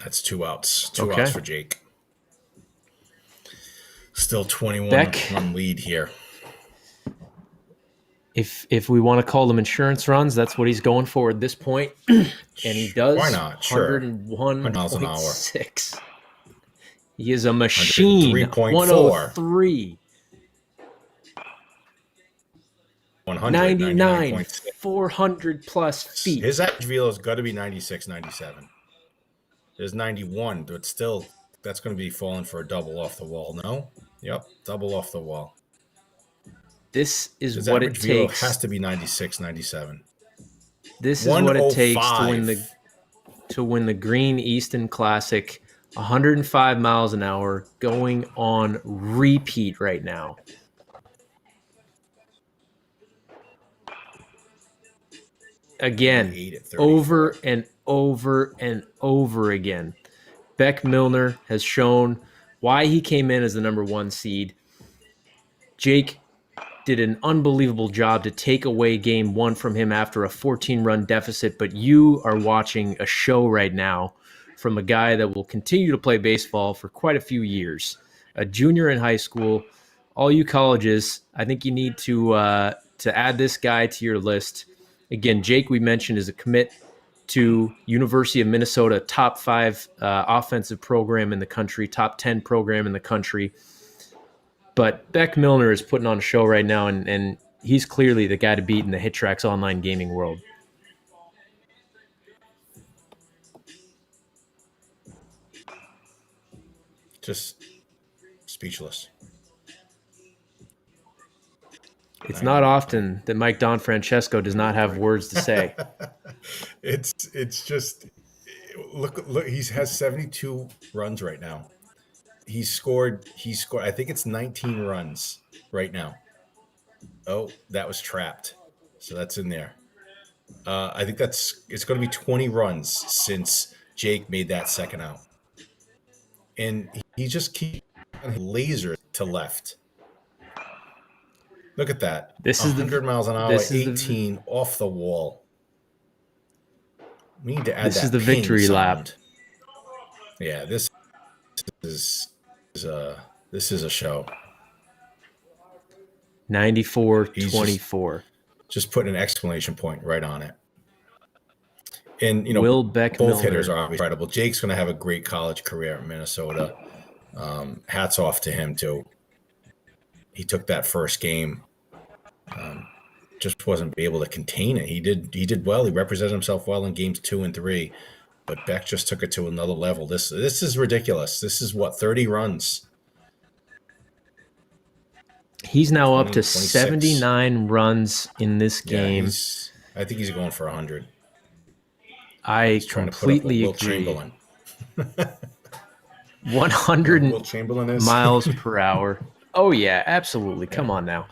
That's 2 outs. 2 outs for Jake. Still 21-run lead here. If we want to call them insurance runs, that's what he's going for at this point. And he does. Why not? Sure. 101.6. He is a machine. 103.4. 99, 400+ feet. His average velo's got to be 96, 97. There's 91, but still, that's going to be falling for a double off the wall. No? Yep, double off the wall. This is His what it average velo takes. has to be 96, 97. This is what it takes to win the Green Easton Classic. 105 miles an hour, going on repeat right now. Again, over and over and over again. Beck Milner has shown why he came in as the number 1 seed. Jake did an unbelievable job to take away game 1 from him after a 14-run deficit, but you are watching a show right now from a guy that will continue to play baseball for quite a few years. A junior in high school. All you colleges, I think you need to add this guy to your list. Again, Jake, we mentioned, is a commit to University of Minnesota, top 5 offensive program in the country, top 10 program in the country. But Beck Milner is putting on a show right now, and he's clearly the guy to beat in the HitTrax online gaming world. Just speechless. It's not often that Mike Don Francesco does not have words to say. It's just look. He has 72 runs right now. He scored. I think it's 19 runs right now. Oh, that was trapped. So that's in there. I think it's going to be 20 runs since Jake made that second out, and he just keeps laser to left. Look at that. This is 100 miles an hour, this is 18 off the wall. We need to add This that is the ping victory lap. sound. Yeah, is this is a show. 94-24. Just putting an exclamation point right on it. And Will Beck both Milner. hitters are incredible. Jake's going to have a great college career in Minnesota. Hats off to him too. He took that first game, just wasn't able to contain it. He did well. He represented himself well in games 2 and 3, but Beck just took it to another level. This is ridiculous. This is 30 runs. He's now up to 26. 79 runs in this game. I think he's going for 100. I completely Will agree. Chamberlain. 100 Will Chamberlain is miles per hour. Oh yeah, absolutely. Come on now.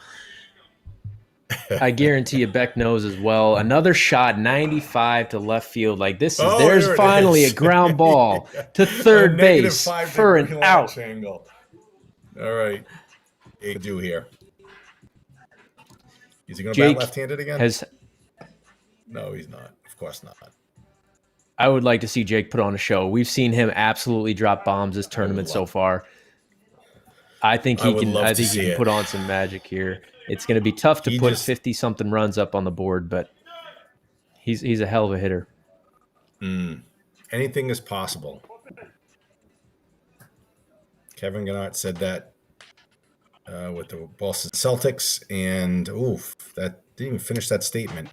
I guarantee you Beck knows as well. Another shot, 95 to left field. Like this is there's finally a ground ball to third base for an out. Angle. All right. Do here. Is he going to bat left-handed again? No, he's not. Of course not. I would like to see Jake put on a show. We've seen him absolutely drop bombs this tournament so far. I think he can. I think he can put on some magic here. It's going to be tough to put 50-something runs up on the board, but he's a hell of a hitter. Anything is possible. Kevin Gannett said that with the Boston Celtics, and that didn't even finish that statement.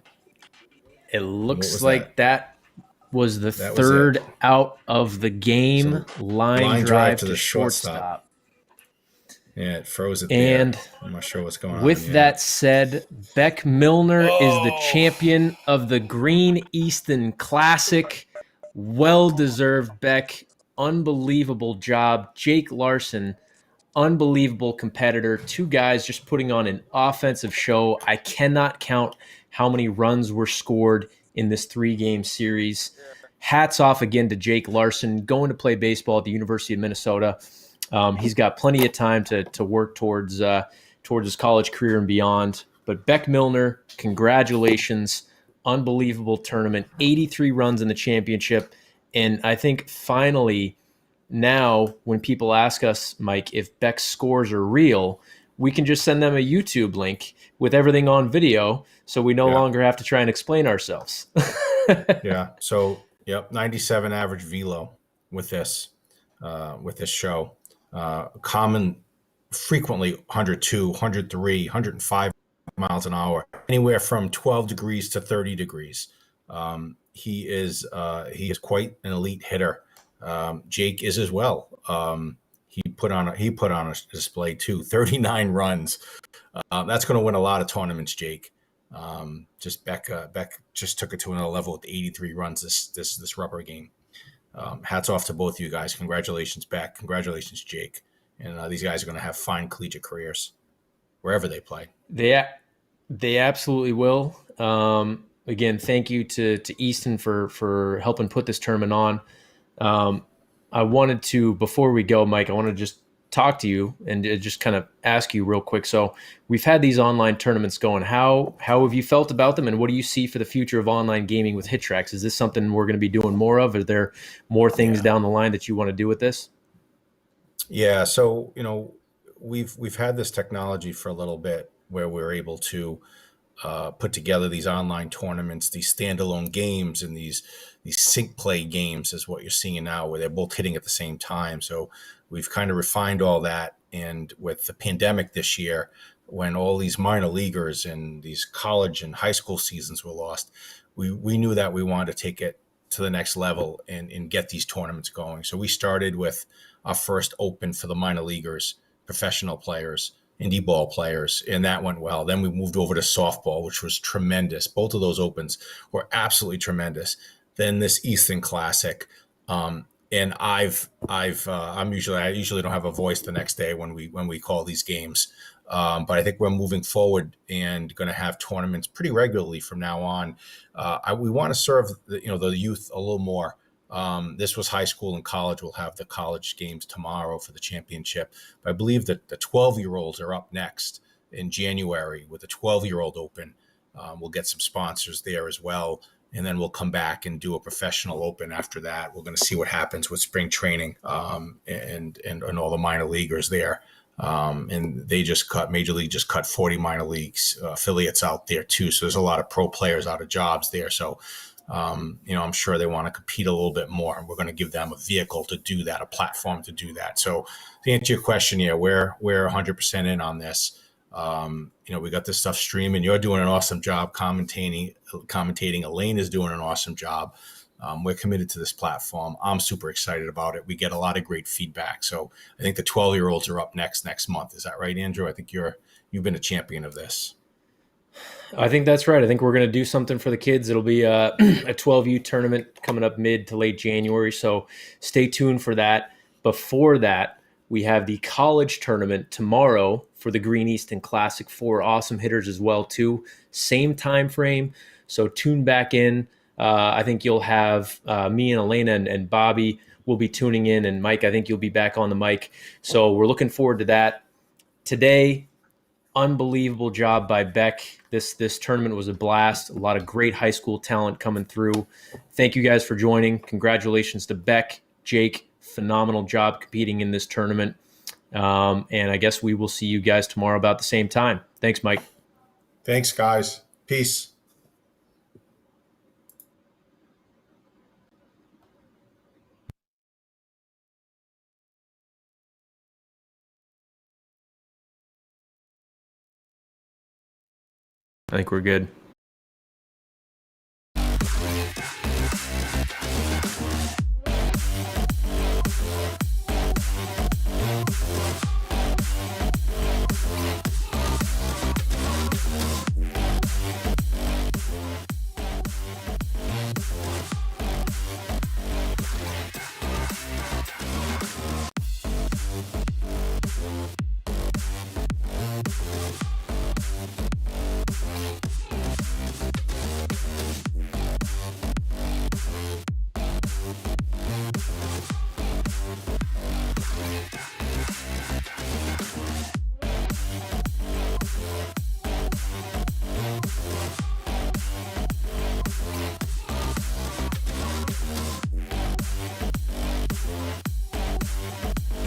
It looks like that was the third out of the game. So, line drive to the shortstop. Yeah, it froze it and there. I'm not sure what's going on. With that said, Beck Milner is the champion of the Green Easton Classic. Well-deserved, Beck. Unbelievable job. Jake Larson, unbelievable competitor. Two guys just putting on an offensive show. I cannot count how many runs were scored in this 3-game series. Hats off again to Jake Larson, going to play baseball at the University of Minnesota. He's got plenty of time to work towards his college career and beyond. But Beck Milner, congratulations. Unbelievable tournament. 83 runs in the championship. And I think finally now when people ask us, Mike, if Beck's scores are real, we can just send them a YouTube link with everything on video so we no longer have to try and explain ourselves. Yeah. So, 97 average velo with this show. Common, frequently 102, 103, 105 miles an hour, anywhere from 12 degrees to 30 degrees. He is quite an elite hitter. Jake is as well. He put on a display too. 39 runs. That's going to win a lot of tournaments, Jake. Beck just took it to another level with 83 runs this rubber game. Hats off to both of you guys. Congratulations, Beck. Congratulations, Jake. And these guys are going to have fine collegiate careers wherever they play. They absolutely will. Again, thank you to Easton for helping put this tournament on. I wanted to, before we go, Mike, I want to just talk to you and just kind of ask you real quick. So we've had these online tournaments going. How have you felt about them, and what do you see for the future of online gaming with HitTrax? Is this something we're going to be doing more of? Are there more things down the line that you want to do with this? Yeah, so we've had this technology for a little bit where we're able to put together these online tournaments, these standalone games, and these sync play games is what you're seeing now, where they're both hitting at the same time. So we've kind of refined all that. And with the pandemic this year, when all these minor leaguers and these college and high school seasons were lost, we knew that we wanted to take it to the next level and get these tournaments going. So we started with our first open for the minor leaguers, professional players, indie ball players, and that went well. Then we moved over to softball, which was tremendous. Both of those opens were absolutely tremendous. Then this Easton Classic, and I usually don't have a voice the next day when we call these games, but I think we're moving forward and going to have tournaments pretty regularly from now on. We want to serve the youth a little more. This was high school and college. We'll have the college games tomorrow for the championship. But I believe that the 12-year-olds are up next in January with the 12-year-old Open. We'll get some sponsors there as well. And then we'll come back and do a professional open after that. We're going to see what happens with spring training and all the minor leaguers there. And Major League just cut 40 minor leagues affiliates out there too. So there's a lot of pro players out of jobs there. So, I'm sure they want to compete a little bit more, and we're going to give them a vehicle to do that, a platform to do that. So to answer your question, we're 100% in on this. We got this stuff streaming. You're doing an awesome job commentating. Elaine is doing an awesome job. We're committed to this platform. I'm super excited about it. We get a lot of great feedback. So I think the 12-year-olds are up next month. Is that right, Andrew? I think you've been a champion of this. I think that's right. I think we're going to do something for the kids. It'll be a 12U tournament coming up mid to late January. So stay tuned for that. Before that, we have the college tournament tomorrow for the Green Easton Classic. 4 awesome hitters as well, too. Same time frame. So tune back in. I think you'll have me and Elena and Bobby will be tuning in. And Mike, I think you'll be back on the mic. So we're looking forward to that. Today, unbelievable job by Beck. This tournament was a blast. A lot of great high school talent coming through. Thank you guys for joining. Congratulations to Beck, Jake. Phenomenal job competing in this tournament. And I guess we will see you guys tomorrow about the same time. Thanks, Mike. Thanks, guys. Peace. I think we're good.